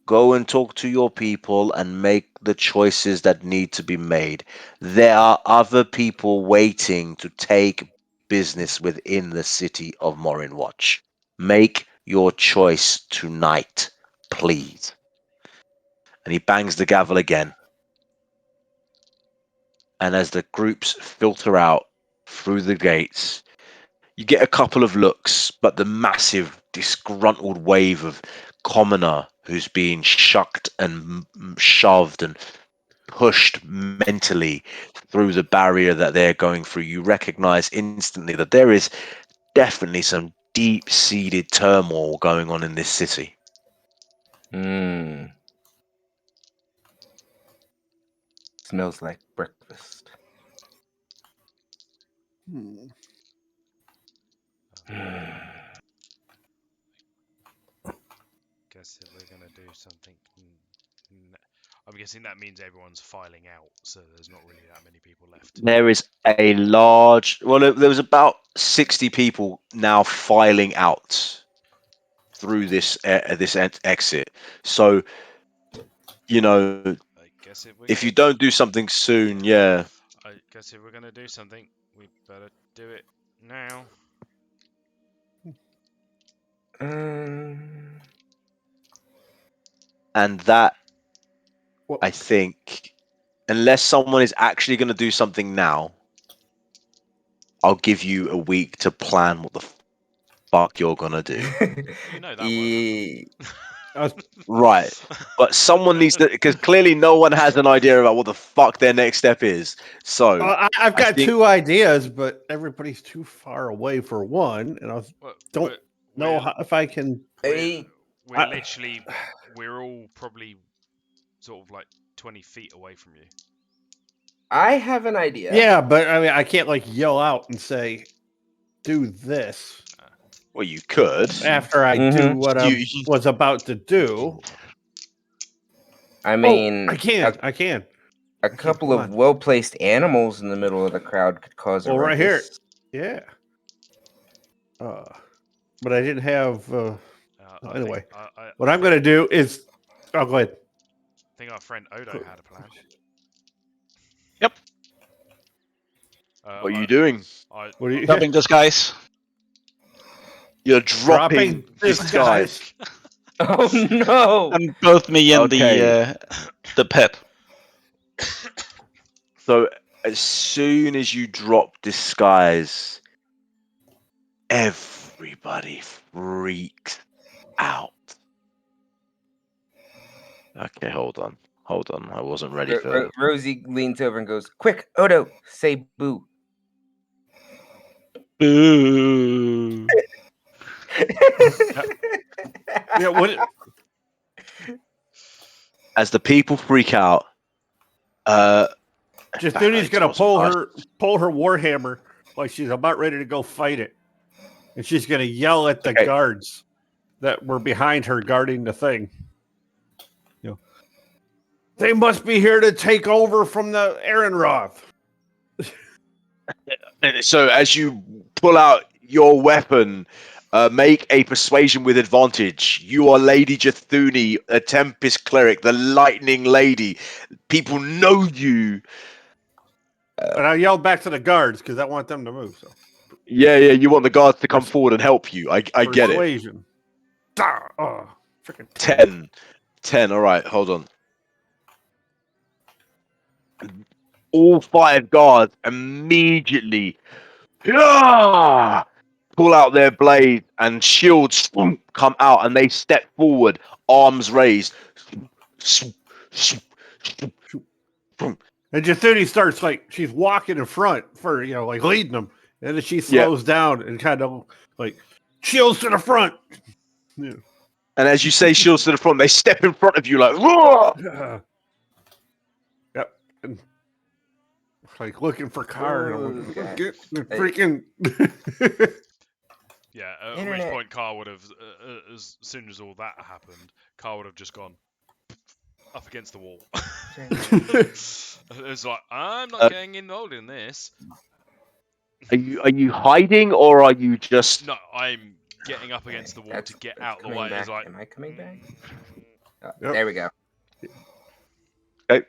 go and talk to your people and make the choices that need to be made. There are other people waiting to take business within the city of Morinwatch. Make your choice tonight, please. And he bangs the gavel again. And as the groups filter out through the gates, you get a couple of looks, but the massive, disgruntled wave of commoner who's being shucked and shoved and pushed mentally through the barrier that they're going through, you recognize instantly that there is definitely some deep-seated turmoil going on in this city. Smells like breakfast. Guess if we're gonna do something, I'm guessing that means everyone's filing out, so there's not really that many people left. There is a large. Well, there was about 60 people now filing out through this exit. So, I guess if we're if you gonna, don't do something soon, yeah. I guess if we're gonna do something, we better do it now. Um, And that, Well, I think, unless someone is actually going to do something now, I'll give you a week to plan what the fuck you're going to do. You know that e- won't I was- happen. Right. But someone needs to, because clearly no one has an idea about what the fuck their next step is. So, I've I got think- 2 ideas, but everybody's too far away for one, and I Well, don't know if I can. We're I- literally, we're all probably sort of like 20 feet away from you. I have an idea. Yeah, but I mean, I can't like yell out and say, "Do this" well, you could. after I do what I You- was about to do. I mean, I can. a couple of well-placed animals in the middle of the crowd could cause a Well, right here. ruckus. Yeah. But I didn't have. I Anyway, think, what I'm going to do is. Oh, go ahead. I think our friend Odo had a plan. Yep. What are you doing? What are you Dropping disguise. You're dropping this disguise. Oh no! And both me and Okay. the pet. So as soon as you drop disguise, everybody freaks out. Okay, hold on. I wasn't ready for. Rosie leans over and goes, "Quick, Odo, say boo." Boo. Yeah. What? As the people freak out, Justini's going to Awesome. pull her warhammer like she's about ready to go fight it, and she's going to yell at the Okay. guards that were behind her guarding the thing. You know, they must be here to take over from the Aaronroth. So as you pull out your weapon, make a persuasion with advantage. You are Lady Jathuni, a Tempest cleric, the Lightning Lady. People know you. And I yelled back to the guards because I want them to move. So Yeah. You want the guards to come forward and help you. I get it. persuasion. Oh, freaking 10. All right, hold on. All 5 guards immediately pull out their blades and shields come out and they step forward, arms raised. And Justini starts like she's walking in front for like leading them, and then she slows down and kind of like shields to the front. Yeah. And as you say shields to the front, they step in front of you like, roar! Yep. And like looking for Car. Oh, God. Freaking. Yeah, at which Internet. point Carl would have, as soon as all that happened, Carl would have just gone up against the wall. It's like, I'm not getting involved in this. Are you hiding or are you just No, I'm getting up against the wall to get out the coming way. back. It's like, Am I coming back? Oh, Yep. There we go. and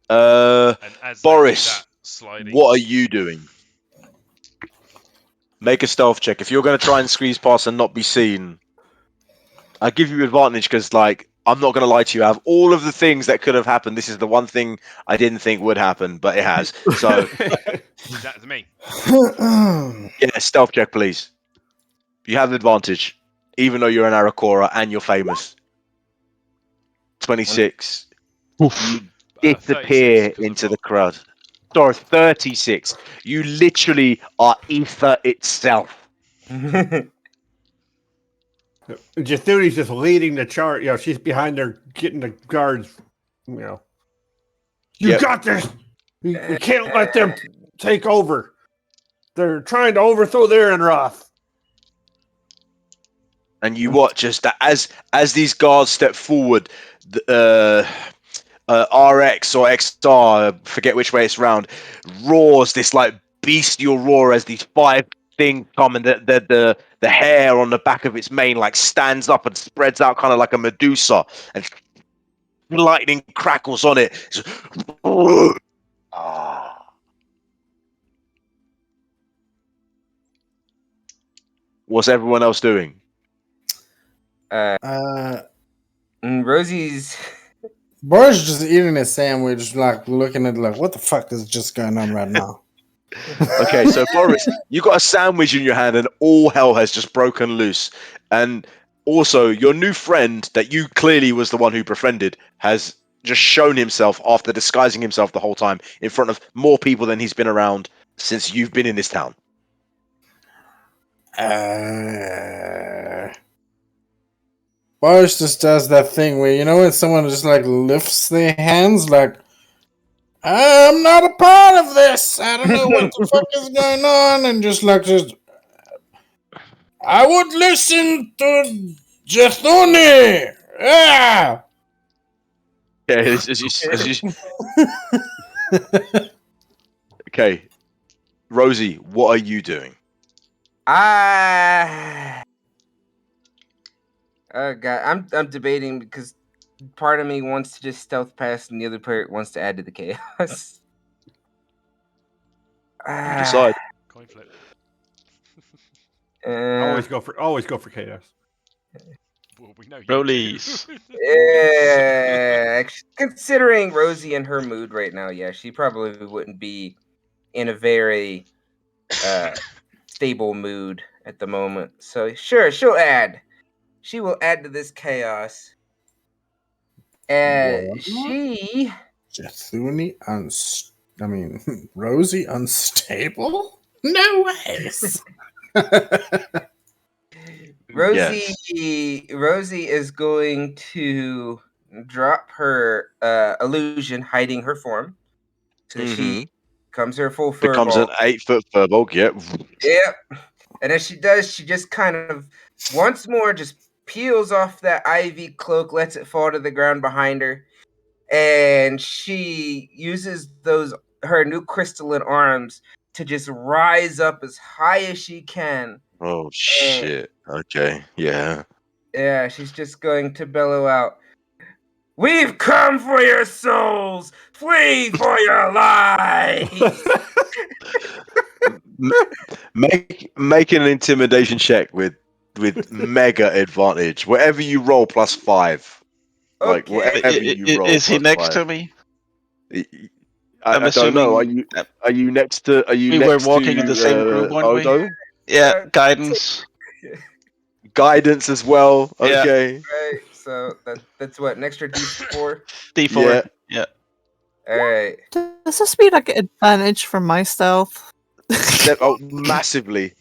as they do Boris, that, sliding. what are you doing? Make a stealth check. If you're going to try and squeeze past and not be seen, I give you advantage because, like, I'm not going to lie to you. Out of all of the things that could have happened, this is the one thing I didn't think would happen, but it has. So, That's me. yeah, stealth check, please. You have the advantage, even though you're an Arakora and you're famous. 26. You disappear 36 'cause into I've the got- crowd. Sorry, 36. You literally are ether itself. Justini's just leading the chart. She's behind there getting the guards. You Yep. got this. We can't let them take over. They're trying to overthrow the Aaronroth. and you watch as these guards step forward, RX or XR, forget which way it's round, roars this like bestial roar as these 5 things come, and the hair on the back of its mane like stands up and spreads out kind of like a Medusa, and lightning crackles on it. What's everyone else doing? Rosie's. Boris just eating his sandwich, like looking at like, what the fuck is just going on right now? Okay, so Boris, you got a sandwich in your hand, and all hell has just broken loose. And also, your new friend that you clearly was the one who befriended has just shown himself after disguising himself the whole time in front of more people than he's been around since you've been in this town. Boris just does that thing where, you know, when someone just like lifts their hands, like, I'm not a part of this. I don't know what the fuck is going on, and just I would listen to Jathuni. Yeah. Yeah, okay, Rosie, what are you doing? Oh god, I'm debating because part of me wants to just stealth past, and the other part wants to add to the chaos. You decide. Coin flip. Always go for chaos. Well, we know you Rollies. do. Yeah, considering Rosie and her mood right now, yeah, she probably wouldn't be in a very stable mood at the moment. So sure, she'll add. She will add to this chaos. She. Jathuni Rosie unstable? No ways. Rosie is going to drop her illusion, hiding her form, so that she becomes her full fur Becomes ball. an 8-foot furball. Yep. Yep. And as she does, she just kind of once more just peels off that ivy cloak, lets it fall to the ground behind her, and she uses her new crystalline arms to just rise up as high as she can. Oh shit. Okay. Yeah. Yeah, she's just going to bellow out, "We've come for your souls! Flee for your lives!" Make an intimidation check with mega advantage. Whatever you roll +5. Like Okay. whatever you roll. Is he next +5. to me? I don't know. assuming Are you next to? Are you we next were walking to in the same group, weren't we? Odo? Yeah, guidance. Guidance as well. Yeah. Okay. Right, so that's what, an extra D4? D4. Yeah. Alright. Does this mean I get advantage from my stealth? Oh, massively.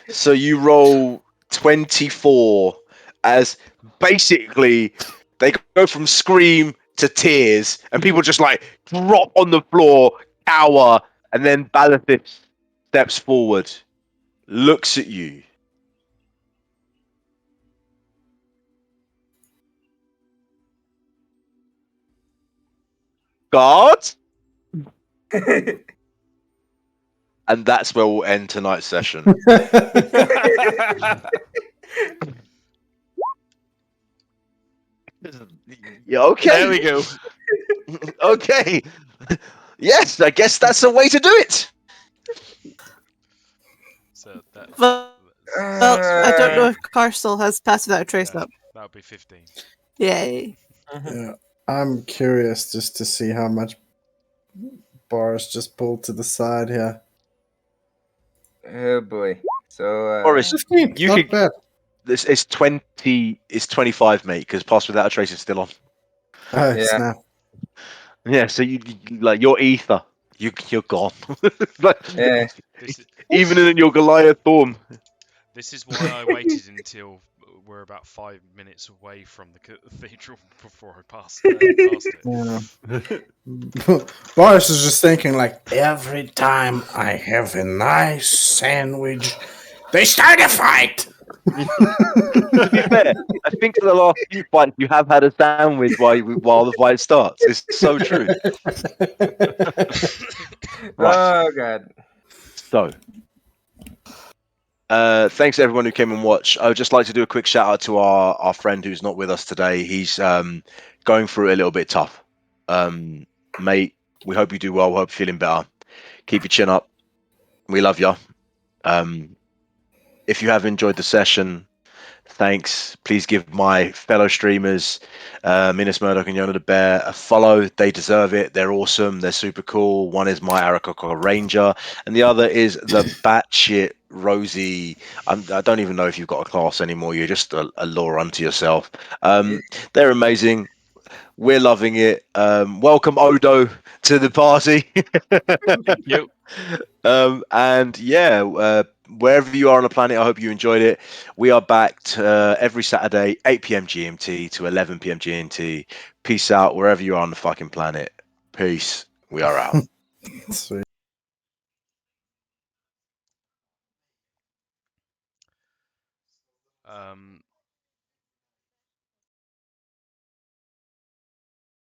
So you roll 24 as basically they go from scream to tears, and people just like drop on the floor, cower, and then Balithus steps forward, looks at you. Guard? And that's where we'll end tonight's session. Yeah, okay. There we go. Okay. Yes, I guess that's the way to do it. So that, Well, I don't know if Carstel has passed without a trace up. that would be 15. Yay. Yeah, I'm curious just to see how much Boris just pulled to the side here. Oh boy. So Boris, 15, you not could- bad. This is 20. It's 25, mate. Because Pass Without a Trace is still on. Oh, Yeah. snap. Yeah. So you like your ether. You're gone. Like, yeah. even in your Goliath form. This is why I waited until we're about 5 minutes away from the cathedral before I passed it. Yeah. Boris is just thinking, like, every time I have a nice sandwich, they start a fight. To be fair, I think for the last few fights you have had a sandwich while the fight starts. It's so true. Right. Oh god. So, thanks to everyone who came and watched. I would just like to do a quick shout out to our friend who's not with us today. He's going through it a little bit tough. Mate, we hope you do well. We hope you're feeling better. Keep your chin up. We love you. If you have enjoyed the session, thanks. Please give my fellow streamers, Minas Murdoch and Yona the Bear, a follow. They deserve it. They're awesome. They're super cool. One is my Arakoko Ranger, and the other is the batshit Rosie. I don't even know if you've got a class anymore. You're just a law unto yourself. They're amazing. We're loving it. Welcome Odo to the party. Thank you. And yeah, wherever you are on the planet, I hope you enjoyed it. We are back every Saturday, 8 p.m. GMT to 11 p.m. GMT. Peace out wherever you are on the fucking planet. Peace. We are out. Sweet. Um,